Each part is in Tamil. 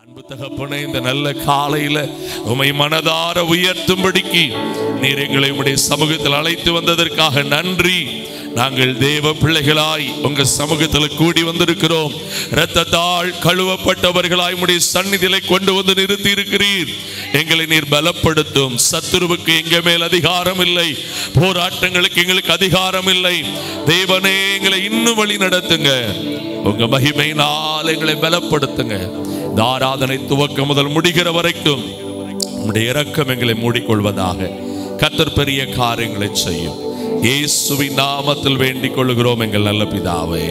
அன்பு தகப்பனே, இந்த நல்ல காலையில உம்மை மனதார உயர்த்தும்படிக்கு நீர் எங்களை உம்முடைய சமூகத்தில் அழைத்து வந்ததற்காக நன்றி. நாங்கள் தேவ பிள்ளைகளாய் உங்க சமூகத்தில் கூடி வந்திருக்கிறோம். இரத்தத்தால் கழுவப்பட்டவர்களாய் உம்முடைய சந்நிதியிலே கொண்டு வந்து நிறுத்தி இருக்கிறீர். எங்களை நீர் பலப்படுத்தும். சத்துருவுக்கு எங்க மேல் அதிகாரம் இல்லை, போராட்டங்களுக்கு எங்களுக்கு அதிகாரம் இல்லை. தேவனே, எங்களை இன்னும் வழி நடத்துங்க. உங்க மகிமையினால் எங்களை பலப்படுத்துங்க. இந்த ஆராதனை துவக்கம் முதல் முடிகிற வரைக்கும் உம்முடைய இரக்கம் எங்களை மூடிக்கொள்வதாக. கர்த்தர் பெரிய காரியங்களை செய்யும். இயேசுவின் நாமத்தில் வேண்டிக் கொள்கிறோம் எங்கள் நல்ல பிதாவே,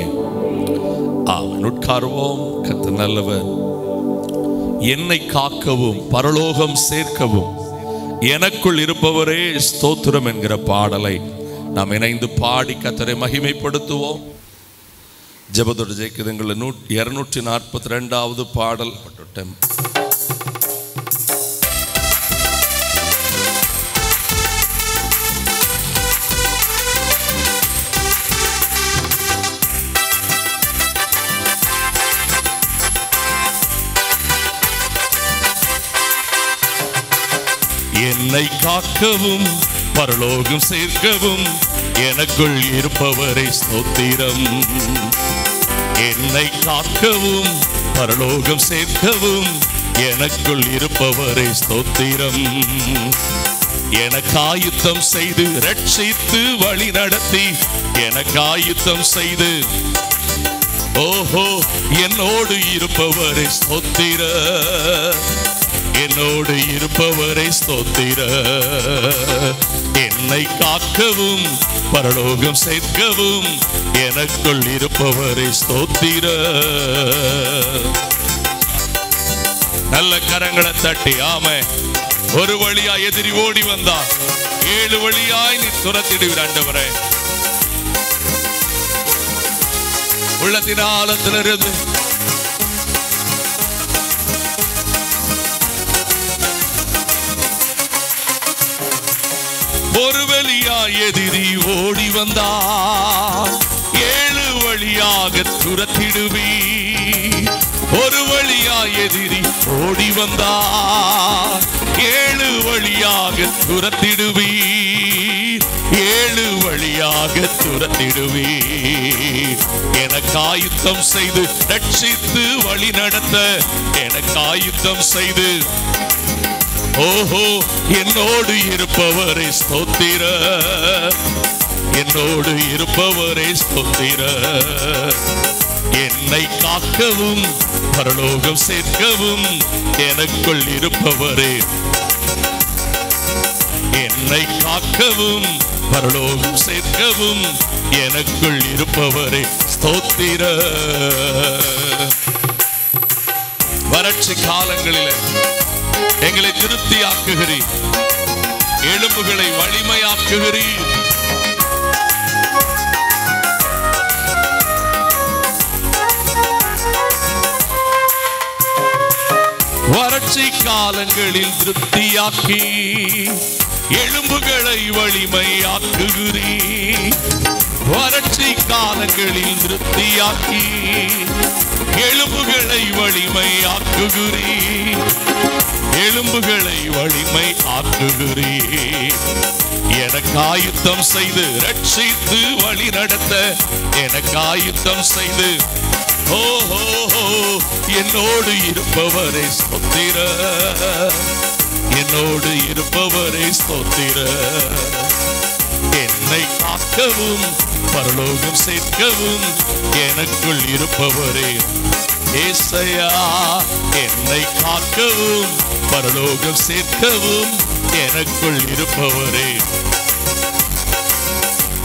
ஆமென். உட்காருவோம். கர்த்தர் நல்லவர். என்னை காக்கவும் பரலோகம் சேர்க்கவும் எனக்குள் இருப்பவரே ஸ்தோத்திரம் என்கிற பாடலை நாம் இணைந்து பாடி கர்த்தரை மகிமைப்படுத்துவோம். ஜெபத்தோடு ஜெயிக்குதுங்கள 242வது பாடல். என்னை காக்கவும் பரலோகம் சேர்க்கவும் எனக்குள் இருப்பவரை ஸ்தோத்திரம். என்னை காக்கவும் பரலோகம் சேர்க்கவும் எனக்குள் இருப்பவரை ஸ்தோத்திரம். எனக்காயுத்தம் செய்து ரட்சித்து வழி நடத்தி எனக்காயுத்தம் செய்து ஓஹோ என்னோடு இருப்பவரை ஸ்தோத்திர. என்னோடு இருப்பவரை ஸ்தோத்திர. என்னை காக்கவும் பரலோகம் சேர்க்கவும் எனக்குள் இருப்பவரை ஸ்தோத்திர. நல்ல கரங்களை தட்டி ஆமே. ஒரு வழியா எதிரி ஓடி வந்தா 7 வழியாய் நீ துரத்திடுவீர் ஆண்டவரே. உள்ளத்தின் ஆழத்திலிருந்து ஒரு வழியா எதிரி ஓடி வந்தா 7 வழியாக துரத்திடுவி. ஒரு வழியா எதிரி ஓடி வந்தா 7 வழியாக துரத்திடுவி. 7 வழியாக துரத்திடுவி. எனக்காயுத்தம் செய்து ரட்சித்து வழி நடத்த எனக்காயுத்தம் செய்து ஓஹோ என்னோடு இருப்பவரை ஸ்தோத்திர. என்னோடு இருப்பவரை ஸ்தோத்திர. என்னை காக்கவும் பரலோகம் சேர்க்கவும் எனக்குள் இருப்பவரே. என்னை காக்கவும் பரலோகம் சேர்க்கவும் எனக்குள் இருப்பவரே ஸ்தோத்திர. வறட்சி காலங்களில் எங்களை திருப்தியாக்குகிறீர். எலும்புகளை வலிமையாக்குகிறீர். வறட்சி காலங்களில் திருப்தியாக்கி எலும்புகளை வலிமையாக்குகிறீர். வறட்சி காலங்களில் திருப்தியாக்கி எலும்புகளை வலிமையாக்குகிறீர். எலும்புகளை வலிமை ஆக்குகிறீர். எனக்காயுத்தம் செய்து ரட்சித்து வழி நடத்த எனக்காயுத்தம் செய்து ஓஹோ என்னோடு இருப்பவரை ஸ்தோத்திர. என்னோடு இருப்பவரை ஸ்தோத்திர. என்னை காக்கவும் பரலோகம் சேர்க்கவும் எனக்குள் இருப்பவரே ஏசையா. என்னை காக்கவும் பரலோகம் சேர்க்கவும் எனக்குள் இருப்பவரே.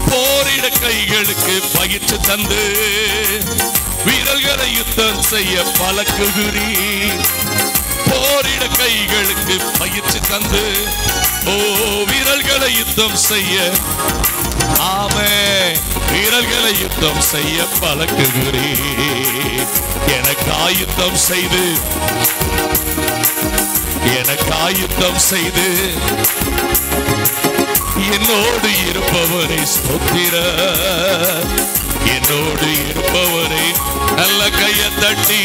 போரிட கைகளுக்கு பயிற்சி தந்து வீரர்களை யுத்தம் செய்ய பழக்குகிறீர். போரிட கைகளுக்கு பயிற்சி தந்து ஓ வீரர்களை யுத்தம் செய்ய ஆமே வீரர்களை யுத்தம் செய்ய பழக்குகிறீர். எனக்காயுத்தம் செய்து எனக்காயுத்தம் செய்து என்னோடு இருப்பவரை ஸ்தோத்திர. என்னோடு இருப்பவரே. நல்ல கையை தட்டி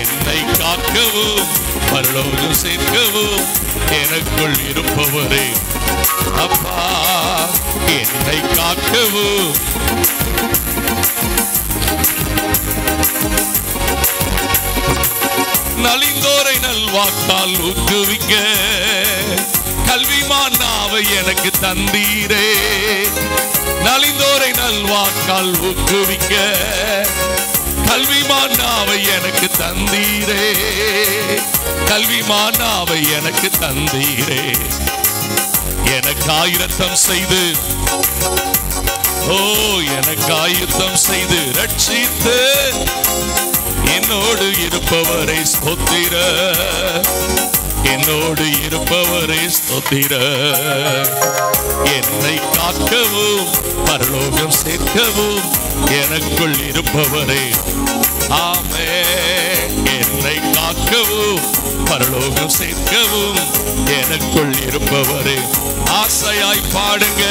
என்னை காக்கவும் பரலோகம் சேர்க்கவும் எனக்குள் இருப்பவரே. அப்பா என்னை காக்கவும் நலிந்தோரை நல்வாக்கால் ஊக்குவிக்க கல்விமான் நாவை எனக்கு தந்தீரே. நலிந்தோரை நல்வாக்கால் ஊக்குவிக்க கல்விமான் நாவை எனக்கு தந்தீரே. கல்விமான் நாவை எனக்கு தந்தீரே. எனக்கு ஆயுத்தம் செய்து எனக்கு ஆயுத்தம் செய்து ரட்சித்து என்னோடு இருப்பவரை ஸ்தோத்திர. என்னோடு இருப்பவரை ஸ்தோத்திர. என்னை காக்கவும் பரலோகம் சேர்க்கவும் எனக்குள் இருப்பவரே. ஆமென். என்னை காக்கவும் பரலோகம் சேர்க்கவும் எனக்குள் இருப்பவரே. ஆசையாய் பாடுங்க.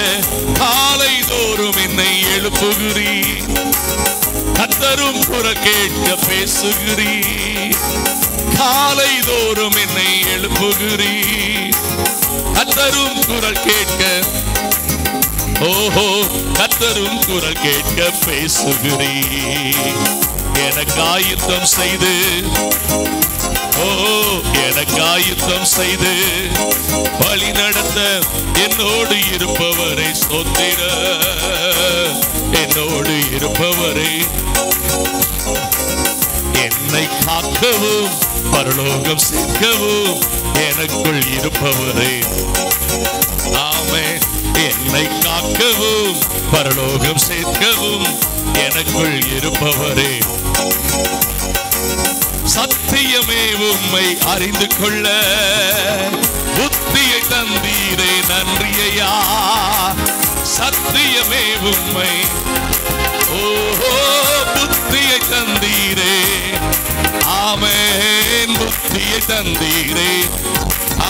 காலை தோறும் என்னை எழுப்புகிறீர். கர்த்தரும் குரல் கேட்க பேசுகிறீர். காலை தோறும் என்னை எழுப்புகிறீர். கர்த்தரும் குரல் கேட்க கர்த்தரும் குரல் கேட்க பேசுகிறீர். எனக்கு ஆயுத்தம் செய்து எனக்கு ஆயுத்தம் செய்து வழி நடத்த என்னோடு இருப்பவரை ஸ்தோத்திர. என்னோடு இருப்பவரை. என்னை காக்கவும் பரலோகம் சேர்க்கவும் எனக்குள் இருப்பவரே. ஆமென். என்னை காக்கவும் பரலோகம் சேர்க்கவும் எனக்குள் இருப்பவரே. சத்தியமே உம்மை அறிந்து கொள்ள புத்தியை தந்தீரே. நன்றியா. சத்தியமே உம்மை புத்தியை தந்தீரே. ஆமென். புத்தியை தந்தீரே.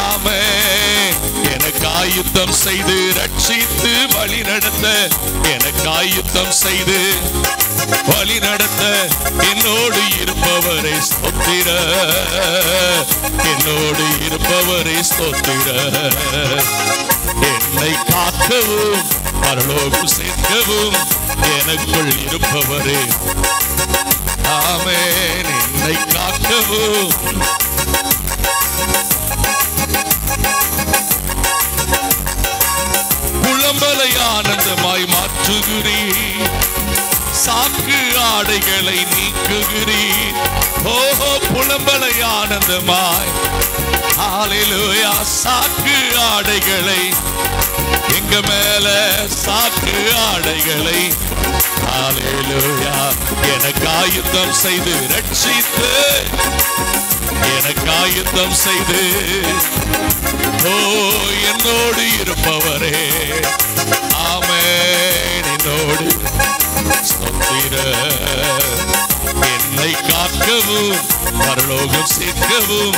ஆமென். எனக்கு ஆயுத்தம் செய்து ரட்சித்து வழி நடத்த எனக்கு ஆயுத்தம் செய்து வழி நடத்த என்னோடு இருப்பவரை ஸ்தோத்திர. என்னோடு இருப்பவரை ஸ்தோத்திர. என்னை காக்கவும் பரலோகம் சேர்க்கவும் எனக்குள் இருப்பவரே. ஆமென். என்னை காக்கவும் புலம்பலை ஆனந்தமாய் மாற்றுகிறீர். சாக்கு ஆடைகளை நீக்குகிறீர். புலம்பலை ஆனந்தமாய். ஹல்லேலூயா. சாக்கு ஆடைகளை எங்க மேல சாக்கு ஆடைகளை. ஹல்லேலூயா. எனக்கு ஆயுத்தம் செய்து ரட்சித்து எனக்கு ஆயுத்தம் செய்து என்னோடு இருப்பவரே. ஆமென். என்னோடு ஸ்தோத்திர. என்னை காக்கவும் பரலோகம் சேர்க்கவும்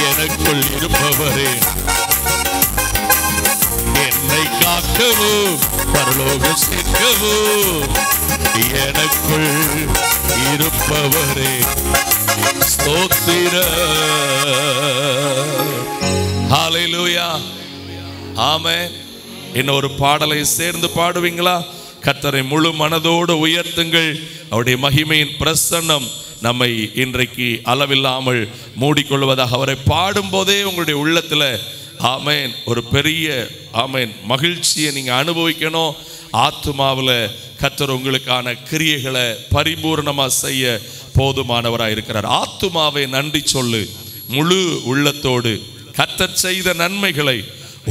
எனக்குள் இருப்பவரே. என்னை காக்கவும் பரலோகம் சேர்க்கவும் எனக்குள் இருப்பவரே. ஸ்தோத்திர. ஹல்லேலூயா. ஆமென். இன்னொரு பாடலை சேர்ந்து பாடுவீங்களா? கர்த்தரை முழு மனதோடு உயர்த்துங்கள். அவருடைய மகிமையின் பிரசன்னம் நம்மை இன்றைக்கு அளவில்லாமல் மூடிக்கொள்வதாக. அவரை பாடும்போதே உங்களுடைய உள்ளத்தில் ஆமென் ஒரு பெரிய ஆமென் மகிழ்ச்சியை நீங்கள் அனுபவிக்கணும். ஆத்துமாவில் கர்த்தர் உங்களுக்கான கிரியைகளை பரிபூர்ணமாக செய்ய போதுமானவராக இருக்கிறார். ஆத்துமாவை நன்றி சொல்லு. முழு உள்ளத்தோடு கர்த்தர் செய்த நன்மைகளை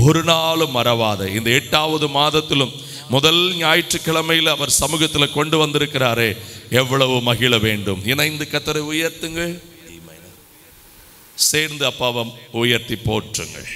ஒரு நாளும் மறவாத. இந்த 8வது மாதத்திலும் முதல் ஞாயிற்றுக்கிழமையில் அவர் சமூகத்தில் கொண்டு வந்திருக்கிறாரே, எவ்வளவு மகிழ வேண்டும். இணைந்து கர்த்தரை உயர்த்துங்கள். சேர்ந்து அப்பாவை உயர்த்தி போற்றுங்கள்.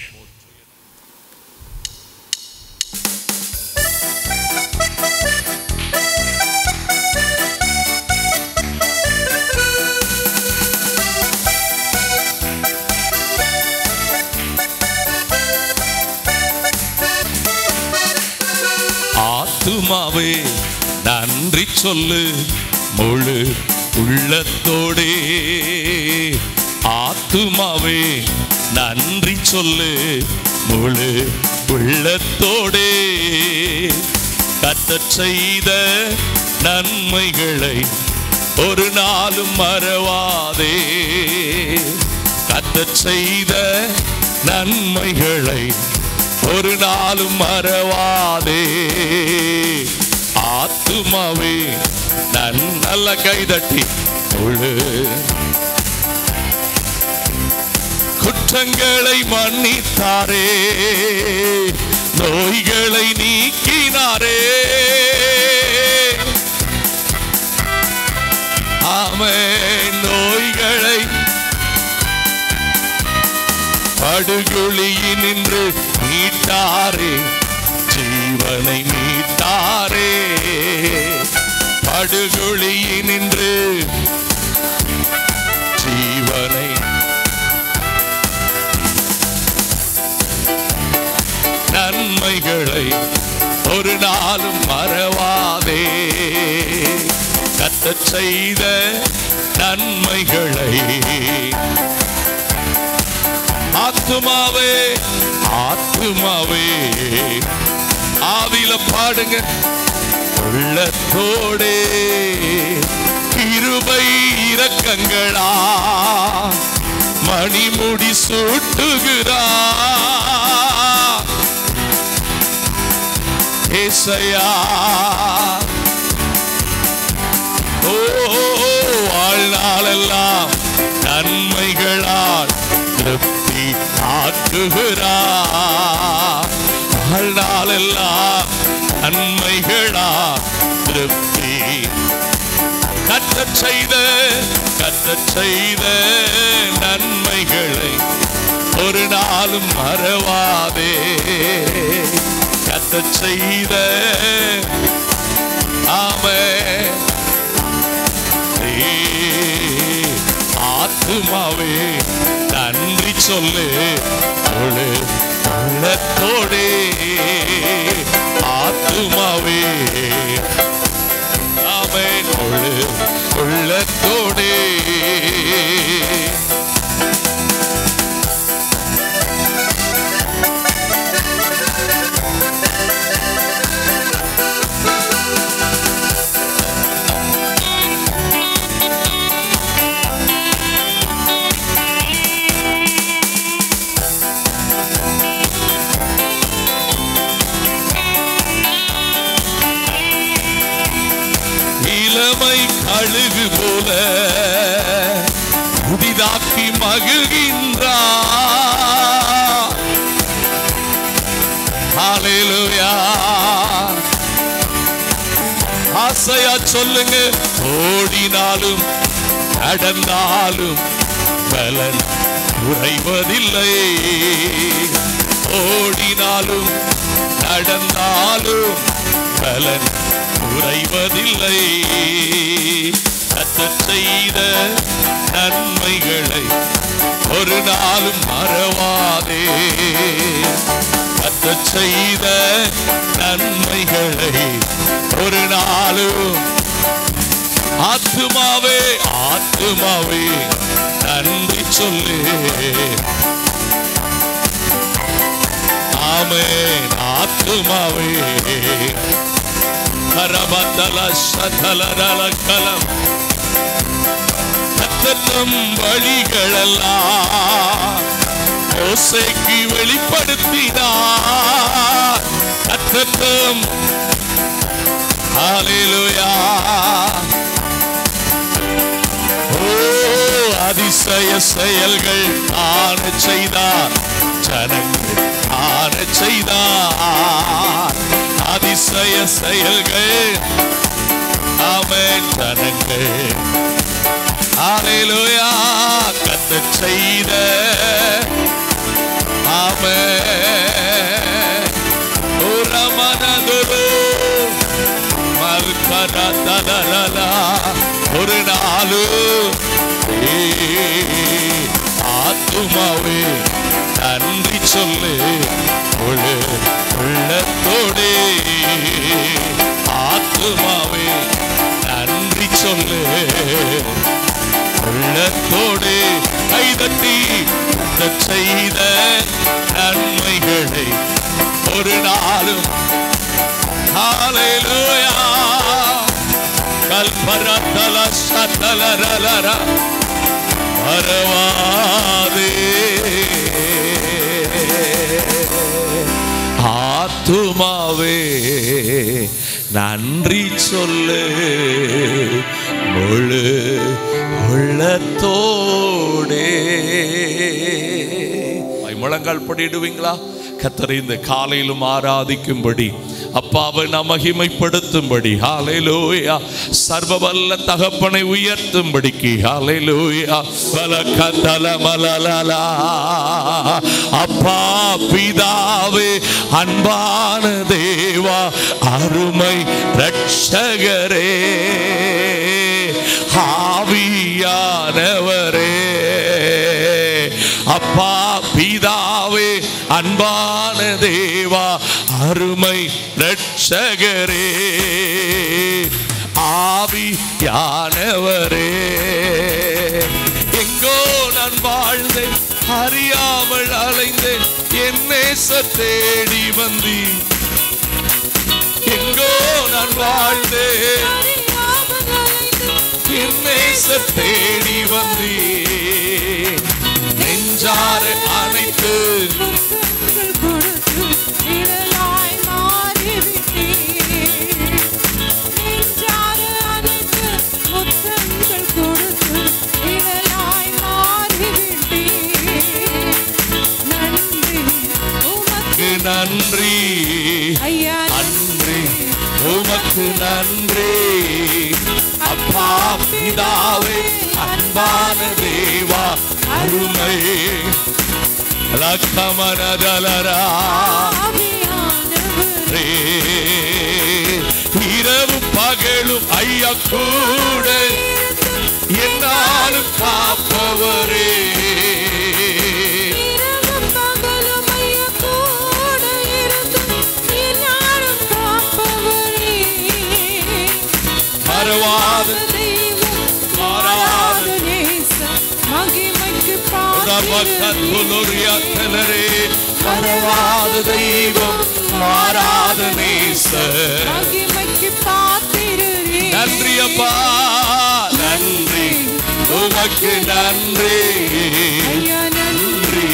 ஆத்துமாவே நன்றி சொல்லு முழு உள்ளத்தோடே. ஆத்துமாவே நன்றி சொல்லு முழு உள்ளத்தோடே. கர்த்தர் செய்த நன்மைகளை ஒரு நாளும் மறவாதே. கர்த்தர் செய்த நன்மைகளை ஒரு நாளும் மறவாதே. ஆத்துமாவே நல்ல கைதட்டி முழு. குற்றங்களை மன்னித்தாரே, நோய்களை நீக்கினாரே. ஆமென். நோய்களை படுகுழியினின்று மீட்டாரே, ஜீவனை மீட்டாரே. படுகுழியினின்று ஜீவனை. நன்மைகளை ஒரு நாளும் மறவாதே. கர்த்தர் செய்த நன்மைகளை. ஆத்துமாவே ஆத்துமாவே ஆவியில பாடுங்க. உள்ளத்தோடே கிருபை இரக்கங்களா மணிமுடி சூட்டுகிறா. ஏசையா ஓ வாழ்நாளெல்லாம் நன்மைகளால் திருப்தி ஆக்குகிறார். வாழ்நாளெல்லாம் நன்மைகளால் திருப்தி. கர்த்தர் செய்த நன்மைகளை ஒரு நாளும் மறவாதே. கர்த்தர் செய்த ஆமென். ஆத்துமாவே நன்றி சொல்லு முழு உள்ளத்தோடே. ஆத்துமாவே ஆமென் முழு உள்ளத்தோடே. இளமை கழுகு போல புதிதாக்கி மகிழ்கின்றார். ஹல்லேலூயா. ஆசையா சொல்லுங்க. ஓடினாலும் நடந்தாலும் பலன் குறைவதில்லை. ஓடினாலும் நடந்தாலும் பலன் குறைவதில்லை. கர்த்தர் செய்த நன்மைகளை ஒரு நாளும் மறவாதே. கர்த்தர் செய்த நன்மைகளை ஒரு நாளும். ஆத்துமாவே ஆத்துமாவே நன்றி சொல்லு. ஆமென். ஆத்துமாவே கர்த்தர் வழிகளெல்லாம் மோசேக்கு வெளிப்படுத்தினார். கர்த்தர் ஹல்லேலூயா. ஓ அதிசய செயல்கள் ஆன செய்தார். ஜனங்கள் ஆன செய்தார். அதிசய செயல்கள் ஆமென். ஜனங்கள் ஹல்லேலூயா. கர்த்தர் செய்த ஆமென். ஒரு மனதுரு மல்கரதலலா ஒரு நாளு. ஆத்துமாவே நன்றி சொல்லு முழு உள்ளத்தோடே. ஆத்துமாவே நன்றி சொல்லு. உள்ளத்தோடு கைதட்டி செய்த நன்மைகளை ஒரு நாளும் ஹல்லேலூயா கல்பரதல சதலரலர மறவாதே. ஆத்துமாவே நன்றி சொல்லு முழு உள்ளத்தோடே. முழங்கால் படிடுவீங்களா? கர்த்தரை இந்த காலையிலும் ஆராதிக்கும்படி, அப்பாவை நாம் மகிமைப்படுத்தும்படி, ஹல்லேலூயா, சர்வவல்ல தகப்பனை உயர்த்தும்படிக்கு, ஹல்லேலூயா, வலகதலமலலலா. அப்பா பிதாவே, அன்பான தேவா, அருமை ரட்சகரே, ஆவியானவரே, அப்பா பிதாவே, அன்பான தேவா, அருமை ரட்சகரே, ஆவியானவரே, எங்கோ நான் வாழ்ந்தேன், அறியாமல் அலைந்தேன், என் நேச தேடி வந்தி. எங்கோ நான் வாழ்ந்தேன், என் நேச தேடி வந்தி. நெஞ்சார அனைத்து நன்றி அன்றி உமக்கு நன்றி. அப்பா பிதாவே, அன்பான தேவா, அருமை லக்கமனதலரா. இரவு பகலும் ஐயா கூட என்னாலும் காப்பவரே, மறவாத மாறாத மறவாத தெய்வம், மாறாத நேசர். நன்றி அப்பா, நன்றி உமக்கு நன்றி, நன்றி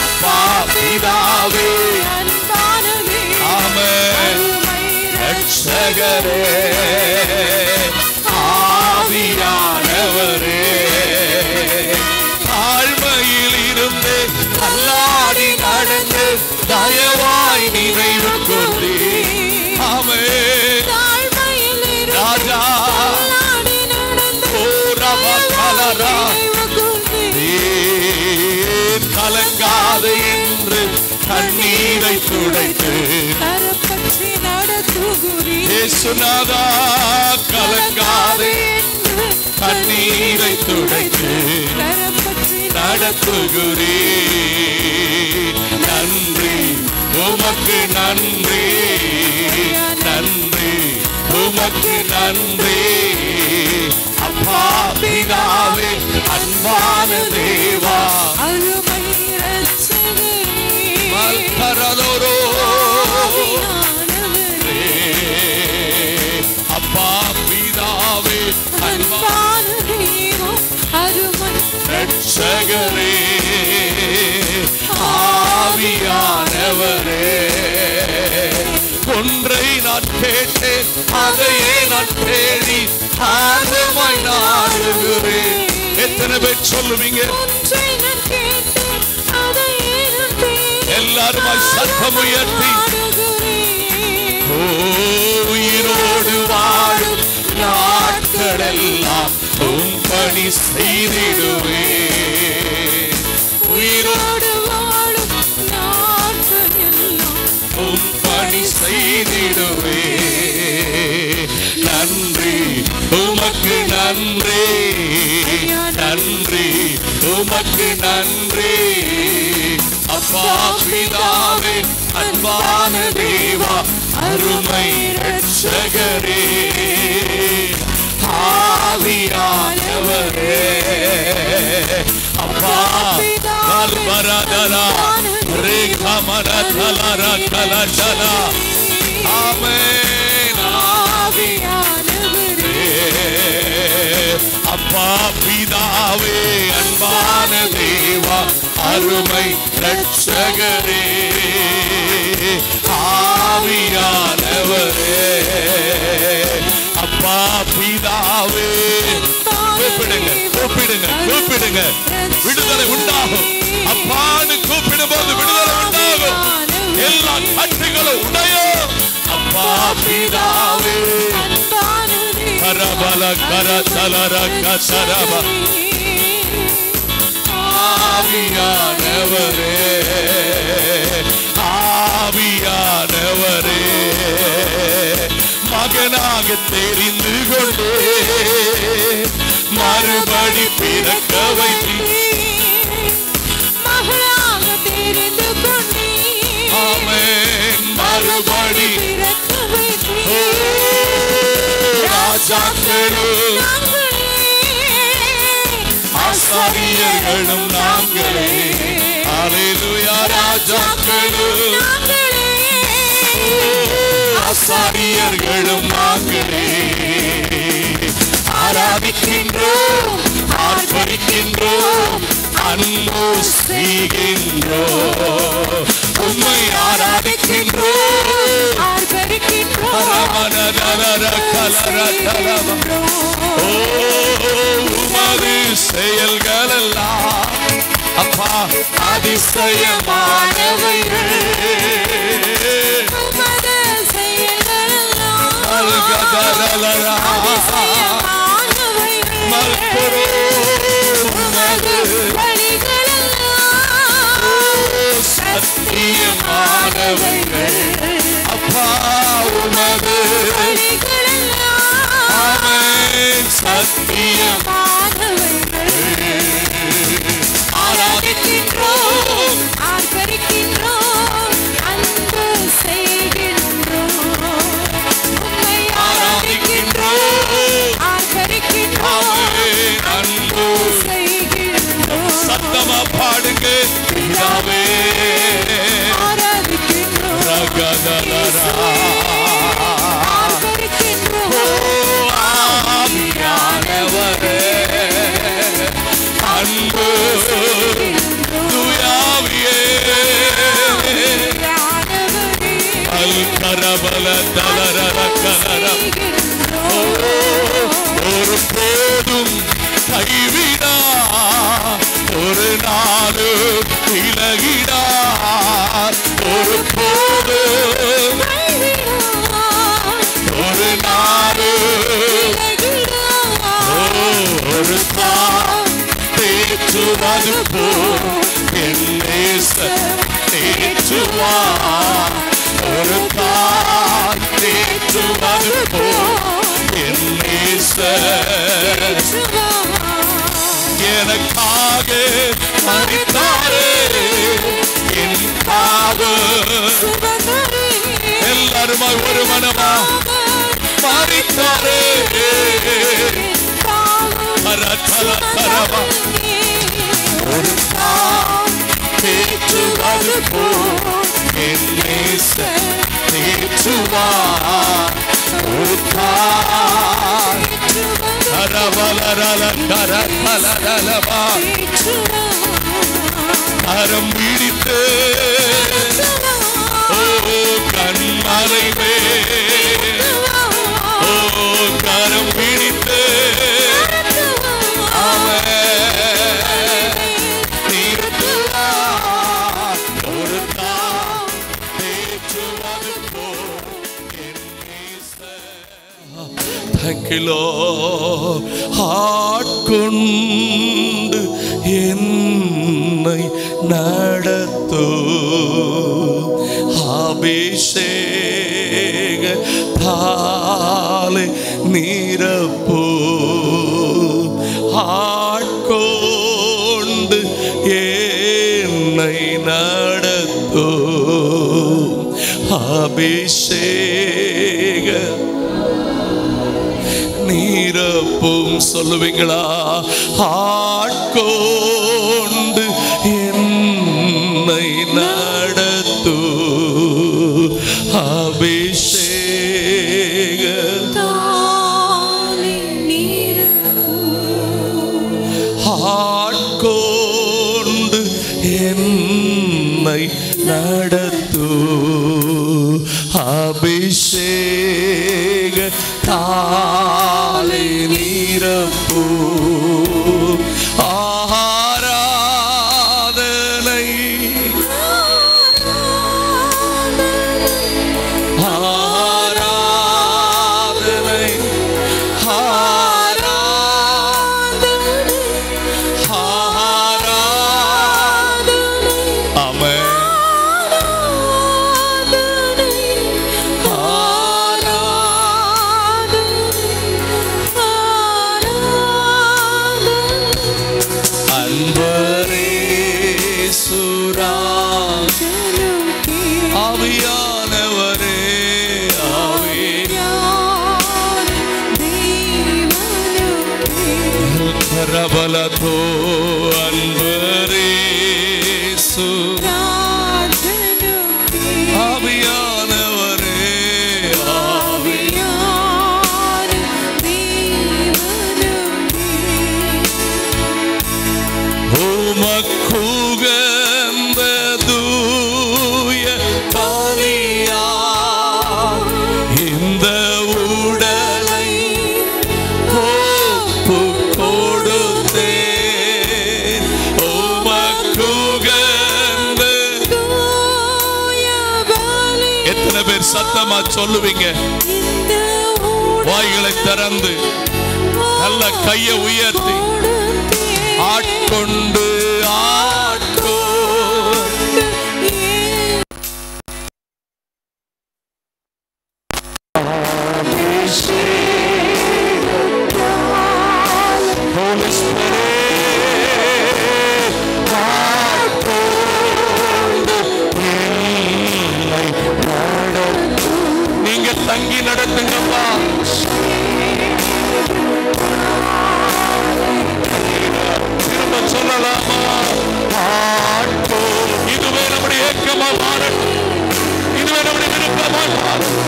அப்பா பிதாவே, ஆமென் ரட்சகரே, ஆவியானவரே, தாழ்மையில் இருந்து அல்லாடி நடந்து தயவாய் நினைவு கொண்டே. ஆமென் ராஜா, ஓ ரபா கலரா, கலங்காத என்று கண்ணீரை துடைத்து இயேசுநாதா, கலங்காதே கண்ணீரை துடைத்து நடத்துகிறே. நன்றி உமக்கு நன்றி, நன்றி உமக்கு நன்றி. அப்பா பிதாவே, அன்பான தேவா, அருமை ரட்சகரே, மல்கரலோரோ. அப்பா பிதாவே, அன்பான தேவா, அருமை ரட்சகரே, ஆவியானவரே, ஒன்றை நான் கேட்டேன், அதையே நான் தேடி ஆர்வமாய் நாடுகிறேன். எத்தனை பேர் சொல்லுவீங்க? எல்லாருமாய் சத்தம் உயர்த்தி, உயிரோடு வாழும் நாட்களெல்லாம் உம் பணி செய்திடுவே. உயிரோடு வாழும் நாட்களெல்லாம் உம் பணி செய்திடுவே. நன்றி உமக்கு நன்றி, நன்றி உமக்கு நன்றி. அப்பா பிதாவே, அன்பான தேவா அருமை இரட்சகரே ஆவியானவரே அப்பா கல்வரதலா ரேகமரதலரா கலஷலா ஆமென் ஆவியானவரே அப்பா பிதாவே அன்பான தேவா அருமை இரட்சகரே ஆவியானவரே அப்பா பிதாவே கூப்பிடுங்க கூப்பிடுங்க கூப்பிடுங்க விடுதலை உண்டாகும் அப்பான்னு கூப்பிடும்போது விடுதலை உண்டாகும் எல்லா கட்டுகளும் உடையும் அப்பா பிதாவே கரபல கரதலர கசரப ஆவியானவரே ஆவியானவரே மகனாக தெரிந்து கொண்டே மறுபடி பிறக்க வைத்தீர் மகனாக தெரிந்து கொண்டே ஆமென் மறுபடி பிறக்க வைத்தீர் ராஜாக்களும் ஆசாரியர்களும் நாங்களே அல்லேலூயா ராஜாக்களும் ஆசாரியர்களும் நாங்களே ஆராதிக்கின்றோம் ஆர்ப்பரிக்கின்றோம் அன்பு செய்கின்றோம் உம்மை ஆராதிக்கின்றோம் உமது செயல்கள் எல்லாம் அப்பா அதிசயமானவைகள் சத்தியமானவைகள் அப்பா உமது ஆமென் சத்தியமானவைகள் ஆராதிக்கின்றோம் ஆர்ப்பரிக்கின்றோம் அன்பு செய்கின்றோம் உம்மை ஆராதிக்கின்றோம் ஆர்ப்பரிக்கின்றோம் ஆமென் அன்பு செய்கின்றோம் சத்தமா பாடுங்க பிதாவே ஆராதிக்கின்றோம் ரகதலரா ஆவியானவரே அன்பு தூயாவியே அல்கரபல தலரர கலரம் ஒரு போதும் கைவிடா ஒரு நாடு விலகிடா ஒரு போதும் ஒரு நாடு ஒரு தேற்றுவது போ என் நேசர் தேற்றுவார் ஒரு தேற்றுவது போ என் நேசர் எனக்காக மரித்தாரே என் பாவம் எல்லாருமா ஒரு மனமா மரித்தாரே ஒரு தேற்றுவது போ என் நேசர் தேற்றுவார் ஒரு கரவலரல கரகலரலவா கரம் பிடித்து ஓ கண்மறைவே ஓ கரம் பிடித்து ஆட்கொண்டு என்னை நடத்தோ அபிஷேக தாலே நிரப்போ ஆட்கொண்டு என்னை நடத்தோ அபிஷேக நீரப்பும் சொல்லுவீங்களா? ஆட்கொண்டு என்னை நடத்து அபிஷேக ஆட்கொண்டு என்னை நடத்து அபிஷேக தாலே நீரப்பு ஆராதனை ஆராதனை ரபலதோ அன்பரேசு ஆவியானவரே உமக்குகந்த தூய பலியா இந்த உடலை ஒப்பு கொடுத்தேன். உமக்குகந்த எத்தனை பேர் சத்தமா சொல்லுவீங்க? வாய்களை திறந்து நல்ல கையை உயர்த்தி ஆட்கொண்டு நீங்க தங்கி நடத்துங்கப்பா. திரும்ப சொல்லலாமா? இதுவே நம்முடைய ஏக்கமா மாறட்டும், இதுவே நம்முடைய விருப்பமா மாறட்டும்.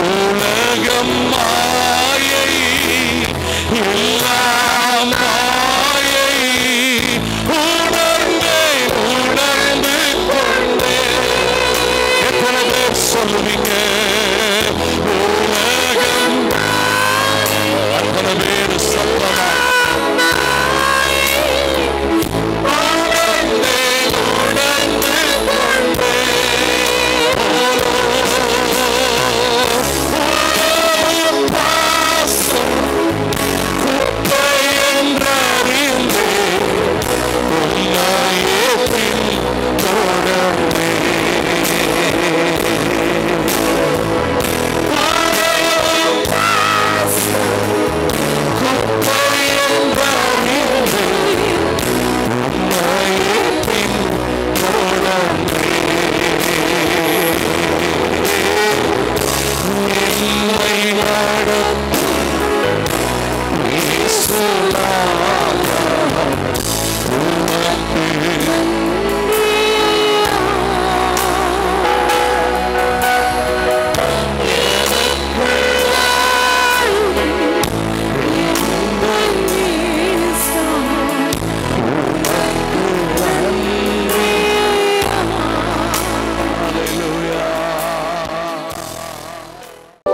உலகம் மாயை எல்லாம் மாயை உணர்ந்து கொண்டே. எத்தனை பேர் சொல்லுவீங்க? உலகம் அத்தனை பேர் சொல்லலாம்.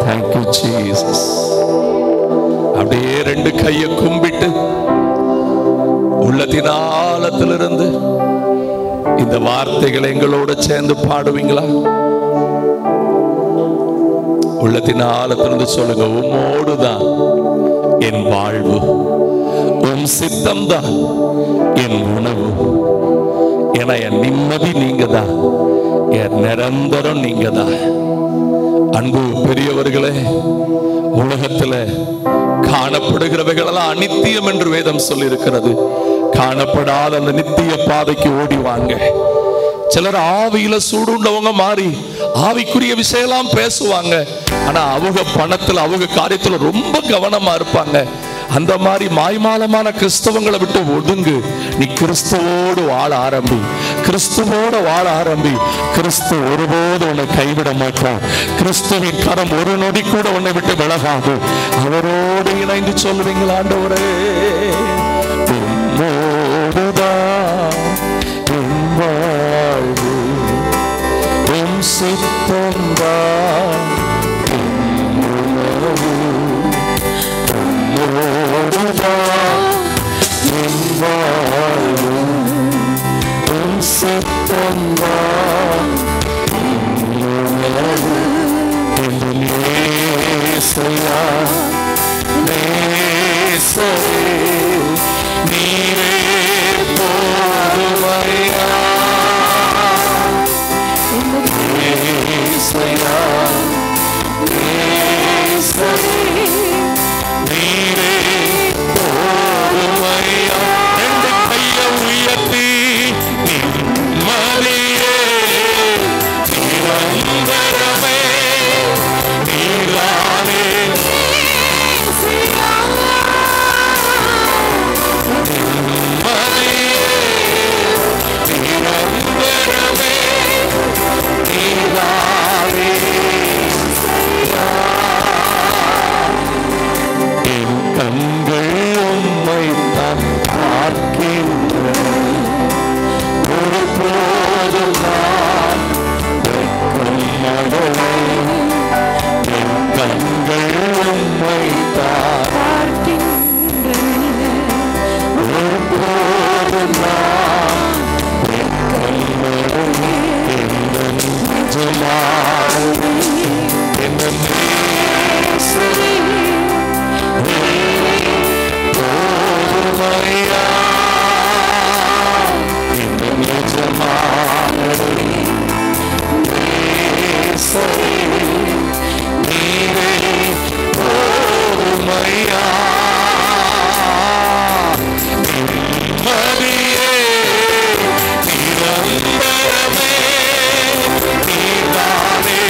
Thank you, Jesus. அப்படியே ரெண்டு கையை கும்பிட்டு உள்ளத்தின் ஆழத்திலிருந்து இந்த வார்த்தைகளை எங்களோட சேர்ந்து பாடுவீங்களா? உள்ளத்தின் ஆழத்திலிருந்து சொல்லுங்க. உம்மோடுதான் என் வாழ்வு, உம் சித்தம்தான் என் உணவு. ஏன்னா என் நிம்மதி நீங்க தான், என் நிரந்தரம் நீங்க தான். அன்பு பெரியவர்களே, உலகத்துல காணப்படுகிறவைகளெல்லாம் அநித்தியம் என்று வேதம் சொல்லி இருக்கிறது. காணப்படாத அந்த நித்திய பாதைக்கு ஓடி வாங்க. சிலர் ஆவியில சூடுண்டவங்க மாறி ஆவிக்குரிய விஷயம் பேசுவாங்க, ஆனா அவங்க பணத்துல அவங்க காரியத்துல ரொம்ப கவனமா இருப்பாங்க. அந்த மாதிரி மாய்மாலமான கிறிஸ்தவங்களை விட்டு ஒதுங்கு. நீ கிறிஸ்துவோடு வாழ ஆரம்பி, கிறிஸ்துவோட வாழ ஆரம்பி. கிறிஸ்து ஒருபோது உன்னை கைவிட மாட்டான். கிறிஸ்துவின் கரம் ஒரு நொடி கூட உன்னை விட்டு விலகாது. அவரோடு இணைந்து சொல்லுவீங்களா, ஆண்டவரே உம்மோடுதான் என் வாழ்வு, உம் சித்தம்தான் என் உணவு. உம்மோடுதான் என் வாழ்வு, உம் சித்தம்தான் என் உணவு. என்று நேசையா நேசரே நீரே போதுமையா. நேசையா நேசரே நீரே போதுமையா. ரெண்டு கையை உயர்த்தி நிம்மதியே நிரந்தரமே நீரானே. என் கண்கள் உம்மை தான் பார்க்கின்றன, ஒருபோதும் நான் வெட்கமடையே. என் கண்கள் உம்மை தான் பார்க்கின்றன, ஒருபோதும் நான் வெட்கமடையே. என்ன நேசரே போதுமையா. என்ன நிஜமானவரே நேசரே நீரே போதுமையா. நிம்மதியே நிரந்தரமே நீதானே.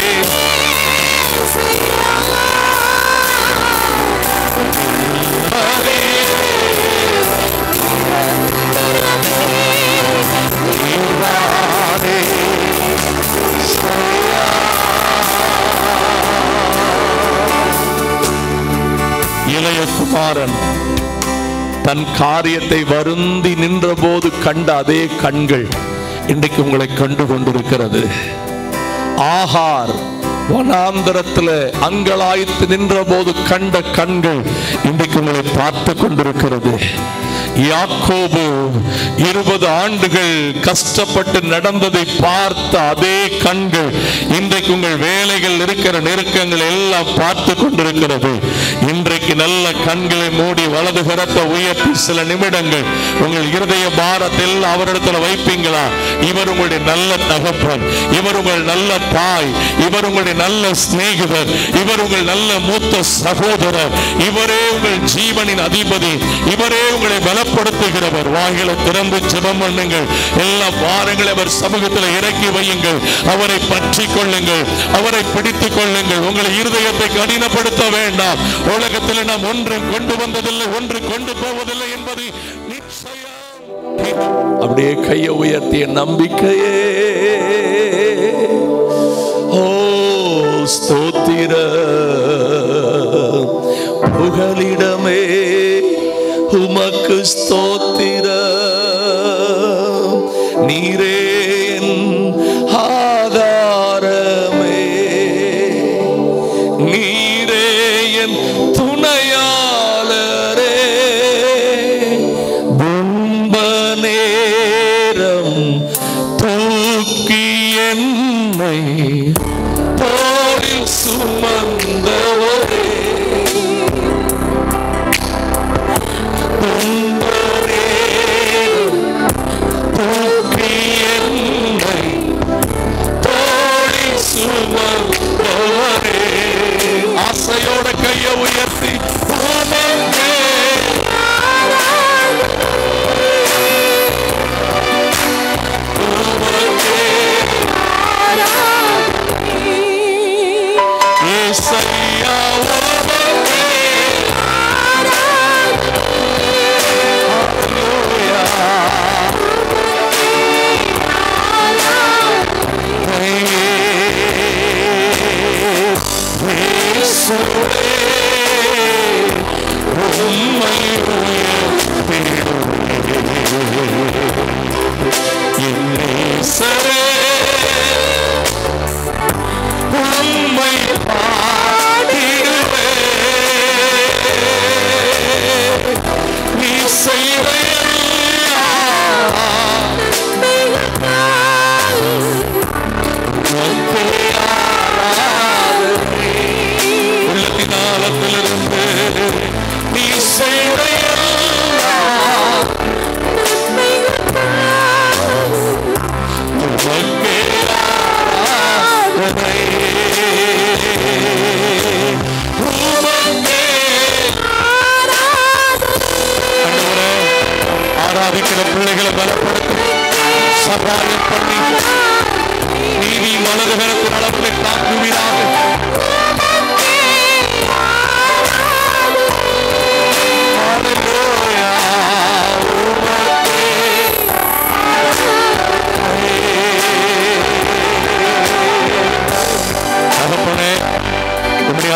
இளையகுமாரன் தன் காரியத்தை வருந்தி நின்ற போது கண்ட அதே கண்கள் இன்றைக்கு உங்களை கண்டு கொண்டிருக்கிறது. ஆகார் வனாந்தரத்தில் அங்கலாய்த்து நின்ற போது கண்ட கண்கள் இன்றைக்கு உங்களை பார்த்து கொண்டிருக்கிறது. யாக்கோபு 20 ஆண்டுகள் கஷ்டப்பட்டு நடந்ததை பார்த்த அதே கண்கள் இன்றைக்கு உங்கள் வேலைகள் இருக்கிற நெருக்கங்கள் எல்லாம் பார்த்து கொண்டிருக்கிறது. இன்றைக்கு நல்ல கண்களை மூடி வலது கரத்தை உயர்த்தி சில நிமிடங்கள் உங்கள் இருதய பாரத்தில் அவரிடத்தில் வைப்பீங்களா? இவர் உங்களுடைய நல்ல தகப்பன், இவர் உங்கள் நல்ல தாய், இவர் உங்களுடைய நல்ல சிநேகிதர், இவர் உங்கள் நல்ல மூத்த சகோதரர், இவரே உங்கள் ஜீவனின் அதிபதி, இவரே உங்களை பலப்படுத்துகிறவர். வாய்களை திறந்து ஜெபம் பண்ணுங்கள். எல்லா பாரங்களை அவர் சமூகத்தில் இறக்கி வையுங்கள். அவரை பற்றி கொள்ளுங்கள், அவரை பிடித்துக் கொள்ளுங்கள். உங்களை இருதயத்தை கடினப்படுத்த வேண்டாம். உலகத்தில் நாம் ஒன்று கொண்டு வந்ததில்லை, ஒன்று கொண்டு போவதில்லை என்பது நிச்சயம். அப்படியே கையை உயர்த்திய நம்பிக்கையே. ஓ ஸ்தோத்திர புகலிடமே உமக்கு ஸ்தோத்திர. நீரே ஆதாரமே, நீரே என் துணையாளரே. துன்ப நேரம் தூக்கி என்னை தோளில் சுமந்தவரே. துன்ப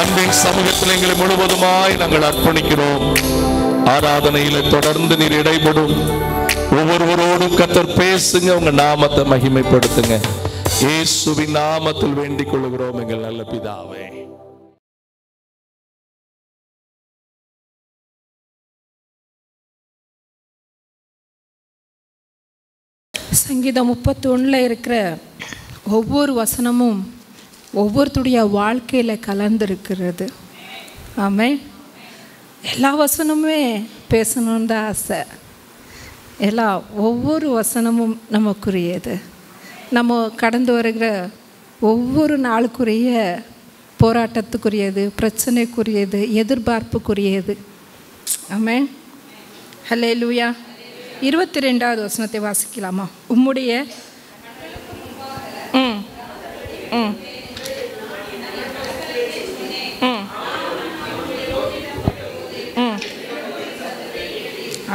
அன்பின் சமூகத்தில் எங்களை முழுவதுமாய் நாங்கள் அர்ப்பணிக்கிறோம். ஆராதனையில தொடர்ந்து நீர் இடைபடும். ஒவ்வொருவரோடும் கர்த்தர் பேசுங்க, உங்க நாமத்தை மகிமைப்படுத்துங்க. இயேசுவின் நாமத்தில் வேண்டிக் கொள்கிறோம் எங்கள் நல்ல பிதாவே. சங்கீதம் 31 இருக்கிற ஒவ்வொரு வசனமும் ஒவ்வொருத்தருடைய வாழ்க்கையில் கலந்துருக்கிறது. ஆமென். எல்லா வசனமுமே பேசணுன்னு தான் ஆசை. ஒவ்வொரு வசனமும் நமக்குரியது. நம்ம கடந்து வருகிற ஒவ்வொரு நாளுக்குரிய போராட்டத்துக்குரியது, பிரச்சனைக்குரியது, எதிர்பார்ப்புக்குரியது. ஆமென். ஹல்லேலூயா. 22வது வசனத்தை வாசிக்கலாமா? உம்முடைய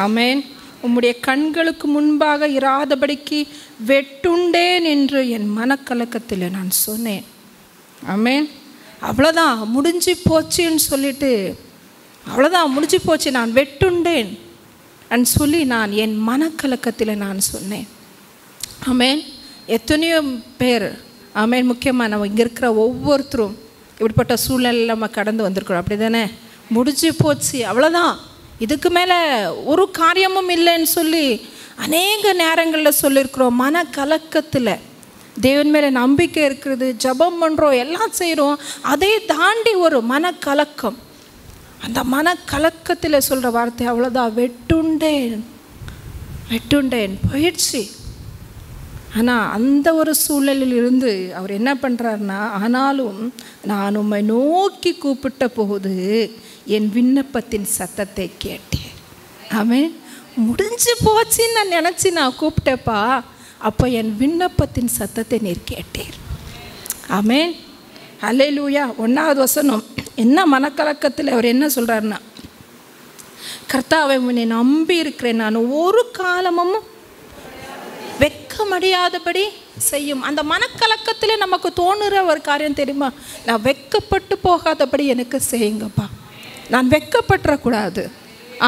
ஆமென். உம்முடைய கண்களுக்கு முன்பாக இராதபடிக்கு வெட்டுண்டேன் என்று என் மனக்கலக்கத்தில் நான் சொன்னேன். ஆமென். அவ்வளோதான், முடிஞ்சு போச்சுன்னு சொல்லிட்டு, அவ்வளோதான் முடிஞ்சு போச்சு, நான் வெட்டுண்டேன் அன்னு சொல்லி நான் என் மனக்கலக்கத்தில் நான் சொன்னேன். ஆமென். எத்தனையோ பேர், ஆமென், முக்கியமாக நம்ம இங்கே இருக்கிற ஒவ்வொருத்தரும் இப்படிப்பட்ட சூழ்நிலையில் நம்ம கடந்து வந்திருக்கிறோம். அப்படி தானே? முடிஞ்சு போச்சு, அவ்வளோதான், இதுக்கு மேலே ஒரு காரியமும் இல்லைன்னு சொல்லி அநேக நேரங்களில் சொல்லியிருக்கிறோம். மனக்கலக்கத்தில் தேவன் மேலே நம்பிக்கை இருக்கிறது, ஜெபம் பண்ணுறோம், எல்லாம் செய்கிறோம், அதை தாண்டி ஒரு மனக்கலக்கம். அந்த மனக்கலக்கத்தில் சொல்கிற வார்த்தை அவ்வளோதான், வெட்டுண்டேன், வெட்டுண்டேன், போயிடுச்சு. ஆனால் அந்த ஒரு சூழலில் இருந்து அவர் என்ன பண்ணுறாருன்னா, ஆனாலும் நான் உம்மை நோக்கி கூப்பிட்ட போது என் விண்ணப்பத்தின் சத்தத்தை கேட்டேன். ஆமென். முடிஞ்சு போச்சுன்னு நான் நினச்சி நான் கூப்பிட்டேப்பா, அப்போ என் விண்ணப்பத்தின் சத்தத்தை நீர் கேட்டீர். ஆமென். ஹல்லேலூயா. 1வது வசனம் என்ன மனக்கலக்கத்தில் அவர் என்ன சொல்கிறாருன்னா, கர்த்தாவை உன்னை நம்பி இருக்கிறேன், நான் ஒரு காலமும் வெட்கமடையாதபடி செய்யும். அந்த மனக்கலக்கத்தில் நமக்கு தோணுற ஒரு காரியம் தெரியுமா? நான் வெட்கப்பட்டு போகாதபடி எனக்கு செய்யுங்கப்பா, நான் வெட்கப்பட்டுறக்கூடாது.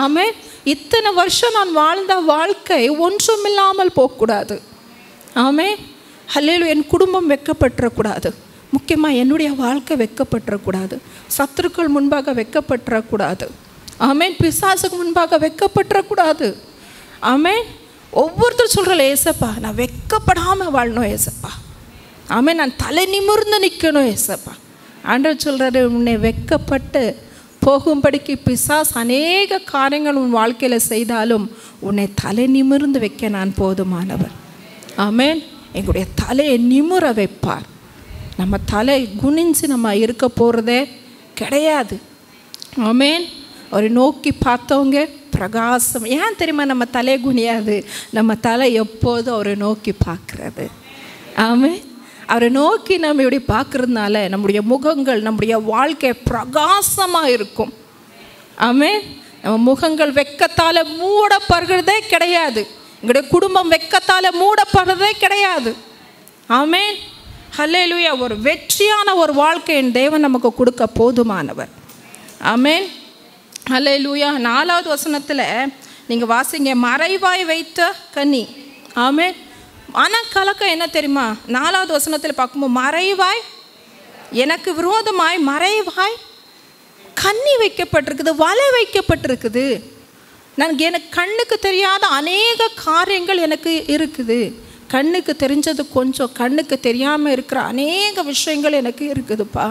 ஆமென். இத்தனை வருஷம் நான் வாழ்ந்த வாழ்க்கை ஒன்றுமில்லாமல் போகக்கூடாது. ஆமென். ஹல்லேலூயா. என் குடும்பம் வெட்கப்பட்டுறக்கூடாது, முக்கியமாக என்னுடைய வாழ்க்கை வெட்கப்பட்டுறக்கூடாது, சத்துருக்கள் முன்பாக வெட்கப்பட்டுறக்கூடாது. ஆமென். பிசாசுக்கு முன்பாக வெட்கப்பட்டுறக்கூடாது. ஆமென். ஒவ்வொருத்தரும் சொல்கிறல, ஏசப்பா நான் வெட்கப்படாமல் வாழணும் ஏசப்பா. ஆமென். நான் தலை நிமிர்ந்து நிற்கணும் ஏசப்பா. ஆண்டவர் சொல்கிறாரு, உன்னை வெட்கப்பட்டு போகும்படிக்கு பிசாஸ் அநேக காரியங்கள் உன் வாழ்க்கையில் செய்தாலும் உன்னை தலை நிமிர்ந்து வைக்க நான் போதுமானவர். ஆமென். எங்களுடைய தலையை நிமிர வைப்பார். நம்ம தலை குனிஞ்சு நம்ம இருக்க போகிறதே கிடையாது. ஆமென். அவரை நோக்கி பார்த்தவங்க பிரகாசம். ஏன் தெரியுமா நம்ம தலை குனியாது? நம்ம தலை எப்போதும் அவரை நோக்கி பார்க்குறது. ஆமென். அவரை நோக்கி நம்ம இப்படி பார்க்குறதுனால நம்முடைய முகங்கள், நம்முடைய வாழ்க்கை பிரகாசமாக இருக்கும். ஆமென். நம்ம முகங்கள் வெட்கத்தால் மூடப்படுறதே கிடையாது. எங்களுடைய குடும்பம் வெட்கத்தால் மூடப்படுறதே கிடையாது. ஆமென். ஹல்லேலூயா. ஒரு வெற்றியான ஒரு வாழ்க்கையின் தேவன் நமக்கு கொடுக்க போதுமானவர். ஆமென். ஹல்லேலூயா. 4வது வசனத்தில் நீங்கள் வாசிங்க, மறைவாய் வைத்த கன்னி. ஆமென். மனக்கலக்கம் என்ன தெரியுமா? 4வது வசனத்தில் பார்க்கும்போது மறைவாய், எனக்கு விரோதமாய் மறைவாய் கன்னி வைக்கப்பட்டிருக்குது, வலை வைக்கப்பட்டிருக்குது. எனக்கு கண்ணுக்கு தெரியாத அநேக காரியங்கள் எனக்கு இருக்குது. கண்ணுக்கு தெரிஞ்சது கொஞ்சம், கண்ணுக்கு தெரியாமல் இருக்கிற அநேக விஷயங்கள் எனக்கு இருக்குதுப்பா.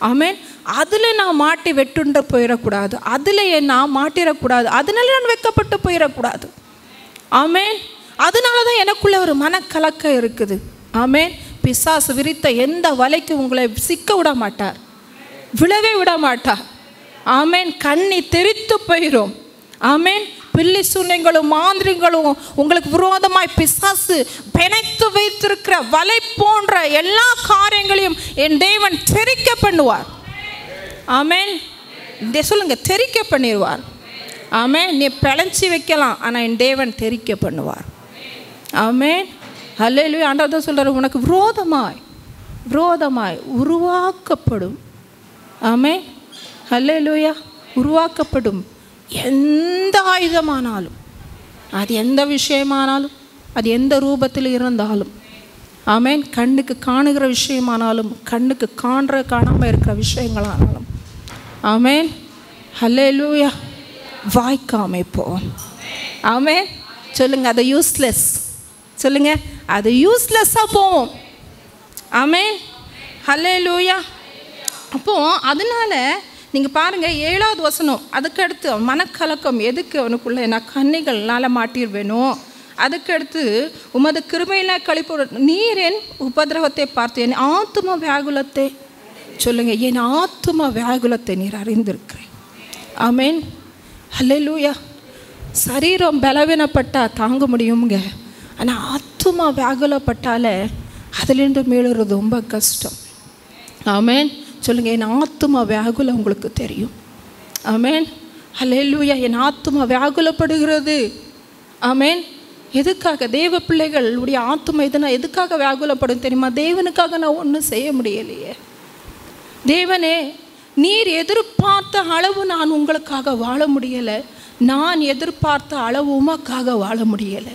ஆமென். அதில் நான் மாட்டி வெட்டுண்டு போயிடக்கூடாது, அதில் நான் மாட்டிடக்கூடாது, அதனால நான் வெட்கப்பட்டு போயிடக்கூடாது. ஆமென். அதனால தான் எனக்குள்ள ஒரு மனக்கலக்கம் இருக்குது. ஆமென். பிசாசு விரித்த எந்த வலைக்கு உங்களை சிக்க விட மாட்டார், விழவே விட மாட்டார். ஆமென். கண்ணி தெரித்து போயிடும். ஆமென். பில்லி சூன்யங்களும் மாந்திரிகளும் உங்களுக்கு விரோதமாய் பிசாசு பிணைத்து வைத்திருக்கிற வலை போன்ற எல்லா காரியங்களையும் என் தேவன் தெரிக்க பண்ணுவார். ஆமென். சொல்லுங்க, தெரிக்க பண்ணிடுவார். ஆமென். நீ பிழைச்சி வைக்கலாம், ஆனால் என் தேவன் தெரிக்க பண்ணுவார். ஆமென். ஹல்லேலூயா. ஆண்டவர் சொல்றாரு, உனக்கு விரோதமாய் உருவாக்கப்படும். ஆமென். ஹல்லேலூயா. உருவாக்கப்படும் எந்த ஆயுதமானாலும், அது எந்த விஷயமானாலும், அது எந்த ரூபத்தில் இருந்தாலும், ஆமென், கண்ணுக்கு காணுகிற விஷயமானாலும், கண்ணுக்கு காணாமல் இருக்கிற விஷயங்களானாலும், ஆமென், ஹல்லேலூயா, வாய்க்காமை போவோம். ஆமென். சொல்லுங்க, அது யூஸ்லெஸ். சொல்லுங்க, அது யூஸ்லெஸ்ஸாக போவோம். ஆமென், ஹல்லேலூயா. அப்போது அதனால் நீங்கள் பாருங்கள் 7வது வசனம், அதுக்கடுத்து மனக்கலக்கம் எதுக்கு அவனுக்குள்ளே, நான் கன்னிகள்னால மாட்டிடுவேனோ, அதுக்கடுத்து உமது கிருபையில் கழிப்பு, நீர் என் உபதிரவத்தை பார்த்து என் ஆத்தும வியாகுலத்தை, சொல்லுங்கள், என் ஆத்தும வியாகுலத்தை நீர் அறிந்திருக்கிறேன். ஆமென், ஹல்லேலூயா. சரீரம் பலவீனப்பட்டால் தாங்க முடியுங்க, ஆனால் ஆத்துமா வியாகுலப்பட்டால அதிலிருந்து மீளுறது ரொம்ப கஷ்டம். ஆமென். சொல்லுங்கள், என் ஆத்துமா வியாகுலம் உங்களுக்கு தெரியும். ஆமென், ஹல்லேலூயா. என் ஆத்துமா வியாகுலப்படுகிறது. ஆமென். எதுக்காக? தேவ பிள்ளைகளுடைய ஆத்துமா இதனால் எதுக்காக வியாகுலப்படும் தெரியுமா? தேவனுக்காக நான் ஒன்றும் செய்ய முடியலையே. தேவனே, நீர் எதிர்பார்த்த அளவு நான் உங்களுக்காக வாழ முடியலை, நான் எதிர்பார்த்த அளவு உமக்காக வாழ முடியலை.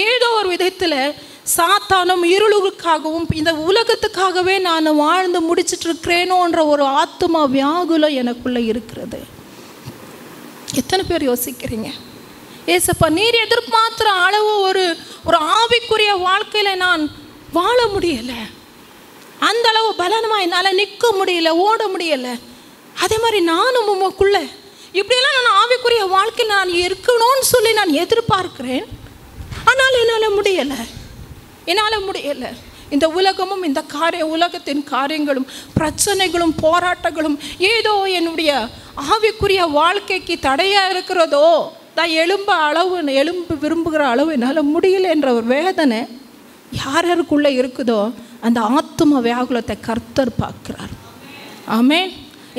ஏதோ ஒரு விதத்தில் சாத்தானும் இருளுக்காகவும் இந்த உலகத்துக்காகவே நான் வாழ்ந்து முடிச்சிட்டு இருக்கிறேனோன்ற ஒரு ஆத்துமா வியாகுலம் எனக்குள்ளே இருக்கிறது. எத்தனை பேர் யோசிக்கிறீங்க? ஏசப்பா, நீர் எதிர்பார்க்குற அளவு ஒரு ஆவிக்குரிய வாழ்க்கையில் நான் வாழ முடியலை, அந்த அளவு பலனமாக என்னால் நிற்க முடியல, ஓட முடியலை. அதே மாதிரி நானும் உமக்குள்ள இப்படியெல்லாம் நான் ஆவிக்குரிய வாழ்க்கையில் நான் இருக்கணும்னு சொல்லி நான் எதிர்பார்க்கிறேன், ஆனால் என்னால் முடியலை. இந்த உலகமும் இந்த உலகத்தின் காரியங்களும் பிரச்சனைகளும் போராட்டங்களும் ஏதோ என்னுடைய ஆவிக்குரிய வாழ்க்கைக்கு தடையாக இருக்கிறதோ, நான் எலும்பு விரும்புகிற அளவு என்னால் முடியல என்ற ஒரு வேதனை யாருக்குள்ளே இருக்குதோ அந்த ஆத்தும வியாகுலத்தை கர்த்தர் பார்க்கிறார். ஆமென்.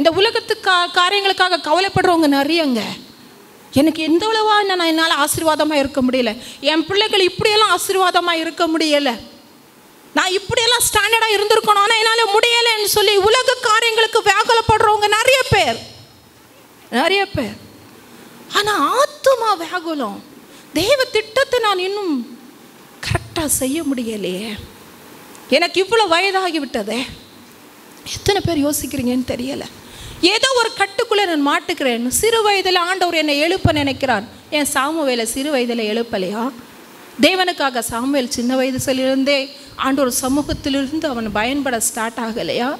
இந்த உலகத்துக்கு காரியங்களுக்காக கவலைப்படுறவங்க நிறையங்க. எனக்கு எந்த அளவா நான் என்னால் ஆசீர்வாதமாக இருக்க முடியல, என் பிள்ளைகள் இப்படியெல்லாம் ஆசீர்வாதமாக இருக்க முடியலை, நான் இப்படியெல்லாம் ஸ்டாண்டர்டாக இருந்திருக்கணும், ஆனால் என்னால் முடியலைன்னு சொல்லி உலக காரியங்களுக்கு வியாகுலப்படுறவங்க நிறைய பேர். ஆனால் ஆத்துமா வியாகுலம், தெய்வ திட்டத்தை நான் இன்னும் கரெக்டாக செய்ய முடியலையே, எனக்கு இவ்வளோ வயதாகி விட்டதே. எத்தனை பேர் யோசிக்கிறீங்கன்னு தெரியலை. ஏதோ ஒரு கட்டுக்குள்ளே நான் மாட்டுக்கிறேன். சிறு வயதில் ஆண்டவர் என்னை எழுப்ப நினைக்கிறார். என் சாமுவேலை சிறு வயதில் எழுப்பலையா? தேவனுக்காக சாமுவேல் சின்ன வயதிலிருந்தே ஆண்டவர் சமூகத்திலிருந்து அவன் பயன்பட ஸ்டார்ட் ஆகலையா?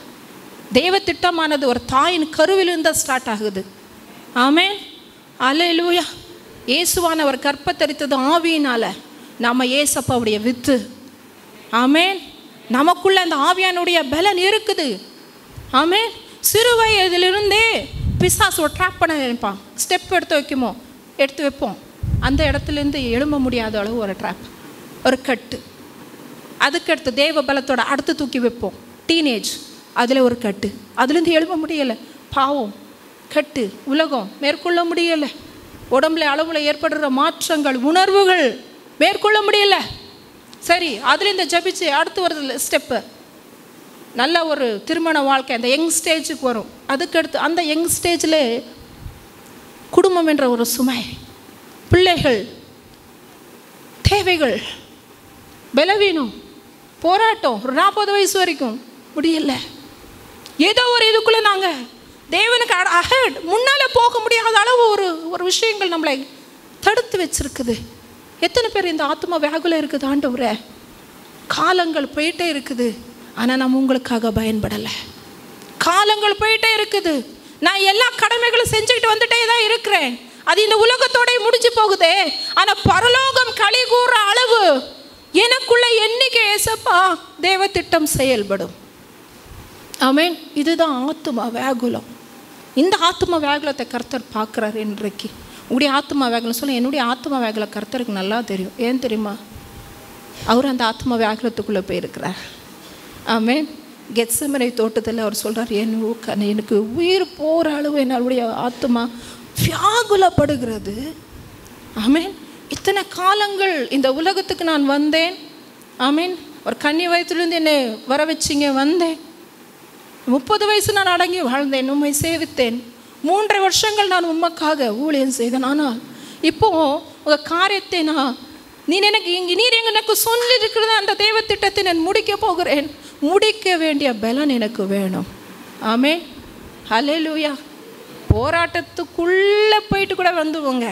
தேவ திட்டமானது ஒரு தாயின் கருவிலிருந்து ஸ்டார்ட் ஆகுது. ஆமென், அல்லேலூயா. இயேசுவானவர் கற்பத்தரித்தது ஆவியினால், நம்ம ஏசப்பாவுடைய வித்து. ஆமென். நமக்குள்ள அந்த ஆவியானுடைய பலன் இருக்குது. ஆமென். சிறு வயதிலிருந்தே பிசாசு ஒரு ட்ராப் பண்ண நினைப்பான். ஸ்டெப் எடுத்து வைப்போம், அந்த இடத்துலேருந்து எழும்ப முடியாத அளவு ஒரு ட்ராப், ஒரு கட்டு. அதுக்கடுத்து தேவ பலத்தோட அடுத்து தூக்கி வைப்போம், டீனேஜ், அதில் ஒரு கட்டு, அதுலேருந்து எழும்ப முடியலை, பாவம், கட்டு, உலகம் மேற்கொள்ள முடியலை, உடம்புல அளவுல ஏற்படுற மாற்றங்கள், உணர்வுகள் மேற்கொள்ள முடியலை. சரி, அதுலேருந்து ஜபிச்சு அடுத்து ஒரு ஸ்டெப்பு, நல்ல ஒரு திருமண வாழ்க்கை, அந்த யங் ஸ்டேஜுக்கு வரும். அதுக்கடுத்து அந்த யங் ஸ்டேஜில் குடும்பம் என்ற ஒரு சுமை, பிள்ளைகள், தேவைகள், பலவீனம், போராட்டம், ஒரு 40 வயசு வரைக்கும் முடியலை. ஏதோ ஒரு இதுக்குள்ளே நாங்கள் தேவனுக்கு அஹெட் முன்னால் போக முடியாத அளவு ஒரு விஷயங்கள் நம்மளை தடுத்து வச்சிருக்குது. எத்தனை பேர் இந்த ஆத்மா வியாகுலம் இருக்குது? ஆண்டவரே, காலங்கள் போயிட்டே இருக்குது, ஆனால் நம்ம உங்களுக்காக பயன்படலை. காலங்கள் போயிட்டே இருக்குது, நான் எல்லா கடமைகளும் செஞ்சுக்கிட்டு வந்துட்டே தான் இருக்கிறேன், அது இந்த உலகத்தோட முடிஞ்சு போகுதே, ஆனால் பரலோகம் களி கூற அளவு எனக்குள்ள என்னைக்கு ஏசப்பா தேவ திட்டம் செயல்படும். ஆமென். இதுதான் ஆத்துமா வியாகுலம். இந்த ஆத்துமா வியாகுலத்தை கர்த்தர் பார்க்குறாரு இன்றைக்கு. உங்களுடைய ஆத்மா வியாகுலம் சொல்ல, என்னுடைய ஆத்மா வியாகுலம் கர்த்தருக்கு நல்லா தெரியும். ஏன் தெரியுமா? அவர் அந்த ஆத்மா வியாகுலத்துக்குள்ளே போயிருக்கிறார். ஆமென். கெத்செமனே தோட்டத்தில் அவர் சொல்கிறார், எனக்கு உயிர் போகிற அளவு என்னுடைய ஆத்மா வியாகுலப்படுகிறது. ஆமென். இத்தனை காலங்கள் இந்த உலகத்துக்கு நான் வந்தேன். ஆமென். ஒரு கன்னி வயத்துலேருந்து என்னை வர வச்சிங்க, வந்தேன். 30 வயசு நான் அடங்கி வாழ்ந்தேன், உம்மை சேவித்தேன். 3.5 வருஷங்கள் நான் உமக்காக ஊழியம் செய்தேன். ஆனால் இப்போ உங்கள் காரியத்தை நீர் எனக்கு சொல்லியிருக்கிறது அந்த தெய்வ திட்டத்தை நான் முடிக்க போகிறேன். முடிக்க வேண்டிய பலன் எனக்கு வேணும். ஆமென், ஹல்லேலூயா. போராட்டத்துக்குள்ளே போயிட்டு கூட வந்துவோங்க,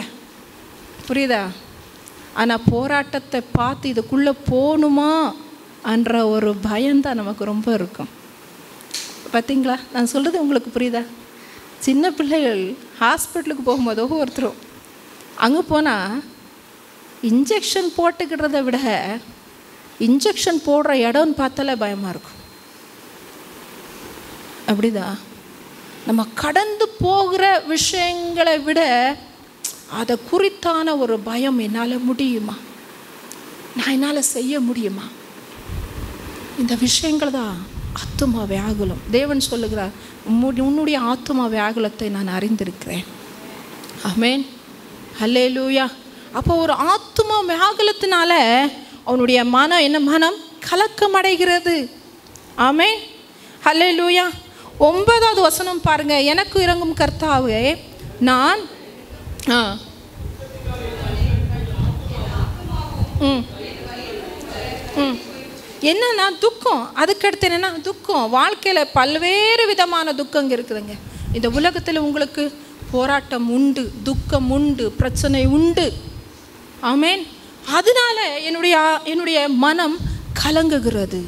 புரியுதா? ஆனால் போராட்டத்தை பார்த்து இதுக்குள்ளே போகணுமா என்ற ஒரு பயம்தான் நமக்கு ரொம்ப இருக்கும். பார்த்தீங்களா நான் சொல்கிறது உங்களுக்கு புரியுதா? சின்ன பிள்ளைகள் ஹாஸ்பிட்டலுக்கு போகும்போது ஒவ்வொருத்தரும் அங்கே போனால் இன்ஜெக்ஷன் போட்டுக்கிறத விட இன்ஜெக்ஷன் போடுற இடம்னு பார்த்தாலே பயமாக இருக்கும். அப்படிதான் நம்ம கடந்து போகிற விஷயங்களை விட அதை குறித்தான ஒரு பயம், என்னால் முடியுமா, என்னால் செய்ய முடியுமா, இந்த விஷயங்கள் தான் ஆத்துமா வியாகுலம். தேவன் சொல்லுகிறார், உன்னுடைய ஆத்துமா வியாகுலத்தை நான் அறிந்திருக்கிறேன். ஆமென், ஹல்லேலூயா. அப்போ ஒரு ஆத்துமா வியாகுலத்தினால அவனுடைய மனம் கலக்கம் அடைகிறது. ஆமென், ஹல்லேலூயா. 9வது வசனம் பாருங்க. எனக்கு இறங்கும் கர்த்தாவே, நான் என்னன்னா துக்கம். அதுக்கடுத்து என்னன்னா துக்கம். வாழ்க்கையில் பல்வேறு விதமான துக்கங்க இருக்குதுங்க. இந்த உலகத்தில் உங்களுக்கு போராட்டம் உண்டு, துக்கம் உண்டு, பிரச்சனை உண்டு. ஆமென். அதனால என்னுடைய மனம் கலங்குகிறது.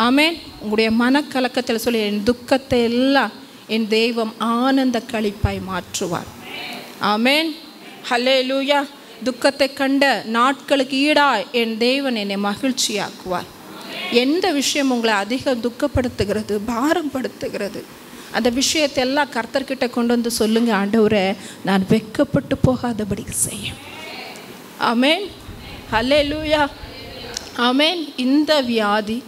ஆமென். உங்களுடைய மனக்கலக்கத்தில் சொல்லி என் துக்கத்தை எல்லாம் என் தெய்வம் ஆனந்த களிப்பாய் மாற்றுவார். ஆமென், ஹல்லேலூயா. துக்கத்தை கண்ட நாட்களுக்கு ஈடாய் என் தேவன் என்னை மகிழ்ச்சியாக்குவார். எந்த விஷயம் உங்களை அதிகம் துக்கப்படுத்துகிறது, பாரம் படுத்துகிறது, அந்த விஷயத்தை எல்லாம் கர்த்தர்கிட்ட கொண்டு வந்து சொல்லுங்க. ஆண்டவரே, நான் வெட்கப்பட்டு போகாதபடி செய்யும். ஆமென், ஹல்லேலூயா. ஆமென். இந்த வியாதி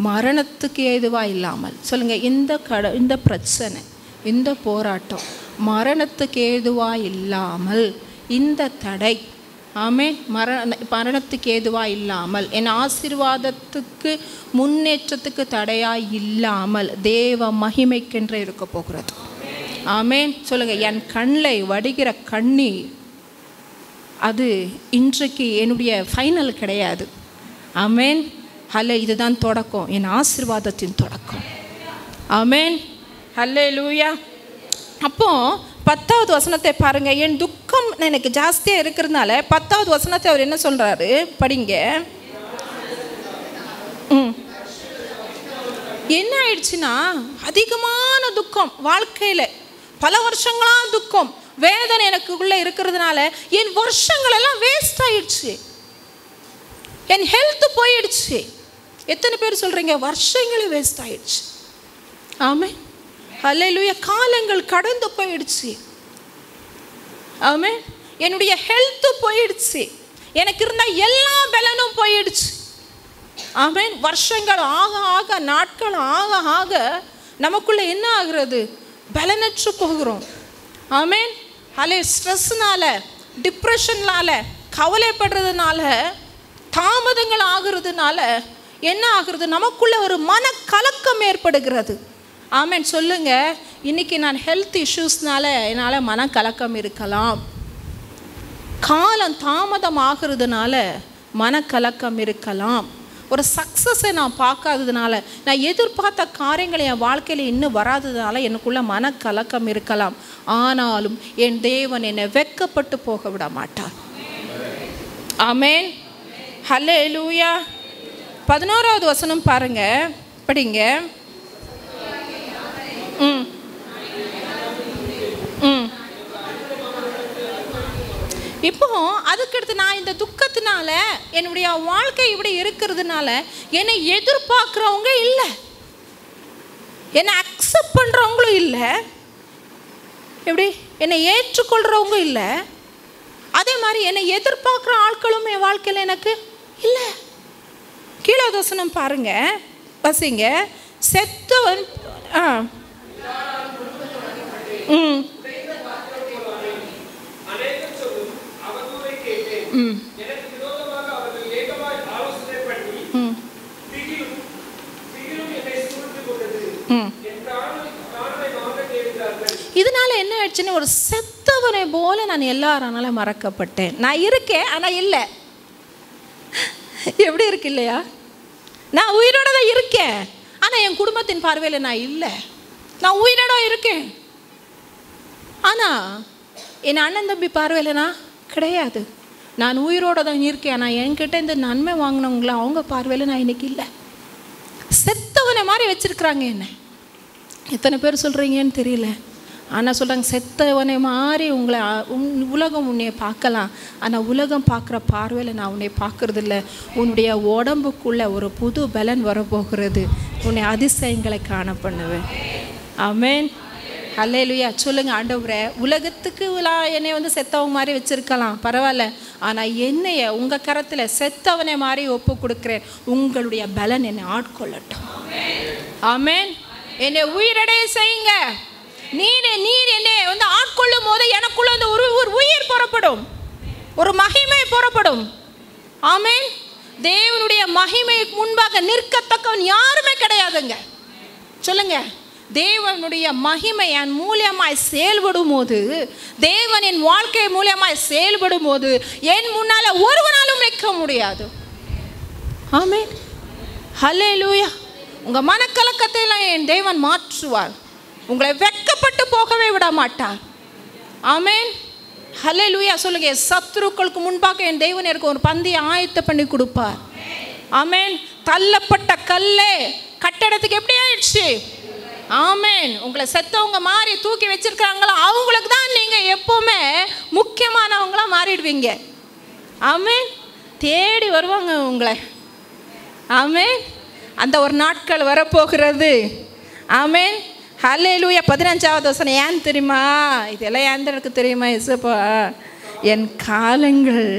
மரணத்துக்கு ஏதுவாக இல்லாமல் சொல்லுங்க. இந்த பிரச்சனை, இந்த போராட்டம் மரணத்துக்கு ஏதுவாக இல்லாமல், இந்த தடை ஆமென் மரணத்துக்கு ஏதுவாக இல்லாமல், என் ஆசீர்வாதத்துக்கு முன்னேற்றத்துக்கு தடையாய் இல்லாமல் தேவ மகிமைக்கென்று இருக்க போகிறது. ஆமென், சொல்லுங்க. என் கண்ணில் வடிகிற கண்ணீர் அது இன்றைக்கு என்னுடைய ஃபைனல் கிடையாது. ஆமென், இதுதான் தொடக்கம், என் ஆசீர்வாதத்தின் தொடக்கம். ஆமென், ஹல்லேலூயா. அப்போ 10வது வசனத்தை பாருங்க. என் துக்கம் எனக்கு ஜாஸ்தியாக இருக்கிறதுனால 10வது வசனத்தை அவர் என்ன சொல்றாரு படிங்க. என்ன ஆயிடுச்சுன்னா, அதிகமான துக்கம் வாழ்க்கையில், பல வருஷங்களா துக்கம், வேதனை எனக்குள்ள இருக்கிறதுனால என் வருஷங்கள் எல்லாம் வேஸ்ட் ஆயிடுச்சு, என் ஹெல்த் போயிடுச்சு. எத்தனை பேர் சொல்றீங்க வருஷங்களே வேஸ்ட் ஆயிடுச்சு? ஆமென், ஹல்லேலூயா. காலங்கள் கடந்து போயிடுச்சு. ஆமென். என்னுடைய ஹெல்த் போயிடுச்சு, எனக்கு இருந்த எல்லா பலனும் போயிடுச்சு. ஆமென். வருஷங்கள் ஆக ஆக, நாட்கள் ஆக ஆக நமக்குள்ள என்ன ஆகிறது? பலனற்று போகிறோம். ஆமென், ஸ்ட்ரெஸ்னால, டிப்ரெஷன்னால, கவலைப்படுறதுனால, தாமதங்கள் ஆகிறதுனால என்ன ஆகுறது? நமக்குள்ள ஒரு மன கலக்கம் ஏற்படுகிறது. ஆமென், சொல்லுங்க. இன்னைக்கு நான் ஹெல்த் இஷ்யூஸ்னால என்னால் மனக்கலக்கம் இருக்கலாம், காலம் தாமதம் ஆகிறதுனால மனக்கலக்கம் இருக்கலாம், ஒரு சக்ஸஸை நான் பார்க்காததுனால, நான் எதிர்பார்த்த காரியங்களை என் வாழ்க்கையில் இன்னும் வராததுனால எனக்குள்ள மனக்கலக்கம் இருக்கலாம். ஆனாலும் என் தேவன் என்னை வெட்கப்பட்டு போக விட மாட்டார். ஆமென், ஹல்லேலூயா. 11வது வசனம் பாருங்க, படிங்க. இப்போ அதுக்கடுத்து நான் இந்த துக்கத்தினால, என்னுடைய வாழ்க்கை இப்படி இருக்கிறதுனால என்னை எதிர்பார்க்குறவங்க இல்லை, என்னை அக்செப்ட் பண்ணுறவங்களும் இல்லை, எப்படி என்னை ஏற்றுக்கொள்கிறவங்க இல்லை, அதே மாதிரி என்னை எதிர்பார்க்குற ஆட்களும் என் வாழ்க்கையில் எனக்கு இல்லை. கீழே வசனம் பாருங்க, பசிங்க. செத்தவன் இதனால என்ன ஆயிடுச்சுன்னு, ஒரு செத்தவனை போல நான் எல்லாரானால மறக்கப்பட்டேன். நான் இருக்கேன் ஆனால் இல்லை. எப்படி இருக்கு இல்லையா? நான் உயிரோட தான் இருக்கேன், ஆனால் என் குடும்பத்தின் பார்வையில் நான் இல்லை. நான் உயிரோட இருக்கேன், ஆனால் என் அண்ணன் தம்பி பார்வையில் நான் கிடையாது. நான் உயிரோட தான் இருக்கேன், ஆனால் என்கிட்ட இந்த நன்மை வாங்கினவங்கள அவங்க பார்வையில் நான் இன்னைக்கு இல்லை. செத்தவனை மாதிரி வச்சிருக்கிறாங்க என்ன. எத்தனை பேர் சொல்கிறீங்கன்னு தெரியல, ஆனால் சொல்கிறாங்க செத்தவனை மாதிரி உங்களை உலகம் உன்னை பார்க்கலாம், ஆனால் உலகம் பார்க்குற பார்வையில் நான் உன்னை பார்க்குறதில்ல. உன்னுடைய உடம்புக்குள்ளே ஒரு புது பலன் வரப்போகிறது, உன்னை அதிசயங்களை காண பண்ணுவேன். ஆமென், அல்லேலூயா. சொல்லுங்கள் ஆண்டவரே, உலகத்துக்கு என்னை செத்தவங்க மாதிரி வச்சுருக்கலாம், பரவாயில்ல, ஆனால் என்னைய உங்கள் கரத்தில் செத்தவனை மாதிரி ஒப்பு கொடுக்குறேன். உங்களுடைய பலன் என்னை ஆட்கொள்ளட்டும். ஆமென். என்னை உயிரடைய செய்யுங்க. நீர் என்னை ஆட்கொள்ளும் போது எனக்குள்ள அந்த ஒரு உயிர் புறப்படும், ஒரு மகிமை புறப்படும். ஆமென். தேவனுடைய மகிமைக்கு முன்பாக நிற்கத்தக்கவன் யாருமே கிடையாதுங்க. சொல்லுங்க, தேவனுடைய மகிமை என் மூலியமாய் செயல்படும் போது, தேவனின் வாழ்க்கை மூலியமாய் செயல்படும் போது என் முன்னால ஒருவனாலும் நிற்க முடியாது. ஆமென், ஹல்லேலூயா. உங்க மனக்கலக்கத்தை எல்லாம் என் தேவன் மாற்றுவார். உங்களை வெட்கப்பட்டு போகவே விட மாட்டார். ஆமென், ஹல்லேலூயா. சொல்லுங்க, சத்துருக்களுக்கு முன்பாக என் தேவன் எனக்கு ஒரு பந்தியை ஆயத்த பண்ணி கொடுப்பார். ஆமென். தள்ளப்பட்ட கல்லே கட்டடத்துக்கு எப்படி ஆயிடுச்சு? ஆமென். உங்களை செத்தவங்க மாதிரி தூக்கி வச்சிருக்காங்களோ அவங்களுக்கு தான் நீங்க எப்பவுமே முக்கியமானவங்களா மாறிடுவீங்க. ஆமென். தேடி வருவாங்க உங்களை. ஆமென். அந்த ஒரு நாட்கள் வரப்போகிறது. ஆமென், ஹல்லேலூயா. 15வது வசனம் ஏன் தெரியுமா? இதெல்லாம் ஏன் எனக்கு தெரியுமா? இசப்பா, என் காலங்கள்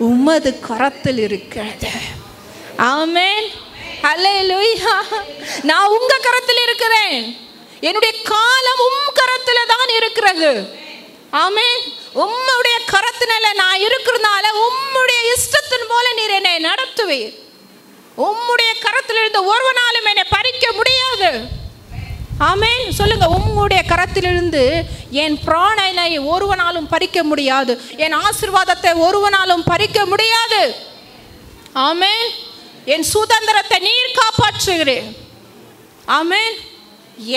உமது கரத்தில் இருக்கிறது. ஆமென், ஹல்லேலூயா. நான் உங்க கரத்தில் இருக்கிறேன். என்னுடைய காலம் கரத்தில் தான் இருக்கிறது. ஆமென். உம்முடைய கரத்தினால நான் இருக்கிறதுனால உம்முடைய இஷ்டத்தின் போல நீர் என்னை நடத்துவீர். உம்முடைய கரத்தில் இருந்து ஒருவனாலும் என்னை பறிக்க முடியாது. ஆமென். சொல்லுங்க, உம்முடைய கரத்திலிருந்து என் பிராணனை ஒருவனாலும் பறிக்க முடியாது. என் ஆசீர்வாதத்தை ஒருவனாலும் பறிக்க முடியாது. ஆமென். என் சுதந்திரத்தை நீர் காப்பாற்றுகிறேன். ஆமென்.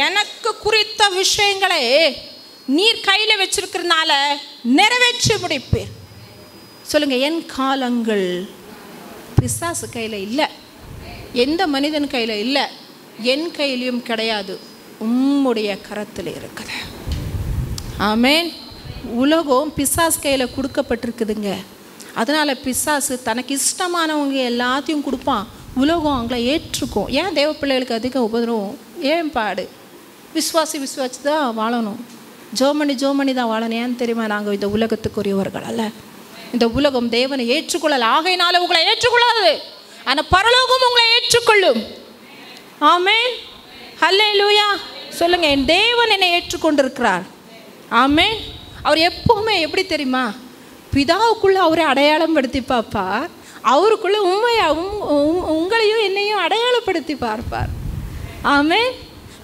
எனக்கு குறித்த விஷயங்களை நீர் கையில் வச்சிருக்கிறதுனால நிறைவேற்றி முடிப்பேன். சொல்லுங்க, என் காலங்கள் பிசாசு கையில் இல்லை, எந்த மனிதன் கையில் இல்லை, என் கையிலையும் கிடையாது, உம்முடைய கரத்தில் இருக்குது. ஆமென். உலகம் பிசாசு கையில் கொடுக்கப்பட்டிருக்குதுங்க. அதனால் பிசாசு தனக்கு இஷ்டமானவங்க எல்லாத்தையும் கொடுப்பான். உலகம் அவங்கள ஏற்றுக்கும். ஏன் தேவ பிள்ளைகளுக்கு அதிக உபதிரவம்? ஏன் பாடு? விசுவாசி தான் வாழணும், ஜோமணி தான் வாழணும். ஏன் தெரியுமா? நாங்கள் இந்த உலகத்துக்குரியவர்கள் அல்ல. இந்த உலகம் தேவனை ஏற்றுக்கொள்ளல, ஆகையினால உங்களை ஏற்றுக்கொள்ளாது, ஆனால் பரலோகம் உங்களை ஏற்றுக்கொள்ளும். ஆமென், ஹல்லேலூயா. சொல்லுங்க, என் தேவன் என்னை ஏற்றுக்கொண்டிருக்கிறார். ஆமென். அவர் எப்பவுமே எப்படி தெரியுமா? பிதாவுக்குள்ள அவரை அடையாளம் படுத்தி பார்ப்பார், அவருக்குள்ள உங்களையும் என்னையும் அடையாளப்படுத்தி பார்ப்பார். ஆமென்.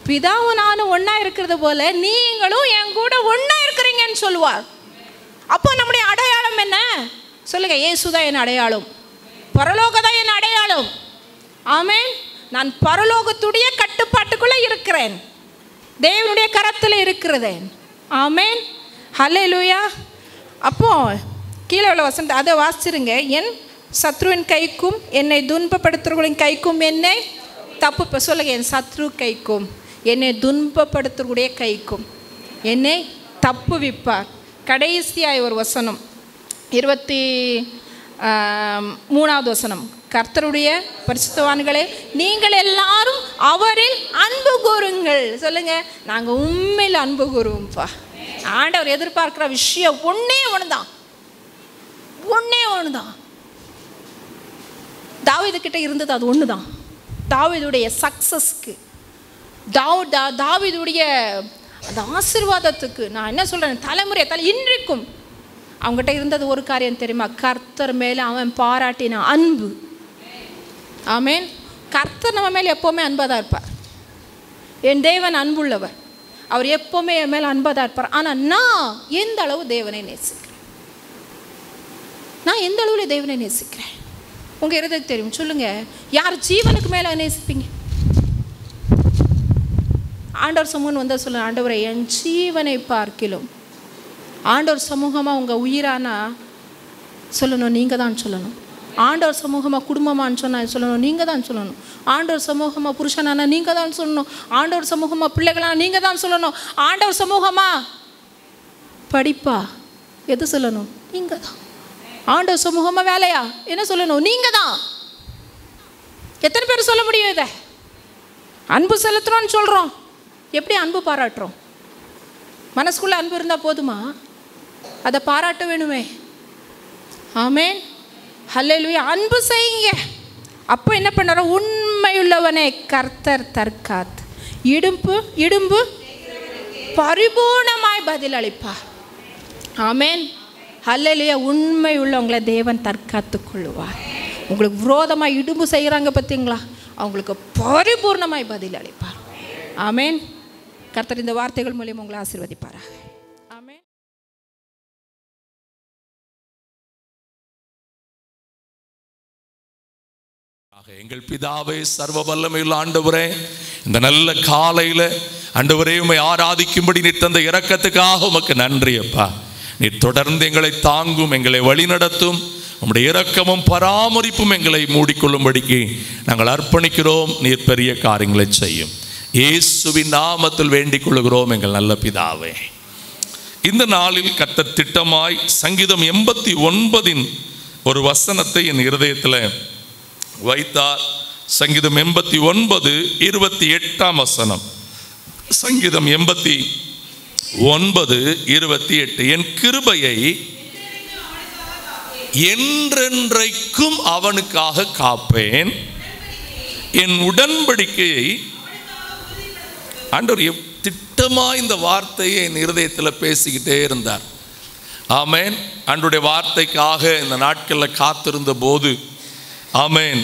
பிதாவும் நானும் ஒன்றா இருக்கிறது போல நீங்களும் என் கூட ஒன்றா இருக்கிறீங்கன்னு சொல்லுவார். அப்போ நம்முடைய அடையாளம் என்ன? சொல்லுங்க, இயேசுதான் என் அடையாளம், பரலோகதான் என் அடையாளம். ஆமென். நான் பரலோகத்துடைய கட்டுப்பாட்டுக்குள்ளே இருக்கிறேன், தேவனுடைய கரத்தில் இருக்கிறேன். ஆமென், ஹல்லேலூயா. அப்போ கீழே உள்ள வசனம் அதை வாசிச்சிருங்க. என் சத்ருவின் கைக்கும் என்னை துன்பப்படுத்துறவர்களின் கைக்கும் என்னை தப்பு சொல்லுங்க, என் சத்ரு கைக்கும் என்னை துன்பப்படுத்துறக்கூடிய கைக்கும் என்னை தப்பு விப்பார். கடைசியாய் ஒரு வசனம், 23வது வசனம். கர்த்தருடைய பரிசுத்தவான்களே, நீங்கள் எல்லாரும் அவரில் அன்பு கூறுங்கள். சொல்லுங்க, நாங்கள் உண்மையில் அன்பு கூறுவோம்ப்பா. ஆண்டவர் எதிர்பார்க்கிற விஷயம் ஒன்னே ஒண்ணுதான். தாவீது கிட்ட இருந்தது அது ஒண்ணுதான். தாவீதுடைய சக்சஸ்க்கு, தாவீதுடைய அந்த ஆசீர்வாதத்துக்கு, நான் என்ன சொல்றேன், தலைமுறை இன்றைக்கும் அவங்ககிட்ட இருந்தது ஒரு காரியம் தெரியுமா? கர்த்தர் மேலே அவன் பாராட்டின அன்பு. ஆமென். கர்த்தர் நம்ம மேலே எப்போவுமே அன்பாக தான் இருப்பார். என் தேவன் அன்புள்ளவர். அவர் எப்போவுமே என் மேலே அன்பாக தான் இருப்பார். ஆனால் நான் எந்த அளவு தேவனை நேசிக்கிறேன், நான் எந்த அளவில் தேவனை நேசிக்கிறேன் உங்கள் இருதயத்துக்கு தெரியும். சொல்லுங்கள், யார் ஜீவனுக்கு மேலே நேசிப்பீங்க? ஆண்டவர் சமூகம் வந்தால் சொல்லுங்கள், ஆண்டவரை என் ஜீவனை பார்க்கிலும். ஆண்டவர் சமூகமாக உங்கள் உயிரானா சொல்லணும், நீங்கள் தான் சொல்லணும். ஆண்டவர் சமூகமாக குடும்பமானு சொன்னால் சொல்லணும், நீங்கள் தான் சொல்லணும். ஆண்டவர் சமூகமாக புருஷனானா நீங்கள் தான் சொல்லணும். ஆண்டவர் சமூகமாக பிள்ளைகளான நீங்கள் தான் சொல்லணும். ஆண்டவர் சமூகமாக படிப்பா எது சொல்லணும்? நீங்கள் தான். ஆண்டவர் சமூகமாக வேலையா என்ன சொல்லணும்? நீங்கள் தான். எத்தனை பேர் சொல்ல முடியும் இதை? அன்பு செலுத்துகிறோன்னு சொல்கிறோம், எப்படி அன்பு பாராட்டுறோம்? மனசுக்குள்ளே அன்பு இருந்தால் போதுமா? அதை பாராட்ட வேணுமே. ஆமேன், ஹல்லேலூயா. அன்பு செய்யுங்க. அப்போ என்ன பண்ணுறோம்? உண்மையுள்ளவனே கர்த்தர் தற்காத் இடும்பு பரிபூர்ணமாய் பதில் அளிப்பார். ஆமேன், ஹல்லேலூயா. உண்மை உள்ளவங்களை தேவன் தற்காத்து கொள்ளுவார். உங்களுக்கு விரோதமாக இடும்பு செய்கிறாங்க பார்த்தீங்களா, அவங்களுக்கு பரிபூர்ணமாய் பதில் அளிப்பார். ஆமேன். கர்த்தர் இந்த வார்த்தைகள் மூலியம் உங்களை ஆசீர்வதிப்பாராக. ஆமேன். எங்கள் பிதாவே, சர்வ வல்லமையுள்ள ஆண்டவரே, இந்த நல்ல காலையில் ஆண்டவரே உம்மை ஆராதிக்கும்படி நீர் தந்த இரக்கத்துக்காக உமக்கு நன்றி அப்பா. நீர் தொடர்ந்து எங்களை தாங்கும், எங்களை வழிநடத்தும். உம்முடைய இரக்கமும் பராமரிப்பும் எங்களை மூடிக்கொள்ளும்படிக்கு நாங்கள் அர்ப்பணிக்கிறோம். நீர் பெரிய காரியங்களை செய்யும். இயேசுவின் நாமத்தில் வேண்டிக் கொள்கிறோம் எங்கள் நல்ல பிதாவே. இந்த நாளில் கர்த்தர் திட்டமாய் சங்கீதம் 89 ஒரு வசனத்தை என் இருதயத்தில் வைத்தார். சங்கீதம் 89 28 வசனம். சங்கீதம் 89 28. என் கிருபையை என்றென்றைக்கும் அவனுக்காக காப்பேன், என் உடன்படிக்கையை. ஆண்டவர் திட்டமாக இந்த வார்த்தையை என் இருதயத்தில் பேசிக்கிட்டே இருந்தார். ஆமேன். ஆண்டவருடைய வார்த்தைக்காக இந்த நாட்களில் காத்திருந்த போது, ஆமேன்,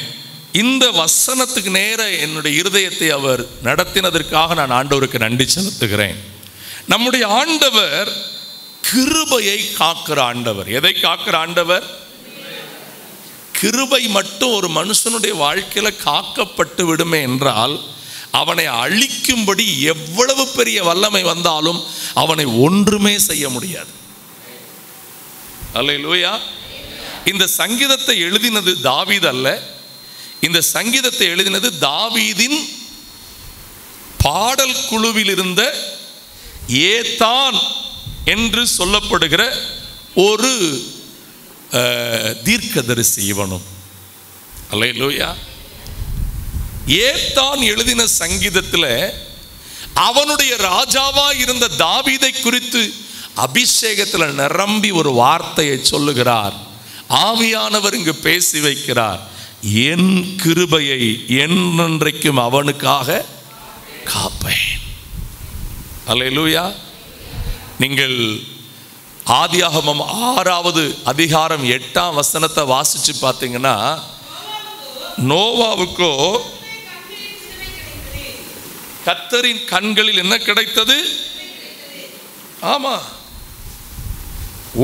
இந்த வசனத்துக்கு நேர என்னுடைய இருதயத்தை அவர் நடத்தினதற்காக நான் ஆண்டவருக்கு நன்றி செலுத்துகிறேன். நம்முடைய ஆண்டவர் கிருபையை காக்கிற ஆண்டவர். எதை காக்கிற ஆண்டவர்? கிருபை மட்டும் ஒரு மனுஷனுடைய வாழ்க்கையில் காக்கப்பட்டு விடுமே என்றால் அவனை அழிக்கும்படி எவ்வளவு பெரிய வல்லமை வந்தாலும் அவனை ஒன்றுமே செய்ய முடியாது. அல்லேலூயா. இந்த சங்கீதத்தை எழுதினது தாவீது அல்ல. இந்த சங்கீதத்தை எழுதினது தாவீதின் பாடல் குழுவில் இருந்த ஏத்தான் என்று சொல்லப்படுகிற ஒரு தீர்க்கதரிசி இவனும். அல்லேலூயா. ஏத்தான் எழுதின சங்கீதத்தில் அவனுடைய ராஜாவா இருந்த தாவீதை குறித்து அபிஷேகத்தில் நிரம்பி ஒரு வார்த்தையை சொல்லுகிறார். ஆவியானவர் இங்கு பேசி வைக்கிறார். என் கிருபையை என்றென்றைக்கும் அவனுக்காக காப்பேன். அல்லேலூயா. நீங்கள் ஆதியாகமம் 6வது அதிகாரம் 8ஆம் வசனத்தை வாசிச்சு பார்த்தீங்கன்னா, நோவாவுக்கோ கர்த்தரின் கண்களில் என்ன கிடைத்தது? ஆமா,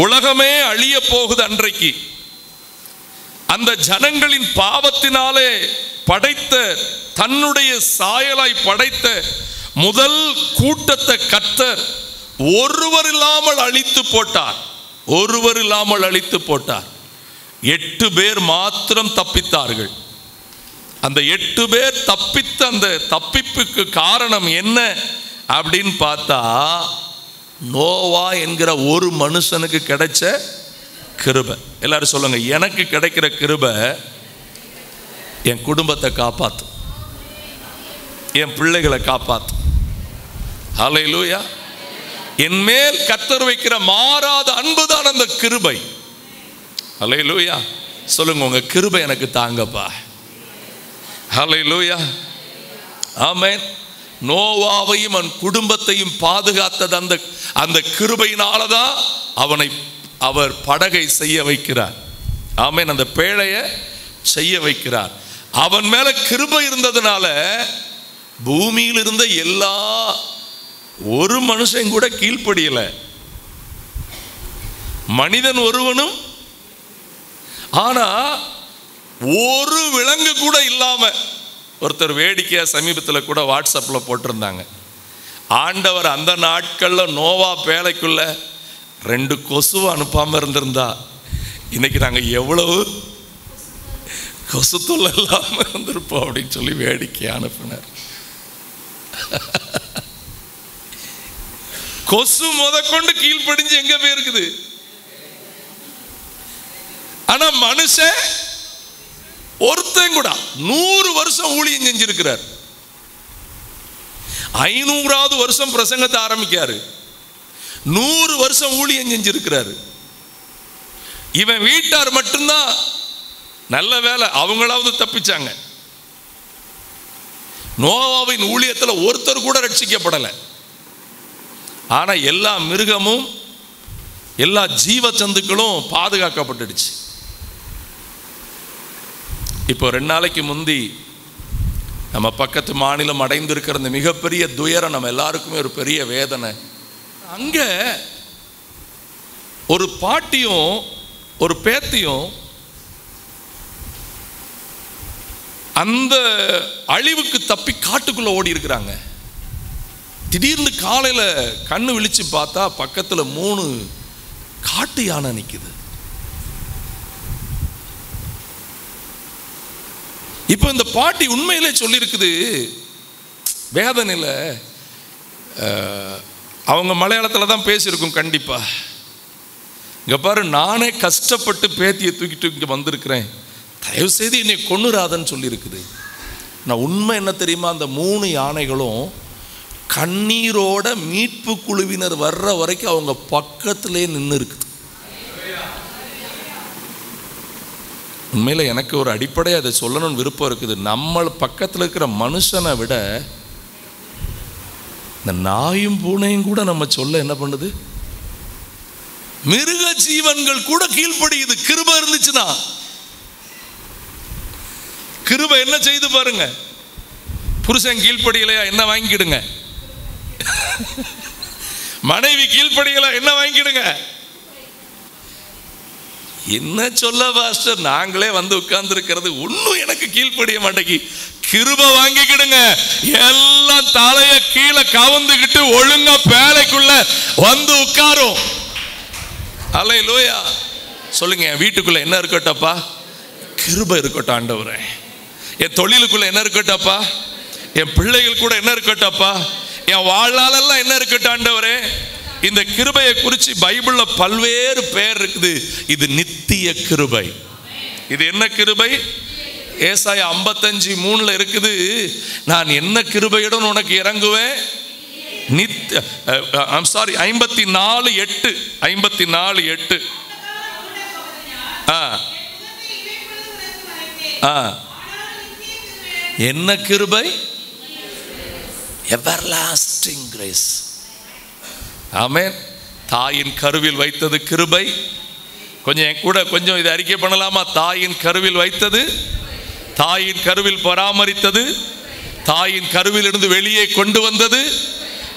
உலகமே அழிய போகுது அன்றைக்கு. அந்த ஜனங்களின் பாவத்தினாலே படைத்த, தன்னுடைய சாயலாய் படைத்த முதல் கூட்டத்தை கர்த்தர் ஒருவர் இல்லாமல் அழித்து போட்டார். ஒருவர் இல்லாமல் அழித்து போட்டார். 8 பேர் மாத்திரம் தப்பித்தார்கள். அந்த 8 பேர் தப்பித்த அந்த தப்பிப்புக்கு காரணம் என்ன அப்படின்னு பார்த்தா, நோவா என்கிற ஒரு மனுஷனுக்கு கிடைச்ச கிருபை. எல்லாரும் சொல்லுங்க, எனக்கு கிடைக்கிற கிருபை என் குடும்பத்தை காப்பாத்து, என் பிள்ளைகளை காப்பாத்து. ஹல்லேலூயா. என் மேல் கர்த்தர் வைக்கிற மாறாத அன்புதான் அந்த கிருபை. ஹல்லேலூயா. சொல்லுங்க, உங்க கிருபை எனக்கு தாங்கப்பா. ஹல்லேலூயா. ஆமென். நோவாவையும் அவன் குடும்பத்தையும் பாதுகாத்தது அந்த கிருபையினாலதான் அவர் படகை செய்ய வைக்கிறார். ஆமென். அந்த பேழையை செய்ய வைக்கிறார். அவன் மேல கிருபை இருந்ததுனால பூமியில் இருந்த எல்லா ஒரு மனுஷன் கூட கீழ்ப்படியல, மனிதன் ஒருவனும். ஆனா ஒரு விலங்கு கூட இல்லாம ஒருத்தர் வேடிக்கையா சமீபத்தில் கூட வாட்ஸ்அப்பில் போட்டிருந்தாங்க, ஆண்டவர் அந்த நாட்களில் நோவா பேழைக்குள்ள 2 கொசுவை அனுப்பாமல் இருந்திருந்தா இன்னைக்கு நாங்கள் எவ்வளவு கொசுத்தொல்லை இல்லாமல் இருந்திருப்போம் அப்படின்னு சொல்லி வேடிக்கை அனுப்பினார். கொசு முதற்கொண்டு கீழ்ப்படிஞ்சு எங்க போயிருக்குது. ஆனா மனுஷன் ஒருத்தன் கூட 100 வருஷம் ஊழியம் செஞ்சிருக்கிறார். 500வது வருஷம் பிரசங்கத்தை ஆரம்பிக்காரு. 100 வருஷம் ஊழியம் செஞ்சிருக்கிறாரு. இவன் வீட்டார் மட்டும்தான் நல்ல வேலை, அவங்களாவது தப்பிச்சாங்க. நோவாவின் ஊழியத்தில் ஒருத்தர் கூட ரட்சிக்கப்படலை. ஆனா எல்லா மிருகமும் எல்லா ஜீவ ஜந்துக்களும் பாதுகாக்கப்பட்டுடுச்சு. இப்போ 2 நாளைக்கு முந்தி நம்ம பக்கத்து மாநிலம் அடைந்திருக்கிற இந்த மிகப்பெரிய துயரம் நம்ம எல்லாருக்குமே ஒரு பெரிய வேதனை. அங்க ஒரு பாட்டியும் ஒரு பேத்தியும் அந்த அழிவுக்கு தப்பி காட்டுக்குள்ள ஓடி இருக்கிறாங்க. திடீர்னு காலையில கண்ணு விழிச்சு பார்த்தா பக்கத்துல 3 காட்டு யானை நிக்குது. இப்போ இந்த பாட்டி உண்மையிலே சொல்லியிருக்குது, வேதனையில். அவங்க மலையாளத்தில் தான் பேசியிருக்கும் கண்டிப்பா. இங்க பாரு, நானே கஷ்டப்பட்டு பேத்தியை தூக்கிட்டு இங்கே வந்திருக்கிறேன், தயவு செய்து என்னை கொன்னுராதன்னு சொல்லியிருக்குது. நான் உண்மை என்ன தெரியுமா, அந்த 3 யானைகளும் கண்ணீரோட மீட்பு குழுவினர் வர்ற வரைக்கும் அவங்க பக்கத்திலே நின்று இருக்குது. உண்மையில் எனக்கு ஒரு அடிப்படையாக அதை சொல்லணும்னு விருப்பம் இருக்குது. நம்ம பக்கத்தில் இருக்கிற மனுஷனை விட இந்த நாயும் பூனையும் கூட நம்ம சொல்ல என்ன பண்ணுது, மிருக ஜீவன்கள் கூட கீழ்ப்படியுது. கிருபை இருந்துச்சுன்னா. கிருபை என்ன செய்து பாருங்க. புருஷன் கீழ்ப்படியலையா, என்ன வாங்கிடுங்க. மனைவி கீழ்ப்படியல, என்ன வாங்கிடுங்க. என்ன சொல்ல பாஸ்டர், நாங்களே வந்து உட்கார்ந்து இருக்கிறது ஒன்னும் எனக்கு கீழ்ப்படிய மாட்டேங்கி. கிருபை வாங்கிக்கிடுங்க. எல்லாம் தலைய கீழே கவுந்துக்கிட்டு ஒழுங்கா பேழைக்குள்ள வந்து உட்காரும். அல்லேலூயா சொல்லுங்க. என் வீட்டுக்குள்ள என்ன இருக்கட்டப்பா, கிருபை இருக்கட்டும் ஆண்டவரே. என் தொழிலுக்குள்ள என்ன இருக்கட்டப்பா, என் பிள்ளைகள் கூட என்ன இருக்கட்டப்பா, என் வாழ்நாளெல்லாம் என்ன இருக்கட்டும் ஆண்டவரே. இந்த கிருபையை குறித்து பைபிள்ல பல்வேறு பேர் இருக்குது. இது நித்திய கிருபை. இது என்ன கிருபை? ஏசாயா 55:3 இருக்குது, நான் என்ன கிருபையுடன் உனக்கு இறங்குவேன். 54:8 என்ன கிருபை? Everlasting grace. ஆமென். தாயின் கருவில் வைத்தது கிருபை. கொஞ்சம் இதை அறிக்கை பண்ணலாமா? தாயின் கருவில் வைத்தது, தாயின் கருவில் பராமரித்தது, தாயின் கருவில் இருந்து வெளியே கொண்டு வந்தது,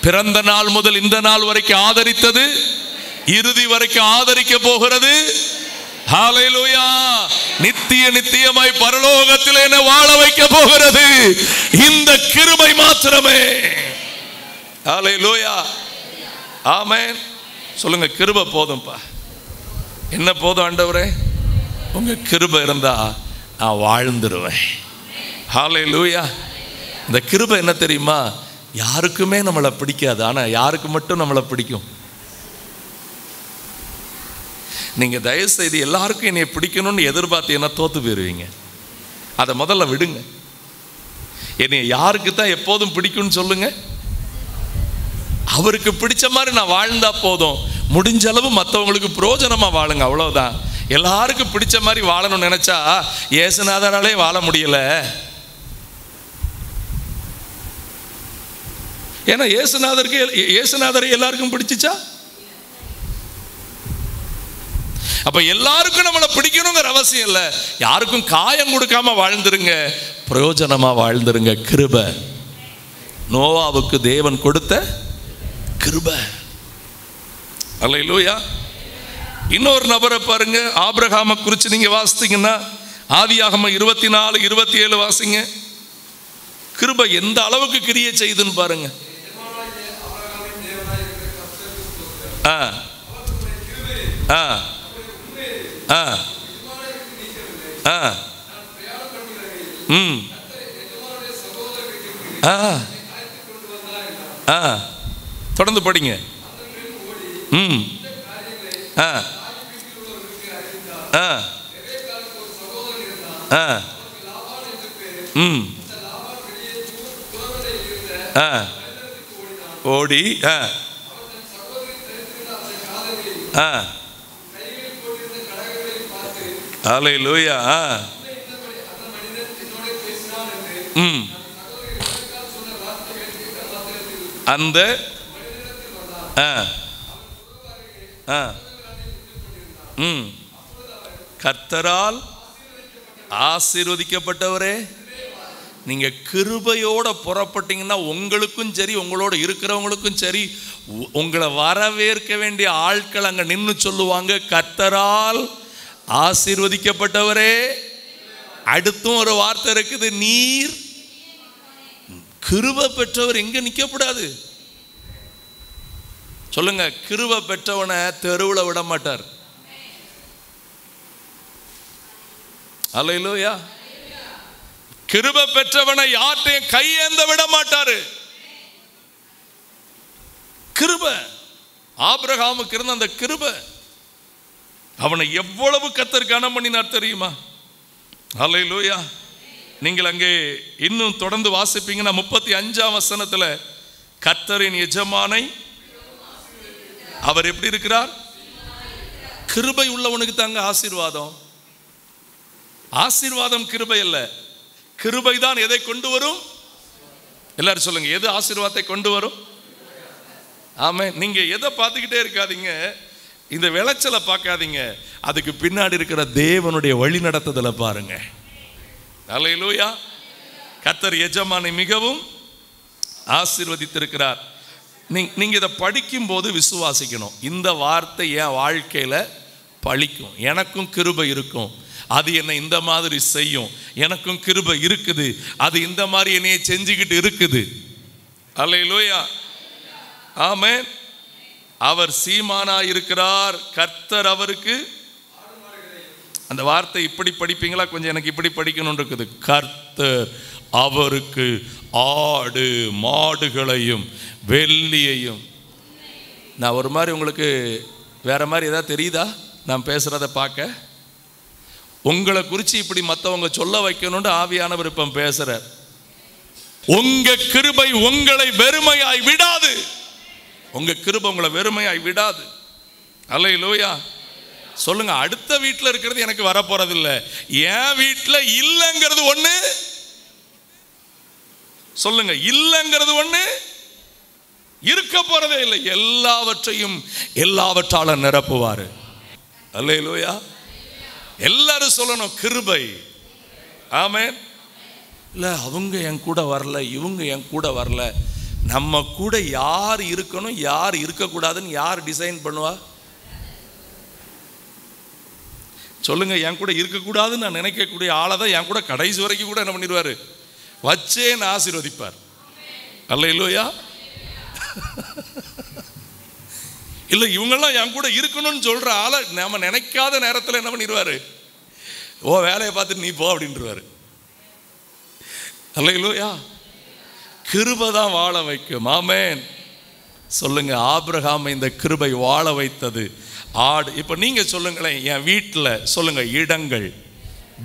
பிறந்த நாள் முதல் இந்த நாள் வரைக்கும் ஆதரித்தது, இறுதி வரைக்கும் ஆதரிக்க போகிறது. ஹல்லேலூயா. நித்தியமாய் பரலோகத்தில் என்ன வாழ வைக்க போகிறது இந்த கிருபை மாத்திரமே. ஹல்லேலூயா. ஆமென். சொல்லுங்க, கிருபை போதும்பா. என்ன போதும் ஆண்டவரே? உங்க கிருபை இருந்தா நான் வாழ்ந்துருவேன். ஹல்லேலூயா. இந்த கிருபை என்ன தெரியுமா? யாருக்குமே நம்மளை பிடிக்காது, ஆனா யாருக்கு மட்டும் நம்மளை பிடிக்கும். நீங்க தயவு செய்து எல்லாருக்கும் என்னை பிடிக்கணும்னு எதிர்பார்த்தீங்கன்னா தோத்து போயிருவீங்க. அதை முதல்ல விடுங்க. என்னை யாருக்கு தான் எப்போதும் பிடிக்கும்னு சொல்லுங்க. அவருக்கு பிடிச்ச மாதிரி நான் வாழ்ந்தா போதும். முடிஞ்ச அளவு மற்றவங்களுக்கு பிரயோஜனமா வாழுங்க, அவ்வளவுதான். எல்லாருக்கும் பிடிச்ச மாதிரி வாழணும்னு நினைச்சா இயேசுநாதராலே வாழ முடியல. ஏன்னா இயேசுநாதரை எல்லாருக்கும் பிடிச்சிச்சா? அப்ப எல்லாருக்கும் நம்மளை பிடிக்கணுங்கிற அவசியம் இல்லை. யாருக்கும் காயம் கொடுக்காம வாழ்ந்துருங்க, பிரயோஜனமா வாழ்ந்துருங்க. கிருபை. நோவாவுக்கு தேவன் கொடுத்த கிருபை. அல்லேலூயா. இன்னொரு நபரை பாருங்க, ஆபிரகாமை குறித்து நீங்க வாசித்தீங்கன்னா ஆதியாகமம் 24:27 வாசிங்க. கிருபை எந்த அளவுக்கு கிரியை செய்துன்னு பாருங்க. ஆ ஆ ஆ ஆ ம் ஆ ஆ தொடர்ந்து படிங்க. ம் ஆ ஆ ஆ ம் ஆ ஓடி ஆ ஆ ஹல்லேலூயா. ம் அந்த ஆ ஆ ம் கர்த்தரால் ஆசீர்வதிக்கப்பட்டவரே. நீங்க கிருபையோட புறப்பட்டீங்கன்னா உங்களுக்கும் சரி, உங்களோட இருக்கிறவங்களுக்கும் சரி, உங்களை வரவேற்க வேண்டிய ஆட்கள் அங்க நின்று சொல்லுவாங்க, கர்த்தரால் ஆசீர்வதிக்கப்பட்டவரே. அடுத்தும் ஒரு வார்த்தை இருக்குது, நீர் கிருபை பெற்றவர். எங்க நிற்கக்கூடாது சொல்லுங்க. கிருபை பெற்றவனை தெருவில் விட மாட்டார். அல்லேலூயா. கிருபை பெற்றவனை யார்ட்டையும் கையேந்த விட மாட்டாரு. கிருபை ஆபிரகாமுக்கு இருந்த அந்த கிருபை அவனை எவ்வளவு கர்த்தர் கனம் பண்ணினார் தெரியுமா? அல்லேலூயா. நீங்கள் அங்கே இன்னும் தொடர்ந்து வாசிப்பீங்கன்னா 35ஆம் வசனத்துல கர்த்தரின் எஜமானை அவர் எப்படி இருக்கிறார்? கிருபை உள்ளவனுக்கு தாங்க ஆசீர்வாதம். ஆசீர்வாதம் கிருபை அல்ல. கிருபை தான் எதை கொண்டு வரும்? எல்லாரும் சொல்லுங்க, எது ஆசீர்வாதத்தை கொண்டு வரும்? ஆமென். நீங்க எதை பார்த்துக்கிட்டே இருக்காதீங்க, இந்த விளைச்சலை பார்க்காதீங்க, அதுக்கு பின்னாடி இருக்கிற தேவனுடைய வழி நடத்துதலை பாருங்க. அல்லேலூயா. கர்த்தர் எஜமானை மிகவும் ஆசீர்வதித்திருக்கிறார். நீங்க இதை படிக்கும் போது விசுவாசிக்கணும், இந்த வார்த்தை என் வாழ்க்கையில பழிக்கும், எனக்கும் கிருபை இருக்கும், அது என்னை இந்த மாதிரி செய்யும், எனக்கும் கிருபை இருக்குது, அது இந்த மாதிரி என்னைய செஞ்சுக்கிட்டு இருக்குது. அல்லேலூயா. ஆமென். அவர் சீமானா இருக்கிறார், கர்த்தர் அவருக்கு. அந்த வார்த்தை இப்படி படிப்பீங்களா? கொஞ்சம் எனக்கு இப்படி படிக்கணும்னு இருக்குது. கர்த்தர் அவருக்கு ஆடு மாடுகளையும் வெள்ளியையும். நான் ஒரு மாதிரி உங்களுக்கு வேற மாதிரி ஏதாவது தெரியுதா நான் பேசுறத பார்க்க? உங்களை குறித்து இப்படி மற்றவங்க சொல்ல வைக்கணும்னு ஆவியானவர் இப்ப பேசுறார். உங்க கிருபை உங்களை வெறுமையாய் விடாது. உங்க கிருபை உங்களை வெறுமையாய் விடாது. அல்லேலூயா. சொல்லுங்க, அடுத்த வீட்டில் இருக்கிறது எனக்கு வரப்போறது இல்லை, என் வீட்டில் இல்லைங்கிறது ஒண்ணு. சொல்லுங்க, இல்லைங்கிறது ஒண்ணு இருக்க போறதே இல்லை. எல்லாவற்றையும் எல்லாவற்றால நிரப்புவாரு. அல்லேலூயா. எல்லாரும் சொல்லணும் கிருபை. ஆமென். இல்லை அவங்க என் கூட வரல, இவங்க என் கூட வரல. நம்ம கூட யார் இருக்கணும் யார் இருக்கக்கூடாதுன்னு யார் டிசைன் பண்ணுவா? சொல்லுங்க. என் கூட இருக்கக்கூடாதுன்னு நான் நினைக்கக்கூடிய ஆளை தான் என் கூட கடைசி வரைக்கும் கூட என்ன பண்ணிடுவாரு? வச்சே நான் ஆசீர்வதிப்பார். அல்லேலூயா. இல்லை இவங்கெல்லாம் என் கூட இருக்கணும்னு சொல்ற ஆளை நம்ம நினைக்காத நேரத்தில் என்ன பண்ணிடுவாரு? ஓ வேலையை பார்த்துட்டு நீ போ அப்படின்றாரு. அல்லேலூயா. கிருபை தான் வாழ வைக்கும். ஆமென். சொல்லுங்க, ஆபிரகாமை இந்த கிருபை வாழ வைத்தது. ஆடு. இப்போ நீங்க சொல்லுங்களேன், என் வீட்டில் சொல்லுங்க, இடங்கள்,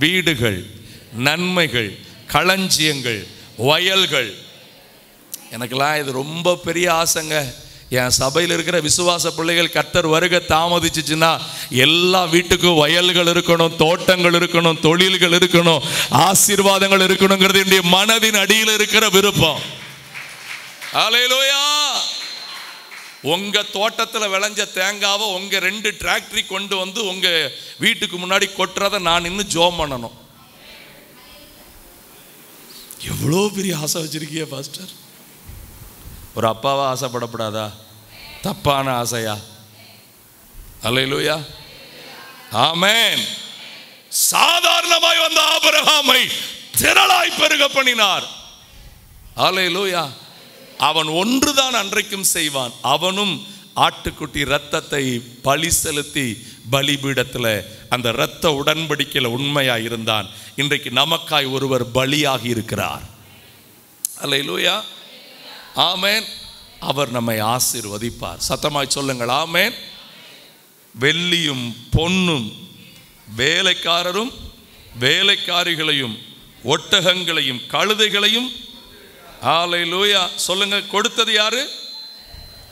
வீடுகள், நன்மைகள், களஞ்சியங்கள், வயல்கள். எனக்கெல்லாம் இது ரொம்ப பெரிய ஆசைங்க. என் சபையில் இருக்கிற விசுவாச பிள்ளைகள் கர்த்தர் வருகை தாமதிச்சுச்சுன்னா எல்லா வீட்டுக்கும் வயல்கள் இருக்கணும், தோட்டங்கள் இருக்கணும், தொழில்கள் இருக்கணும், ஆசீர்வாதங்கள் இருக்கணுங்கிறது என்னுடைய மனதின் அடியில் இருக்கிற விருப்பம். அல்லேலூயா. உங்க தோட்டத்தில் விளைஞ்ச தேங்காவை உங்க 2 டிராக்டரி கொண்டு வந்து உங்க வீட்டுக்கு முன்னாடி கொட்டுறதை நான் இன்னும் ஜோம் பண்ணணும். எவ்வளோ பெரிய ஆசை வச்சிருக்கிய பாஸ்டர். ஒரு அப்பாவா ஆசைப்படப்படாதா? தப்பான ஆசையா? அல்லேலூயா, ஆமென். சாதாரணமாய் வந்த ஆபிரகாமை திரளாய் பெருக பண்ணினார். அல்லேலூயா. அவன் ஒன்றுதான் அன்றைக்கும் செய்வான். அவனும் ஆட்டுக்குட்டி இரத்தத்தை பலி செலுத்தி பலிபீடத்தில் அந்த இரத்த உடன்படிக்கையில் உண்மையா இருந்தான். இன்றைக்கு நமக்காய் ஒருவர் பலியாகி இருக்கிறார். அல்லேலூயா, ஆமென். அவர் நம்மை ஆசீர்வதிப்பார். சத்தமாய் சொல்லுங்கள், ஆமென். வெள்ளியும் பொன்னும் வேலைக்காரரும் வேலைக்காரிகளையும் ஒட்டகங்களையும் கழுதைகளையும், அல்லேலூயா, சொல்லுங்க, கொடுத்தது யாரு?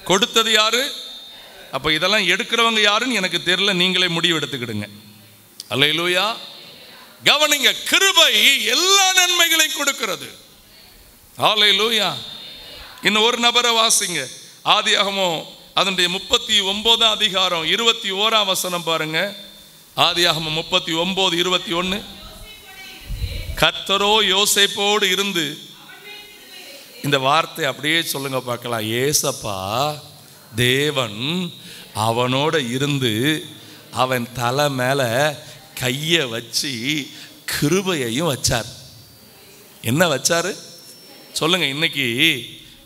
கொடுத்தது யாரு? அப்ப இதெல்லாம் எடுக்கிறவங்க யாருன்னு எனக்கு தெரியல, நீங்களே முடிவு எடுத்துக்கிடுங்க. அல்லேலூயா, கவனிங்க, கிருபை எல்லா நன்மைகளையும் கொடுக்கிறது. அல்லேலூயா. இன்னும் ஒரு நபரை வாசிங்க. ஆதியாகமம் அதனுடைய 39 அதிகாரம் 21 வசனம் பாருங்க. ஆதியாகமம் 39 21. கர்த்தரோ யோசேப்போடு இருந்து, இந்த வார்த்தை அப்படியே சொல்லுங்க பார்க்கலாம். ஏசப்பா தேவன் அவனோட இருந்து அவன் தலை மேல கையை வச்சு கிருபையையும் வச்சார். என்ன வச்சாரு சொல்லுங்க. இன்னைக்கு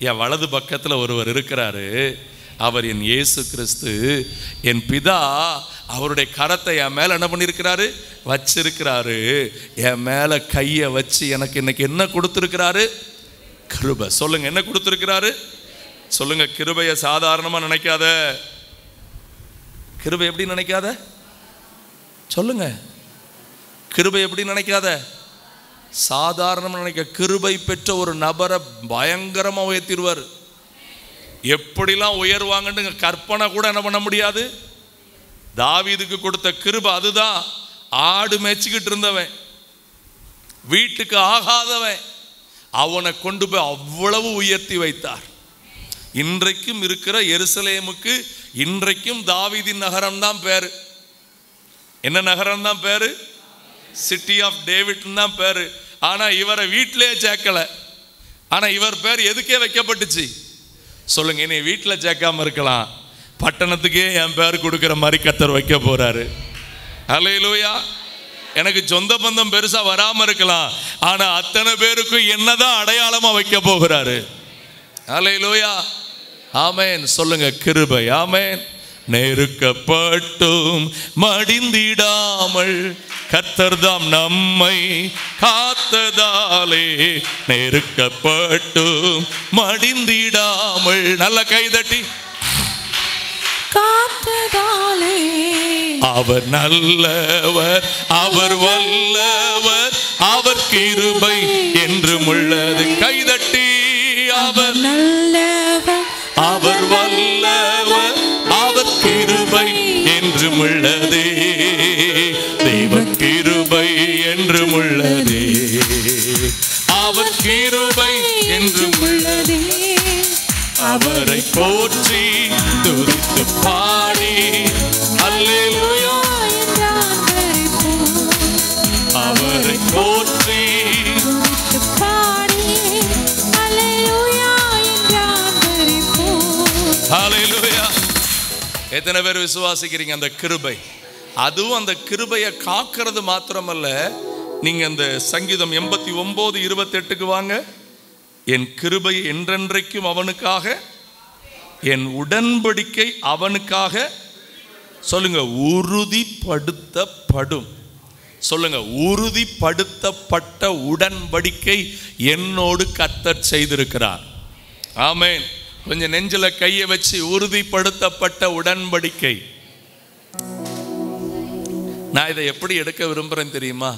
என் வலது பக்கத்தில் ஒருவர் இருக்கிறாரு. அவர் என் இயேசு கிறிஸ்து. என் பிதா அவருடைய கரத்தை என் மேல என்ன பண்ணியிருக்கிறாரு? வச்சிருக்கிறாரு. என் மேல கையை வச்சு எனக்கு இன்னைக்கு என்ன கொடுத்திருக்கிறாரு? கிருபை. சொல்லுங்க, என்ன கொடுத்திருக்கிறாரு? சொல்லுங்க. கிருபையை சாதாரணமா நினைக்காத. கிருபை எப்படி நினைக்காத? சொல்லுங்க. கிருபை எப்படி நினைக்காத? சாதாரணமா நினைக்க. கிருபை பெற்ற ஒரு நபரை பயங்கரமா உயர்த்திடுவார். எப்படிலாம் உயர்வாங்கன்னு கற்பனை கூட என்ன பண்ண முடியாது. தாவீதுக்கு கொடுத்த கிருபை அதுதான். ஆடு மேய்ச்சிக்கிட்டு இருந்தவன், வீட்டுக்கு ஆகாதவன், அவனை கொண்டு போய் அவ்வளவு உயர்த்தி வைத்தார். இன்றைக்கும் இருக்கிற எருசலேமுக்கு இன்றைக்கும் தாவீதின் நகரம் தான் பேரு. என்ன நகரம் தான் பேரு? சிட்டி ஆஃப் டேவிட் தான் பேரு. ஆனா இவரை வீட்டிலே சேர்க்கல. ஆனா இவர் பேர் எதுக்கே வைக்கப்பட்டுச்சு? சொல்லுங்க. என்னை வீட்டில் சேர்க்காம இருக்கலாம், பட்டணத்துக்கே என் பேர் கொடுக்கிற மாதிரி கர்த்தர் வைக்க போறாரு. அல்லேலூயா. எனக்கு சொந்த பந்தம் பெருசா வராம இருக்கலாம், ஆனா அத்தனை பேருக்கும் என்னதான் அடையாளமா வைக்க போகிறாரு. அல்லேலூயா, ஆமென். சொல்லுங்க, கிருபை. ஆமென். நெருக்கப்பட்டும் மடிந்திடாமல் கர்த்தர்தாம் நம்மை காத்ததாலே, நெருக்கப்பட்டும் மடிந்திடாமல், நல்ல கைதட்டி, காத்ததாலே அவர் நல்லவர், அவர் வல்லவர், அவர் கிருபை என்றும் உள்ளது. கைதட்டி, அவர் நல்லவர், அவர் வல்லவர், அவர் கிருபை என்றும் உள்ளதே, தெய்வ கிருபை என்றும் உள்ளதே, அவர் கிருபை என்றும் உள்ளதே. அவரை போற்றி துதித்து பாடி அல்லேலூயா அவரை போற்றி துதித்து பாடி அல்லேலூயா அல்லேலூயா. எத்தனை பேர் விசுவாசிக்கிறீங்க அந்த கிருபை? அதுவும் அந்த கிருபையை காக்கிறது மாத்திரமல்ல. நீங்க அந்த சங்கீதம் 89:28 வாங்க. என் கிருபை என்றென்றைக்கும் அவனுக்காக, என் உடன்படிக்கை அவனுக்காக, சொல்லுங்க, உறுதிப்படுத்தப்படும். சொல்லுங்க, உறுதிப்படுத்தப்பட்ட உடன்படிக்கை என்னோடு கர்த்தர் செய்திருக்கிறார். ஆமென். கொஞ்சம் நெஞ்சில கையை வச்சு, உறுதிப்படுத்தப்பட்ட உடன்படிக்கை. நான் இதை எப்படி எடுக்க விரும்புறேன் தெரியுமா?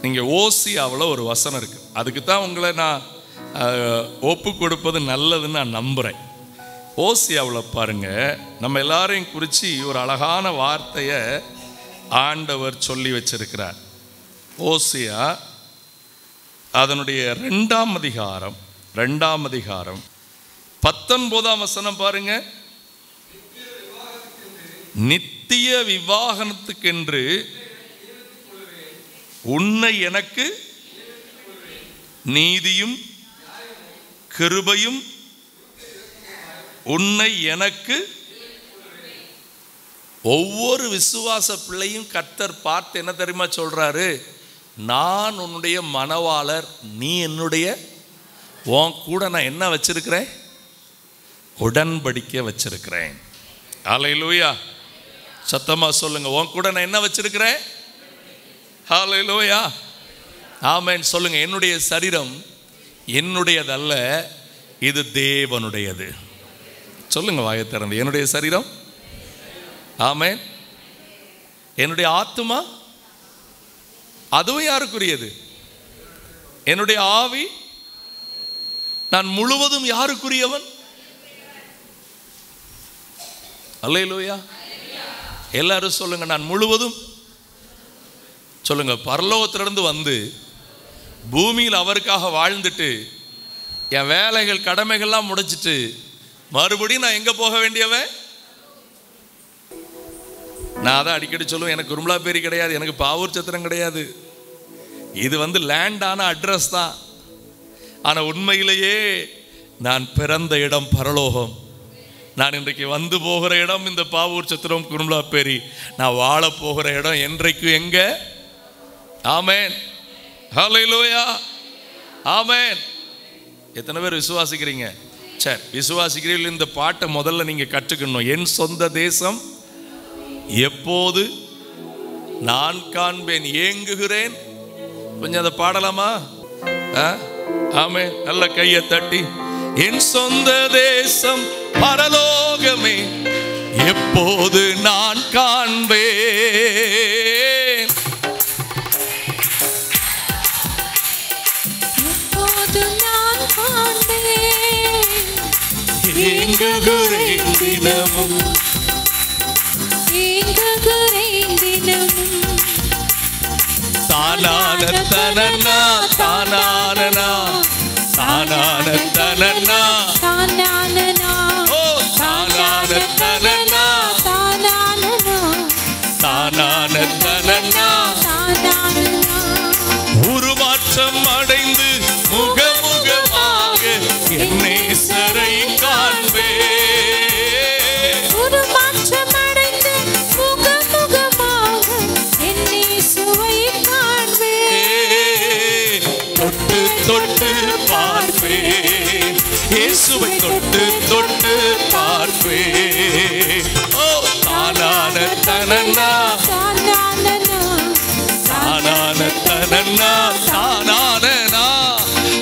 நீங்க ஓசியாவில் ஒரு வசனம் இருக்கு, அதுக்கு தான் உங்களை நான் ஒப்பு கொடுப்பது நல்லதுன்னு நான் நம்புறேன். ஓசியாவில் பாருங்க, நம்ம எல்லாரையும் குறித்து ஒரு அழகான வார்த்தையை ஆண்டவர் சொல்லி வச்சிருக்கிறார். ஓசியா அதனுடைய 2ஆம் அதிகாரம் 19ஆம் வசனம் பாருங்க. நித்திய விவாகனத்துக்கென்று உன்னை எனக்கு நீதியும் கிருபையும் உன்னை எனக்கு. ஒவ்வொரு விசுவாச பிள்ளையும் கர்த்தர் பார்த்து என்ன தெரியுமா சொல்றாரு? நான் உன்னுடைய மணவாளர், நீ என்னுடைய, உன் கூட நான் என்ன வச்சிருக்கிறேன்? உடன்படிக்கை வச்சிருக்கிறேன். ஹல்லேலூயா. சத்தமா சொல்லுங்க, உன் கூட நான் என்ன வச்சிருக்கிறேன்? ஹல்லேலூயா. ஆமென் சொல்லுங்க. என்னுடைய சரீரம் என்னுடையதல்ல, இது தேவனுடையது. சொல்லுங்க வாயை திறந்து, என்னுடைய சரீரம். ஆமென். என்னுடைய ஆத்துமா அதுவும் யாருக்குரியது? என்னுடைய ஆவி, நான் முழுவதும் யாருக்குரியவன்? அல்லேலூயா. எல்லாரும் சொல்லுங்க, நான் முழுவதும். சொல்லுங்க, பரலோகத்திலிருந்து வந்து பூமியில் அவருக்காக வாழ்ந்துட்டு என் வேலைகள் கடமைகள்லாம் முடிச்சிட்டு மறுபடியும் நான் எங்க போக வேண்டியவன்? நான் அதான் அடிக்கடி சொல்லுவேன், எனக்கு குருமலாப்பேரி கிடையாது, எனக்கு பாவூர் சத்திரம் கிடையாது. இது லேண்டான அட்ரஸ் தான். ஆனால் உண்மையிலேயே நான் பிறந்த இடம் பரலோகம். நான் இன்றைக்கு வந்து போகிற இடம் இந்த பாவூர் சத்திரம் குருமலாப்பேரி. நான் வாழ போகிற இடம் என்றைக்கு எங்க? ஆமென். ஹல்லேலூயா. ஆமென். எத்தனை பேர் விசுவாசிக்கிறீங்க? சரி, விசுவாசிக்கிறீர்கள். இந்த பாட்டை முதல்ல நீங்க கற்றுக்கணும். என் சொந்த தேசம் எப்போது நான் காண்பேன், ஏங்குகிறேன். கொஞ்சம் அதை பாடலாமா? ஆமென். நல்ல கையை தட்டி, என் சொந்த தேசம் பரலோகமே எப்போது நான் காண்பேன், எப்போது நான் காண்பேன், ஏங்குகிறேன் தினமும், ஏங்குகிறேன் தினமும். தானான தனனா தானானனா தானான தனனா தானானனா ஓ தானான தனனா தானானனா தானான தனனா தானானனா. உருமாற்றம் அடைந்து முகமுகமாக என் நேசரை காண்பேன், உருமாற்றம் அடைந்து முகமுகமாக என் இயேசுவை காண்பேன். தொட்டு தொட்டு பார்ப்பேன், இயேசுவை தொட்டு தொட்டு பார்ப்பேன். ஓ தானான தனனா தானானனா தானான தனனா தானானனா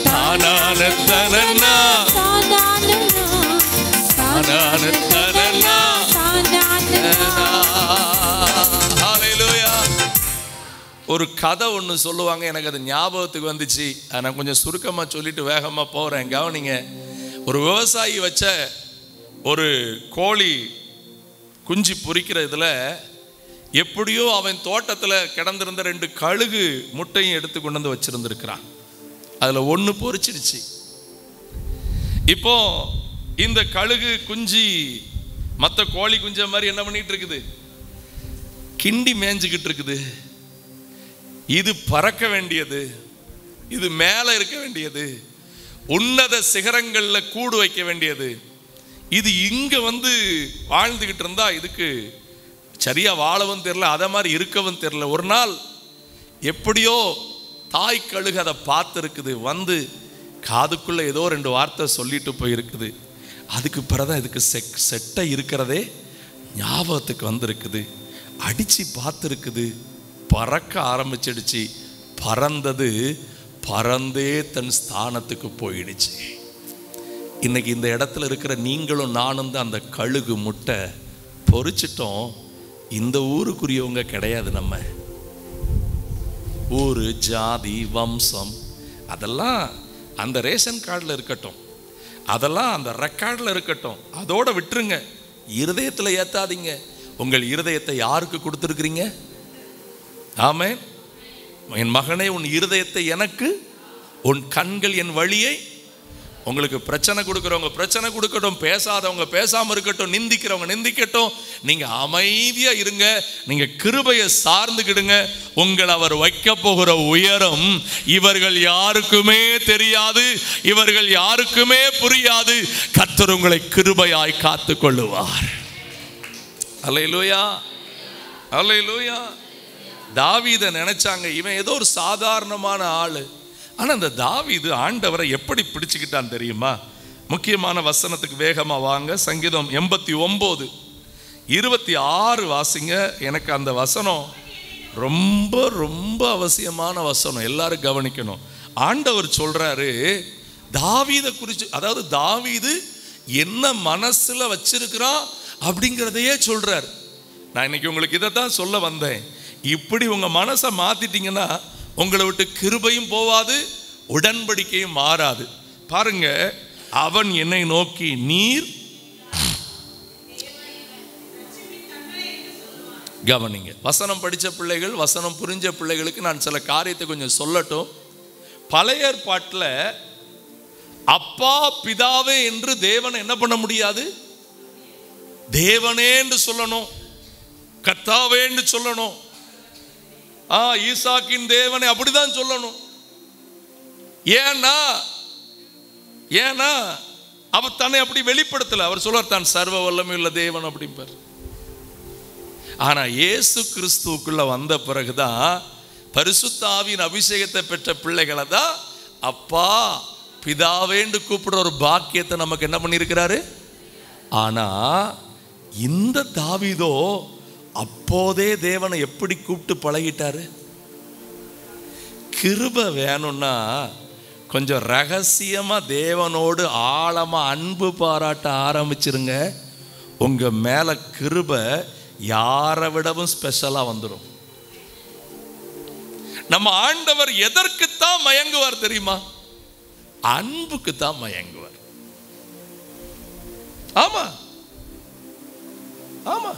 தானான தனனா தானானனா தானான தனனா. தானானனா. ஹல்லேலூயா. ஒரு கதை ஒன்று சொல்லுவாங்க, எனக்கு அது ஞாபகத்துக்கு வந்துச்சு. நான் கொஞ்சம் சுருக்கமாக சொல்லிட்டு வேகமாக போகிறேன், கவனிங்க. ஒரு விவசாயி வச்ச ஒரு கோழி குஞ்சு பொரிக்கிற இதில் எப்படியோ அவன் தோட்டத்தில் கிடந்திருந்த 2 கழுகு முட்டையும் எடுத்து கொண்டு வந்து வச்சிருந்துருக்கிறான். அதில் 1 பொரிச்சிடுச்சு. இப்போ இந்த கழுகு குஞ்சு மற்ற கோழி குஞ்ச மாதிரி என்ன பண்ணிட்டு இருக்குது? கிண்டி மேய்ஞ்சிக்கிட்டு இருக்குது. இது பறக்க வேண்டியது, இது மேலே இருக்க வேண்டியது, உன்னத சிகரங்களில் கூடு வைக்க வேண்டியது. இது இங்கே வாழ்ந்துக்கிட்டு இருந்தா இதுக்கு சரியா வாழவும் தெரியல, அதை மாதிரி இருக்கவும் தெரியல. ஒரு நாள் எப்படியோ தாய் கழுகு அதை பார்த்துருக்குது, காதுக்குள்ள ஏதோ 2 வார்த்தை சொல்லிட்டு போயிருக்குது. அதுக்கு பிறகுதான் இதுக்கு செட்டை இருக்கிறதே ஞாபகத்துக்கு வந்திருக்குது. அடிச்சு பார்த்துருக்குது, பறக்க ஆரம்பிச்சிடுச்சு. பறந்தது பறந்தே தன் ஸ்தானத்துக்கு போயிடுச்சு. இன்னைக்கு இந்த இடத்துல இருக்கிற நீங்களும் நானும் தான் அந்த கழுகு முட்டை பொரிச்சிட்டோம். இந்த ஊருக்குரியவங்க கிடையாது. நம்ம ஊரு, ஜாதி, வம்சம் அதெல்லாம் அந்த ரேஷன் கார்டில் இருக்கட்டும், அதெல்லாம் அந்த ரெக்கார்டில் இருக்கட்டும், அதோட விட்டுருங்க. இருதயத்தில் ஏத்தாதீங்க. உங்கள் இருதயத்தை யாருக்கு கொடுத்துருக்கிறீங்க? ஆமென். என் மகனே, உன் இருதயத்தை எனக்கு, உன் கண்கள் என் வழியை உங்களுக்கு பிரச்சனை கொடுக்குறவங்க பிரச்சனை கொடுக்கட்டும், பேசாதவங்க பேசாம இருக்கட்டும், நிந்திக்கிறவங்க நிந்திக்கட்டும், நீங்க அமைதியா இருங்க. நீங்க கிருபையை சார்ந்துக்கிடுங்க. உங்களை அவர் வைக்க போகிற உயரம் இவர்கள் யாருக்குமே தெரியாது, இவர்கள் யாருக்குமே புரியாது. கர்த்தர் உங்களை கிருபையாய் காத்து கொள்ளுவார். அல்லேலூயா, அல்லேலூயா. தாவீதை நினைச்சாங்க இவன் ஏதோ ஒரு சாதாரணமான ஆளு. ஆனா அந்த தாவீது ஆண்டவரை எப்படி பிடிச்சுக்கிட்டான் தெரியுமா? முக்கியமான வசனத்துக்கு வேகமா வாங்க. சங்கீதம் 89:26 வாசிங்க. எனக்கு அந்த வசனம் ரொம்ப ரொம்ப அவசியமான வசனம், எல்லாரும் கவனிக்கணும். ஆண்டவர் சொல்றாரு தாவீதை குறித்து, அதாவது தாவீது என்ன மனசுல வச்சிருக்கிறான் அப்படிங்கிறதையே சொல்றார். நான் இன்னைக்கு உங்களுக்கு இதை தான் சொல்ல வந்தேன். இப்படி உங்க மனசை மாத்திட்டீங்கன்னா உங்களை விட்டு கிருபையும் போவாது, உடன்படிக்கையும் மாறாது. பாருங்க, அவன் என்னை நோக்கி நீர், கவனிங்க, வசனம் படிச்ச பிள்ளைகள், வசனம் புரிஞ்ச பிள்ளைகளுக்கு நான் சில காரியத்தை கொஞ்சம் சொல்லட்டும். பழைய ஏற்பாட்டில் அப்பா பிதாவே என்று தேவனை என்ன பண்ண முடியாது? தேவனே என்று சொல்லணும், கர்த்தாவே என்று சொல்லணும். ஈசாக்கின் தேவனை அப்படிதான் சொல்லணும். ஏன்னா அவர் தன்னை அப்படி வெளிப்படுத்தல. அவர் சொல்றார் தான் சர்வ வல்லமையுள்ள தேவன் அப்படிம்பார். ஆனா இயேசு கிறிஸ்துவுக்குள்ள வந்த பிறகுதான் பரிசுத்த ஆவியின் அபிஷேகத்தை பெற்ற பிள்ளைகளை தான் அப்பா பிதாவேண்டு கூப்பிடுற ஒரு பாக்கியத்தை நமக்கு என்ன பண்ணியிருக்கிறாரு. ஆனா இந்த தாவீதோ அப்போதே தேவனை எப்படி கூப்பிட்டு பழகிட்டாரு. கிருபை வேணும்னா கொஞ்சம் ரகசியமா தேவனோடு ஆழமா அன்பு பாராட்ட ஆரம்பிச்சிருங்க. உங்க மேல கிருபை யாரை விடவும் ஸ்பெஷலா வந்துடும். நம்ம ஆண்டவர் எதற்குத்தான் மயங்குவார் தெரியுமா? அன்புக்கு தான் மயங்குவார். ஆமா ஆமா,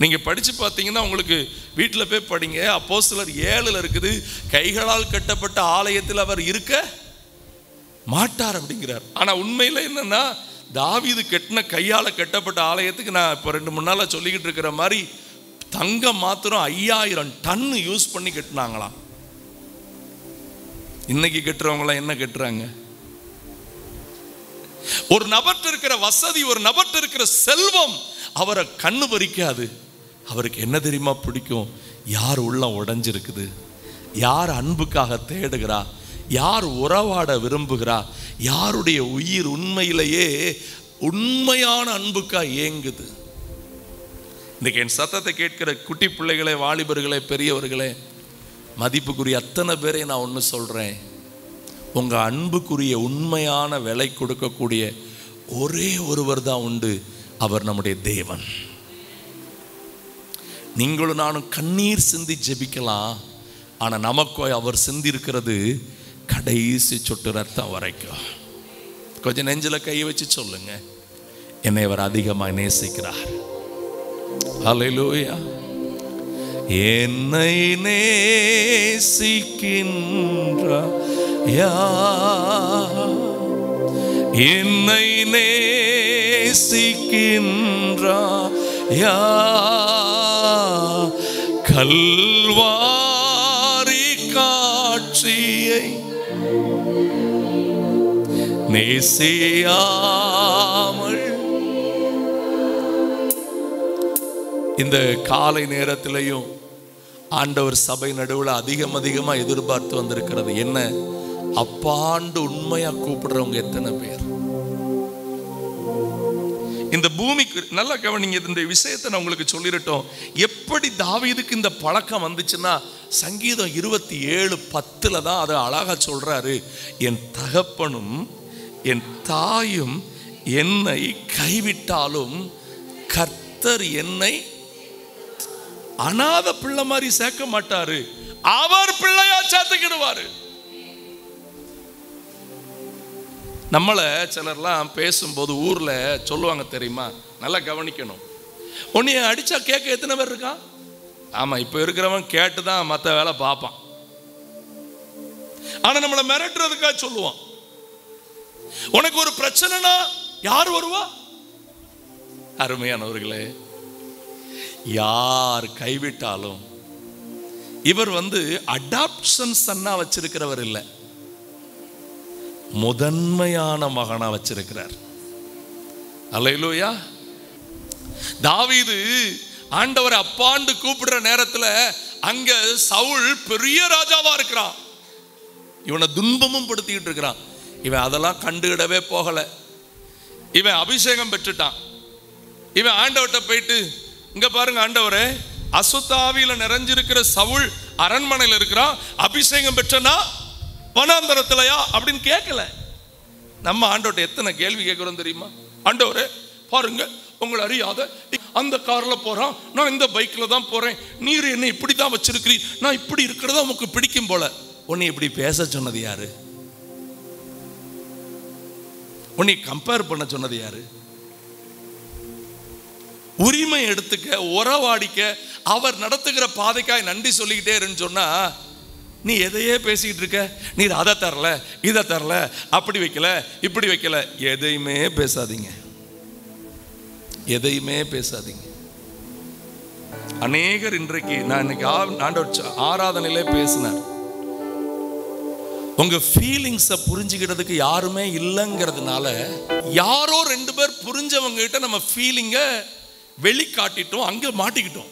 நீங்க படிச்சு பார்த்தீங்கன்னா உங்களுக்கு வீட்டில் போய் படிங்க. அப்போஸ்தலர் 7 இருக்குது, கைகளால் கட்டப்பட்ட ஆலயத்தில் அவர் இருக்க மாட்டார் அப்படிங்கிறார். ஆனா உண்மையில என்னன்னா, தாவீது கட்டின கையால கட்டப்பட்ட ஆலயத்துக்கு நான் இப்போ 2-3 நாளா சொல்லிக்கிட்டு இருக்கிற மாதிரி தங்கம் மாத்திரம் 5000 டன் யூஸ் பண்ணி கட்டினாங்களாம். இன்னைக்கு கட்டுறவங்களாம் என்ன கட்டுறாங்க? ஒரு நபர்கிட்ட இருக்கிற வசதி, ஒரு நபர்கிட்ட இருக்கிற செல்வம் அவரை கண்ணு பறிக்காது. அவருக்கு என்ன தெரியுமா பிடிக்கும்? யார் உள்ளம் உடைஞ்சிருக்குது, யார் அன்புக்காக தேடுகிறா, யார் உறவாட விரும்புகிறா, யாருடைய உயிர் உண்மையிலேயே உண்மையான அன்புக்காக ஏங்குது. இன்னைக்கு என் சத்தத்தை கேட்கிற குட்டி பிள்ளைகளே, வாலிபர்களே, பெரியவர்களே, மதிப்புக்குரிய அத்தனை பேரை நான் ஒன்று சொல்றேன். உங்க அன்புக்குரிய உண்மையான விலை கொடுக்கக்கூடிய ஒரே ஒருவர் தான் உண்டு. அவர் நம்முடைய தேவன். நீங்களும் நானும் கண்ணீர் சிந்தி ஜெபிக்கலாம். ஆனா நமக்கு அவர் சிந்தி இருக்கிறது கடைசி சொட்டு ரத்தம் வரைக்கும். கொஞ்சம் நெஞ்சில கை வச்சு சொல்லுங்க, என்னை அவர் அதிகமாக நேசிக்கிறார். ஹல்லேலூயா. என்னை நேசிக்கின்றார், என்னை நேசிக்கின்றார், கல்வாரி காட்சியை நேசியாமல். இந்த காலை நேரத்திலையும் ஆண்டவர் சபை நடுவில் அதிகமாக எதிர்பார்த்து வந்திருக்கிறது என்ன? அப்பாண்டு உண்மையா கூப்பிடுறவங்க எத்தனை பேர்? இந்த பூமிக்கு நல்லா கவனிங்க. இந்த விஷயத்தை நான் உங்களுக்கு சொல்லிடட்டும். எப்படி தாவீதுக்கு இந்த பழக்கம் வந்துச்சுன்னா, சங்கீதம் 27:10 தான் அதை அழகா சொல்றாரு. என் தகப்பனும் என் தாயும் என்னை கைவிட்டாலும் கர்த்தர் என்னை அநாத பிள்ளை மாதிரி சேர்க்க மாட்டாரு, அவர் பிள்ளையா சேர்த்துக்கிடுவாரு. நம்மளை சிலர்லாம் பேசும்போது ஊர்ல சொல்லுவாங்க தெரியுமா? நல்லா கவனிக்கணும். உன்னைய அடிச்சா கேட்க எத்தனை பேர் இருக்கான்? ஆமா, இப்ப இருக்கிறவன் கேட்டுதான் மற்ற வேலை பார்ப்பான். ஆனா நம்மளை மிரட்டுறதுக்காக சொல்லுவான். உனக்கு ஒரு பிரச்சனைனா யார் வருவா? அருமையானவர்களே, யார் கைவிட்டாலும் இவர் அடாப்ஷன் சன்னா வச்சிருக்கிறவர் இல்லை, முதன்மையான மகனா வச்சிருக்கிறார். அல்லேலூயா. தாவீது ஆண்டவரை அப்பாண்டு கூப்பிடுற நேரத்தில் அங்க சவுல் பெரிய ராஜாவா இருக்கிறான், இவனை துன்பமும் படுத்திக்கிட்டு இருக்கிறான். இவன் அதெல்லாம் கண்டுகிடவே போகல. இவன் அபிஷேகம் பெற்றுட்டான். இவன் ஆண்டவர்கிட்ட போயிட்டு, இங்க பாருங்க ஆண்டவரே, அசுத்தாவியில நிறைஞ்சிருக்கிற சவுல் அரண்மனையில் இருக்கிறான், அபிஷேகம் பெற்றனா வனாந்தரத்திலயா அப்படின்னு கேட்கல. நம்ம ஆண்டவர்கிட்ட எத்தனை கேள்வி கேட்கிறோம் தெரியுமா? ஆண்டவரே பாருங்க, உங்களை அறியாத அந்த கார்ல போறான், நான் இந்த பைக்ல தான் போறேன், நீர் என்ன இப்படி தான் வச்சிருக்கிறீ, நான் இப்படி இருக்கிறதா உங்களுக்கு பிடிக்கும் போல. உன்னை இப்படி பேச சொன்னது யாரு? உன்னை கம்பேர் பண்ண சொன்னது யாரு? உரிமை எடுத்துக்க, உறவாடிக்க, அவர் நடத்துகிற பாதைக்காய் நன்றி சொல்லிக்கிட்டே இருன்னு சொன்னா நீ எதையே பேசிக்கிட்டு இருக்க. நீர் அதை தரல, இதை தரல, அப்படி வைக்கல, இப்படி வைக்கல. எதையுமே பேசாதீங்க, எதையுமே பேசாதீங்க. அநேகர் இன்றைக்கு, நான் இன்னைக்கு ஆண்டவர் ஆராதனையிலே பேசினார், உங்க ஃபீலிங்ஸை புரிஞ்சுக்கிறதுக்கு யாருமே இல்லைங்கிறதுனால யாரோ 2 பேர் புரிஞ்சவங்க கிட்ட நம்ம ஃபீலிங்க வெளிக்காட்டிட்டோம், அங்க மாட்டிக்கிட்டோம்.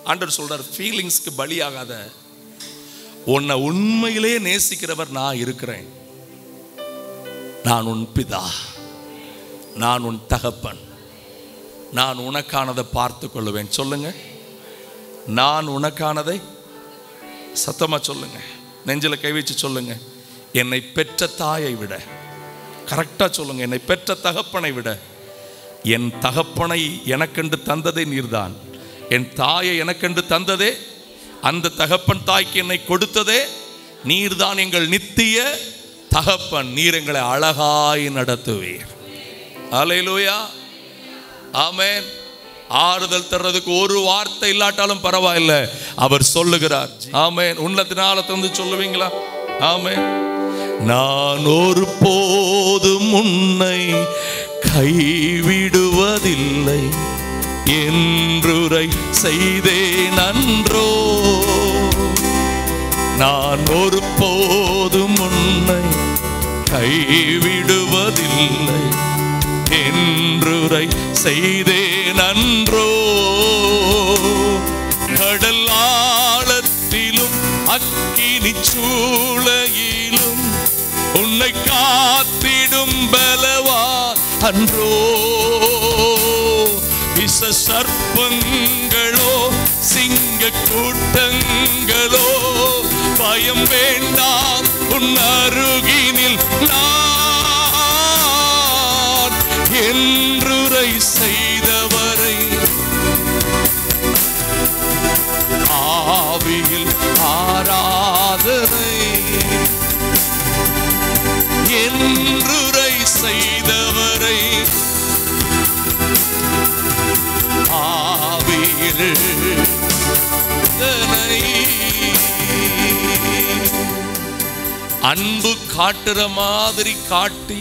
ஆண்டவர் சொல்றார், ஃபீலிங்ஸ்க்கு பலியாகாத, உன்னை உண்மையிலே நேசிக்கிறவர் நான் இருக்கிறேன். நான் உன் பிதா, நான் உன் தகப்பன், நான் உனக்கானதை பார்த்து கொள்ளுவேன். சொல்லுங்க, நான் உனக்கானதை சத்தமா சொல்லுங்க, நெஞ்சில கை வச்சு சொல்லுங்க. என்னை பெற்ற தாயை விட, கரெக்டா சொல்லுங்க, என்னை பெற்ற தகப்பனை விட, என் தகப்பனை எனக்கென்று தந்ததே நீர்தான், என் தாயை எனக்கென்று தந்ததே, அந்த தகப்பன் தாய்க்கு என்னை கொடுத்ததே நீர்தான், எங்கள் நித்திய தகப்பன், நீர் எங்களை அழகாய் நடத்துவீர். அல்லேலூயா, ஆமென். ஆறுதல் தர்றதுக்கு ஒரு வார்த்தை இல்லாட்டாலும் பரவாயில்ல, அவர் சொல்லுகிறார். ஆமென். உள்ளத்தினால தந்து சொல்லுவீங்களா? ஆமென். நான் ஒரு போதும் உன்னை கைவிடுவதில்லை என்றுரை செய்தேன் அன்றோ, நான் ஒரு போதும் உன்னை கைவிடுவதில்லை என்றுரை செய்தேன் அன்றோ. கடல் ஆழத்திலும் அக்கினி சூளையிலும் உன்னை காத்திடும் பலவா அன்றோ. விச சர்ப்பங்களோ சிங்க கூட்டங்களோ பயம் வேண்டாம், உன் அருகினில் நான் என்றுரை செய்தவரை ஆவியில் ஆராதனை, என்றுரை செய்தவரை ஆவியில் அன்பு காட்டுற மாதிரி காட்டி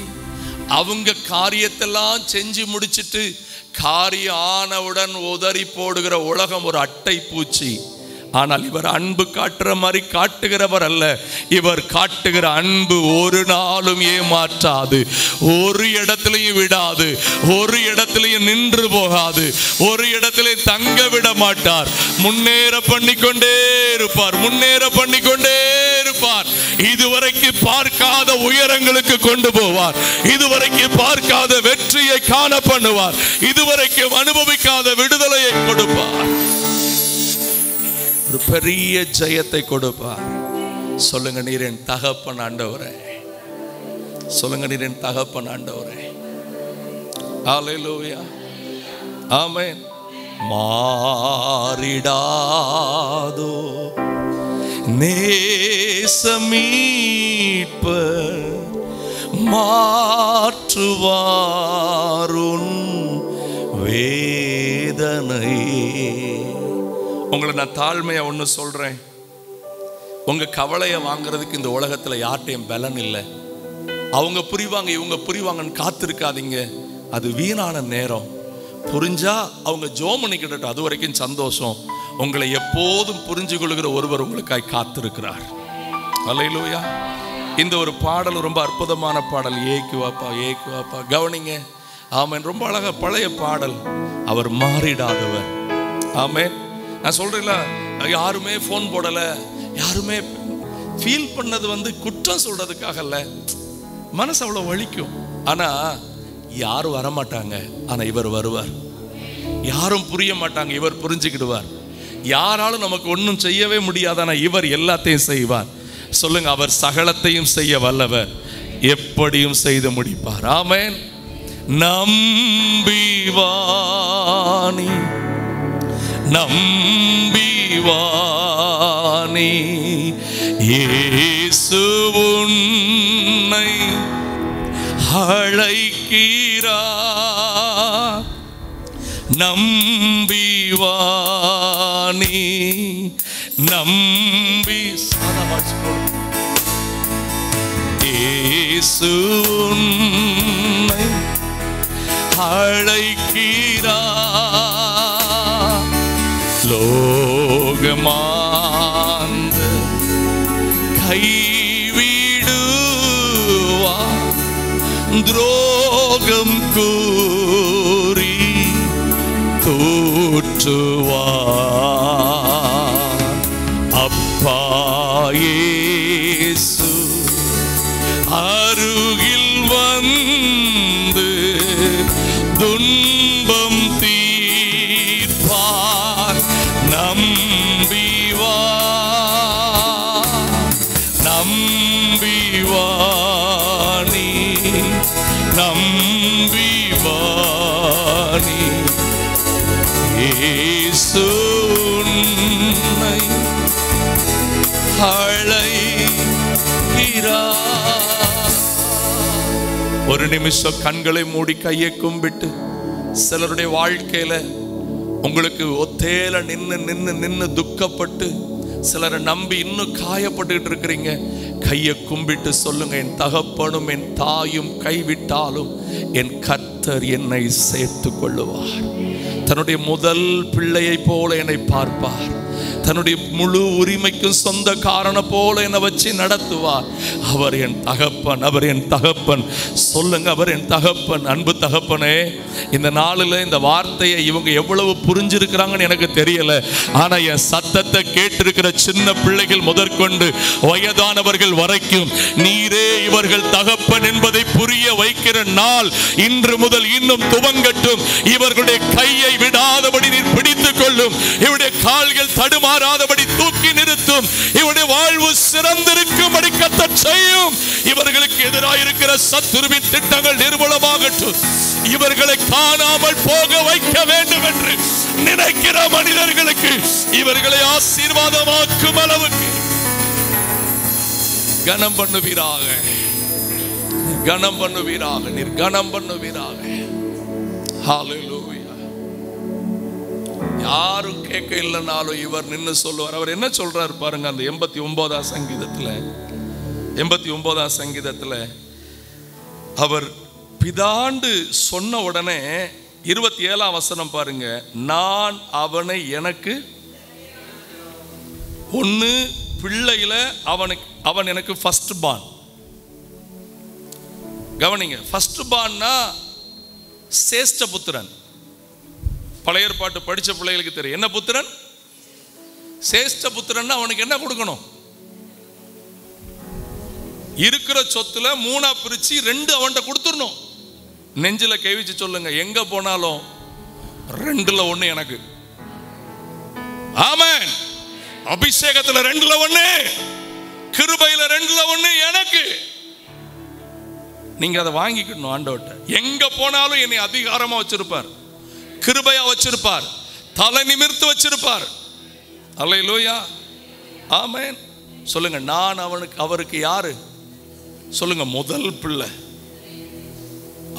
அவங்க காரியத்தெல்லாம் செஞ்சு முடிச்சிட்டு காரியம் ஆனவுடன் உதறி போடுகிற உலகம் ஒரு அட்டை பூச்சி. ஆனால் இவர் அன்பு காட்டுற மாதிரி காட்டுகிறவர் அல்ல. இவர் காட்டுகிற அன்பு ஒரு நாளும் ஏமாற்றாது, ஒரு இடத்திலையும் விடாது, ஒரு இடத்திலையும் நின்று போகாது, ஒரு இடத்திலையும் தங்க விட மாட்டார். முன்னேற பண்ணிக்கொண்டே இருப்பார், முன்னேற பண்ணிக்கொண்டே இருப்பார். இதுவரைக்கு பார்க்காத உயரங்களுக்கு கொண்டு போவார், இதுவரைக்கு பார்க்காத வெற்றியை காண பண்ணுவார், இதுவரைக்கு அனுபவிக்காத விடுதலையை கொடுப்பார், ஒரு பெரிய ஜெயத்தை கொடுப்பார். சொல்லுங்க, நீர் என் தகப்பன் ஆண்டவரே. சொல்லுங்க, நீர் என் தகப்பன் ஆண்டவரே. ஹல்லேலூயா, ஆமென். மாறிடாதோ நேசமீட்பர் மாற்றுவாருன் வேதனை. உங்களை நான் தாழ்மையா ஒன்று சொல்றேன், உங்க கவலையை வாங்குறதுக்கு இந்த உலகத்தில் யார்ட்டையும் பலன் இல்லை. அவங்க புரிவாங்க இவங்க புரிவாங்கன்னு காத்திருக்காதீங்க. அது வீணான நேரம். புரிஞ்சா அவங்க ஜெபம் பண்ணிக்கிட்டட்டும், அது வரைக்கும் சந்தோஷம். உங்களை எப்போதும் புரிஞ்சு கொள்கிற ஒருவர் உங்களுக்காய் காத்திருக்கிறார். அல்லேலூயா. இந்த ஒரு பாடல் ரொம்ப அற்புதமான பாடல். ஏக்கு வாப்பா. கவனிங்க. ஆமென். ரொம்ப அழகா பழைய பாடல். அவர் மாறிடாதவர். ஆமென். நான் சொல்றேன்ல, யாருமே ஃபோன் போடல, யாருமே ஃபீல் பண்ணது குற்றம் சொல்றதுக்காக இல்ல, மனசு அவ்வளவு வலிக்கும். ஆனா யாரும் வரமாட்டாங்க, ஆனா இவர் வருவார். யாரும் புரிய மாட்டாங்க, இவர் புரிஞ்சுக்கிடுவார். யாராலும் நமக்கு ஒன்றும் செய்யவே முடியாது, ஆனா இவர் எல்லாத்தையும் செய்வார். சொல்லுங்க, அவர் சகலத்தையும் செய்ய வல்லவர், எப்படியும் செய்து முடிப்பார். ஆமென். நம்பிவானி நம்பிவானி இயேசு உன்னை அழைக்கிறார். நம்பிவானி நம்பி இயேசு உன்னை அழைக்கிறார். லோகமாந்த கைவிடுவார், துரோகம் கூறி தூற்றுவார். அப்பா இயேசு அருகில் வந்து துன்பம் தீர்ப்பார். நம்பிவானி நம்பிவானி இயேசு உன்னை அழைக்கிறார். ஒரு நிமிஷம் கண்களை மூடி கையை கும்பிட்டு, சிலருடைய வாழ்க்கையில உங்களுக்கு ஒத்தேல நின்னு துக்கப்பட்டு, சிலரை நம்பி இன்னும் காயப்பட்டுக்கிட்டு இருக்கிறீங்க. கையை கும்பிட்டு சொல்லுங்க, என் தகப்பனும் என் தாயும் கைவிட்டாலும் என் கர்த்தர் என்னை சேர்த்து கொள்ளுவார். தன்னுடைய முதல் பிள்ளையை போல என்னை பார்ப்பார். தன்னுடைய முழு உரிமைக்கும் சொந்த காரண போல என்னை வச்சு நடத்துவார். அவர் என் தகப்பன், அவர் என் தகப்பன். சொல்லுங்க, அவர் என் தகப்பன். அன்பு தகப்பனே, இந்த நாளில் இந்த வார்த்தையை இவங்க எவ்வளவு புரிஞ்சிருக்கிறாங்கன்னு எனக்கு தெரியல. ஆனா என் சத்தத்தை கேட்டிருக்கிற சின்ன பிள்ளைகள் முதற்கொண்டு வயதானவர்கள் வரைக்கும் நீரே இவர்கள் தகப்பன் என்பதை புரிய வைக்கிற நாள் இன்று முதல் இன்னும் துவங்கட்டும். இவர்களுடைய கையை விடாதபடி நீர் பிடித்துக் கொள்ளும். இவருடைய கால்கள் தடுமாறாதபடி தூக்கி நிறுத்தும். இவருடைய வாழ்வு சிறந்திருக்கும்படி கர்த்தர் செய்யும். இவர்களுக்கு எதிராக இருக்கிற சத்துருவின் திட்டங்கள் நிர்மூலமாகட்டும். இவர்களை காணாமல் போக வைக்க வேண்டும் என்று நினைக்கிற மனிதர்களுக்கு இவர்களை ஆசீர்வாதமாக்கும் அளவுக்கு கனம் பண்ணுவீராக, கனம் பண்ணுவீராக, நீர் கனம் பண்ணுவீராக. ஹல்லேலூயா. யாரும் கேட்க இல்லைனாலும் இவர் நின்று சொல்லுவார். அவர் என்ன சொல்றாரு பாருங்க, அந்த 89ஆம் சங்கீதத்துல அவர் பிதாண்டு சொன்ன உடனே 27ஆம் வசனம் பாருங்க, நான் அவனை எனக்கு ஒன்னு பிள்ளையில அவன் எனக்கு ஃபர்ஸ்ட் பார்ன். கவனிங்க, ஃபர்ஸ்ட் பார்ன்னா சேஷ்ட புத்திரன். பழைய ஏற்பாட்டு படிச்ச பிள்ளைகளுக்கு தெரியும் என்ன புத்திரன். சேஷ்ட புத்திரன் அவனுக்கு என்ன கொடுக்கணும்? இருக்கிற சொத்துல 3 பிரிச்சு 2 அவன்கிட்ட கொடுத்துடணும். நெஞ்சில கை வச்சு சொல்லுங்க, எங்க போனாலும் 2ல் 1 எனக்கு. ஆமென். அபிஷேகத்துல 2ல் 1, கிருபையில 2ல் 1 எனக்கு. நீங்க அதை வாங்கிக்கணும் ஆண்டவர்ட்ட. எங்க போனாலும் என்னை அதிகாரமா வச்சிருப்பார், கிருபையா வச்சிருப்பார், தலை நிமிர்த்து வச்சிருப்பார். அல்லேலூயா. ஆமென். சொல்லுங்க, நான் அவருக்கு யாரு? சொல்லுங்க, முதல் பிள்ளை.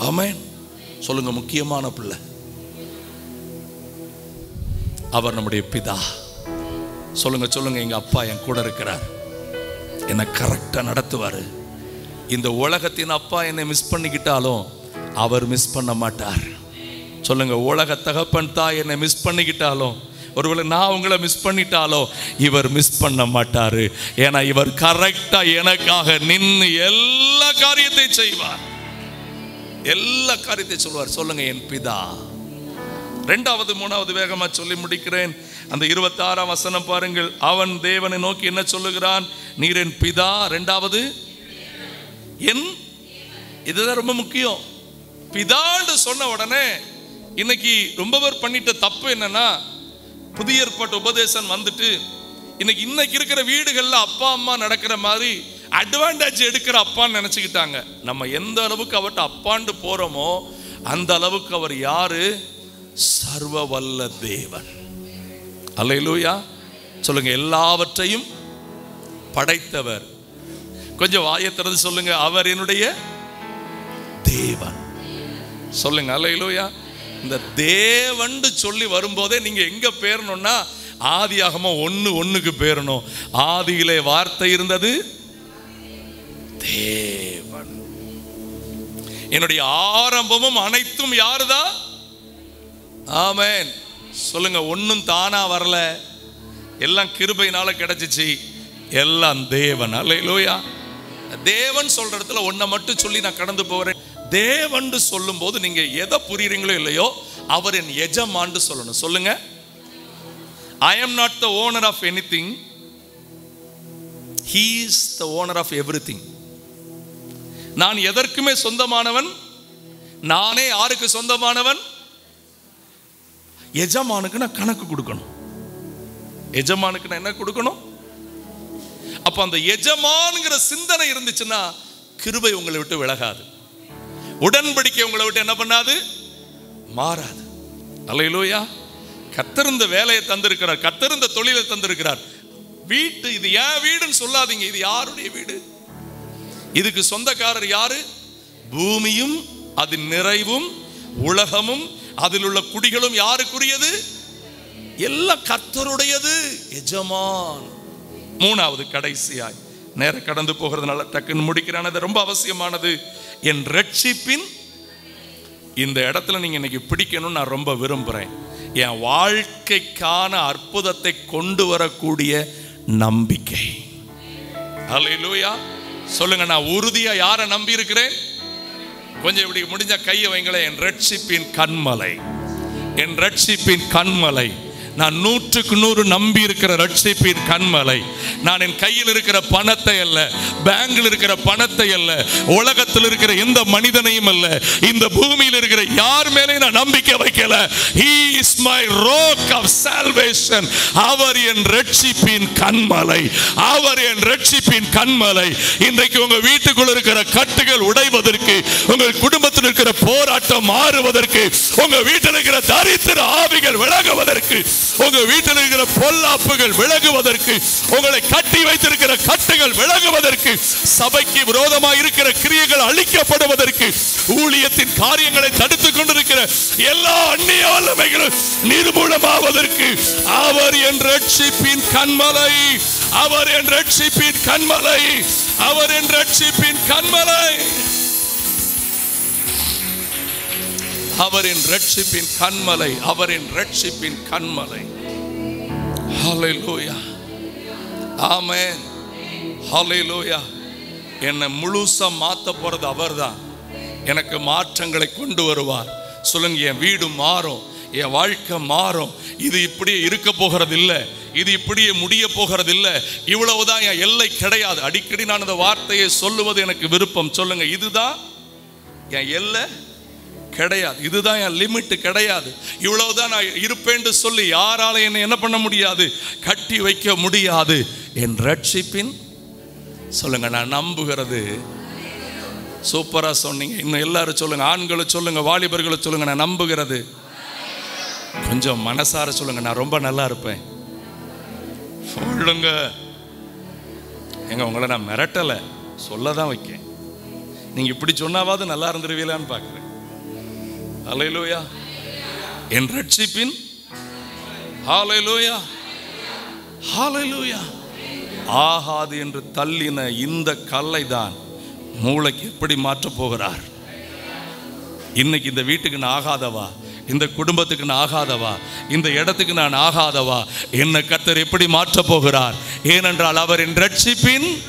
ஆமென். சொல்லுங்க, முக்கியமான பிள்ளை. அவர் நம்முடைய பிதா. சொல்லுங்க, எங்க அப்பா என் கூட இருக்கிறார், என்னை கரெக்டா நடத்துவாரு. இந்த உலகத்தின் அப்பா என்னை மிஸ் பண்ணிக்கிட்டாலும் அவர் மிஸ் பண்ண மாட்டார். சொல்லுங்க, உலக தகப்பன் தாய் என்னை மிஸ் பண்ணிக்கிட்டாலும், ஒருவேளை நான் உங்களை மிஸ் பண்ணிட்டாலும் இவர் மிஸ் பண்ண மாட்டாரு. ஏன்னா இவர் கரெக்டா எனக்காக நின்று எல்லா காரியத்தையும் செய்வார், எல்லா காரியத்தையும் சொல்வார். சொல்லுங்க, என் பிதா. ரெண்டாவது மூணாவது வேகமா சொல்லி முடிக்கிறேன். அந்த 26ஆம் வசனம் பாருங்கள். அவன் தேவனை நோக்கி என்ன சொல்லுகிறான்? நீர் என் பிதா. ரெண்டாவது என், இதுதான் ரொம்ப முக்கியம். பிதான்னு சொன்ன உடனே இன்னைக்கு ரொம்ப பேர் பண்ணிட்ட தப்பு என்னன்னா, புதிய ஏற்பாட்டு உபதேசம் வந்துட்டு இன்னைக்கு இருக்கிற வீடுகள்ல அப்பா அம்மா நடக்கிற மாதிரி அட்வான்டேஜ் எடுக்கிற அப்பான்னு நினைச்சுக்கிட்டாங்க. நம்ம எந்த அளவுக்கு அவர்கிட்ட அப்பாண்டு போறோமோ அந்த அளவுக்கு அவர் யாரு? சர்வ வல்ல தேவன். அல்லேலூயா. சொல்லுங்க, எல்லாவற்றையும் படைத்தவர். கொஞ்சம் வாயை திறந்து சொல்லுங்க, அவர் என்னுடைய தேவன். சொல்லுங்க, அல்லேலூயா. இந்த தேவன் சொல்லி வரும்போதே நீங்க எங்க பேரணும்னா ஆதியாகமம் 1:1 பேரணும். ஆதியிலே வார்த்தை இருந்தது, தேவன். என்னுடைய ஆரம்பமும் அனைத்தும் யாருதான்? ஆமென். சொல்லுங்க, ஒன்னும் தானா வரல, எல்லாம் கிருபையினால கிடைச்சிச்சு, எல்லாம் தேவன். அல்லேலூயா. தேவன் சொல்ற இடத்துல ஒன்றை மட்டும் சொல்லி நான் கடந்து போறேன். தேவன் சொல்லும் போது நீங்க எதை புரியுறீங்களோ இல்லையோ, அவர் என் எஜமான்னு சொல்லணும். சொல்லுங்க, I am not the owner of anything, he is the owner of everything. நான் எதற்குமே சொந்தமானவன், நானே யாருக்கு சொந்தமானவன்? எஜமானுக்கு நான் கணக்கு கொடுக்கணும். எஜமானுக்கு நான் என்ன கொடுக்கணும்? அப்ப அந்த எஜமான்ங்கிற சிந்தனை இருந்துச்சுன்னா கிருபை உங்களை விட்டு விலகாது, உடன்படிக்கை உங்களை விட்டு என்ன பண்ணாது? மாறாது. அல்லேலூயா. கர்த்தர் இந்த வேலையை தந்திருக்கிறார், கர்த்தர் இந்த தொழிலை தந்திருக்கிறார். வீட்டு இது ஏன் வீடுன்னு சொல்லாதீங்க, இது யாருடைய வீடு? இதுக்கு சொந்தக்காரர் யாரு? பூமியும் அதன் நிறைவும் உலகமும் அதில் உள்ள குடிகளும் யாருக்குரியது? எல்லாம் கர்த்தருடையது, எஜமான். மூணாவது கடைசியாய், நேரம் கடந்து போகிறதுனால டக்குன்னு முடிக்கிறான், அது ரொம்ப அவசியமானது. என் ரட்சிப்பின், இந்த இடத்துல நீங்க இன்னைக்கு பிடிக்கணும்னு நான் ரொம்ப விரும்புறேன். என் வாழ்க்கைக்கான அற்புதத்தை கொண்டு வரக்கூடிய நம்பிக்கை. அல்லேலூயா. சொல்லுங்க, நான் உறுதியா யாரை நம்பி இருக்கிறேன்? கொஞ்சம் இப்படி முடிஞ்ச கையை வைங்களேன். என் ரட்சிப்பின் கண்மலை, என் ரட்சிப்பின் கண்மலை. நான் 100% நம்பி இருக்கிற ரட்சிப்பின் கண்மலை. நான் என் கையில் இருக்கிற பணத்தை அல்ல, பேங்கில் இருக்கிற பணத்தை அல்ல, உலகத்தில் இருக்கிற எந்த மனிதனையும் அல்ல, இந்த பூமியில் இருக்கிற யார் மேலே நான் நம்பிக்கை வைக்கல. He is my rock of salvation. அவர் என் ரட்சிப்பின் கண்மலை, அவர் என் ரட்சிப்பின் கண்மலை. இன்றைக்கு உங்க வீட்டுக்குள்ள இருக்கிற கட்டுகள் உடைவதற்கு, உங்கள் குடும்பத்தில் இருக்கிற போராட்டம் மாறுவதற்கு, உங்க வீட்டில் இருக்கிற தரித்திர ஆவிகள் விலகுவதற்கு, உங்க வீட்டில் இருக்கிற பொல்லாப்புகள் விலகுவதற்கு, உங்களை கட்டி வைத்திருக்கிற கட்டுகள் விலகுவதற்கு, சபைக்கு விரோதமாக இருக்கிற கிரியைகள் அழிக்கப்படுவதற்கு, ஊழியத்தின் காரியங்களை தடுத்துக் கொண்டிருக்கிற எல்லா அந்நிய வல்லமைகளும் நிர்மூலமாவதற்கு அவர் என் ரட்சிப்பின் கண்மலை, அவர் என் ரட்சிப்பின் கண்மலை, அவர் என் ரட்சிப்பின் கண்மலை, அவரின் ரட்சிப்பின் கண்மலை, அவரின் ரட்சிப்பின் கண்மலை. ஹல்லேலூயா. ஆமென். ஹல்லேலூயா. என்னை முழுசா மாத்த போறது அவர்தான். எனக்கு மாற்றங்களை கொண்டு வருவார். சொல்லுங்க, என் வீடு மாறும், என் வாழ்க்கை மாறும். இது இப்படியே இருக்க போகிறது இல்லை, இது இப்படியே முடிய போகிறது இல்லை, இவ்வளவுதான் என் எல்லை கிடையாது. அடிக்கடி நான் இந்த வார்த்தையை சொல்லுவது எனக்கு விருப்பம். சொல்லுங்க, இதுதான் என் எல்லை கிடையாது, இதுதான் என் லிமிட் கிடையாது, இவ்வளவுதான் நான் இருப்பேன்னு சொல்லி யாரால என்னை என்ன பண்ண முடியாது? கட்டி வைக்க முடியாது. என் ரட்சிப்பின், சொல்லுங்க, நான் நம்புகிறது. சூப்பரா சொன்னீங்க. இன்னும் எல்லாரும் சொல்லுங்க, ஆண்களும் சொல்லுங்க, வாலிபர்களும் சொல்லுங்க, நான் நம்புகிறது. கொஞ்சம் மனசார சொல்லுங்க, நான் ரொம்ப நல்லா இருப்பேன். சொல்லுங்க. எங்க உங்களை நான் மிரட்டல, சொல்லதான் வைக்கேன். நீங்க இப்படி சொன்னாவது நல்லா இருந்துருவீங்களான்னு பார்க்கிறேன். ஹல்லேலூயா. என் ரட்சிப்பின், ஹல்லேலூயா, ஹல்லேலூயா. ஆகாது என்று தள்ளின இந்த கல்லை தான் மூளைக்கு எப்படி மாற்றப் போகிறார். இன்னைக்கு இந்த வீட்டுக்கு நான் ஆகாதவா, இந்த குடும்பத்துக்கு நான் ஆகாதவா, இந்த இடத்துக்கு நான் ஆகாதவா, என்ன கர்த்தர் எப்படி மாற்றப் போகிறார். ஏனென்றால் அவர் என் ரட்சிப்பின்.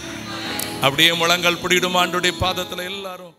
அப்படியே முழங்கால் பிடிடும் ஆண்டவருடைய பாதத்தில் எல்லாரும்.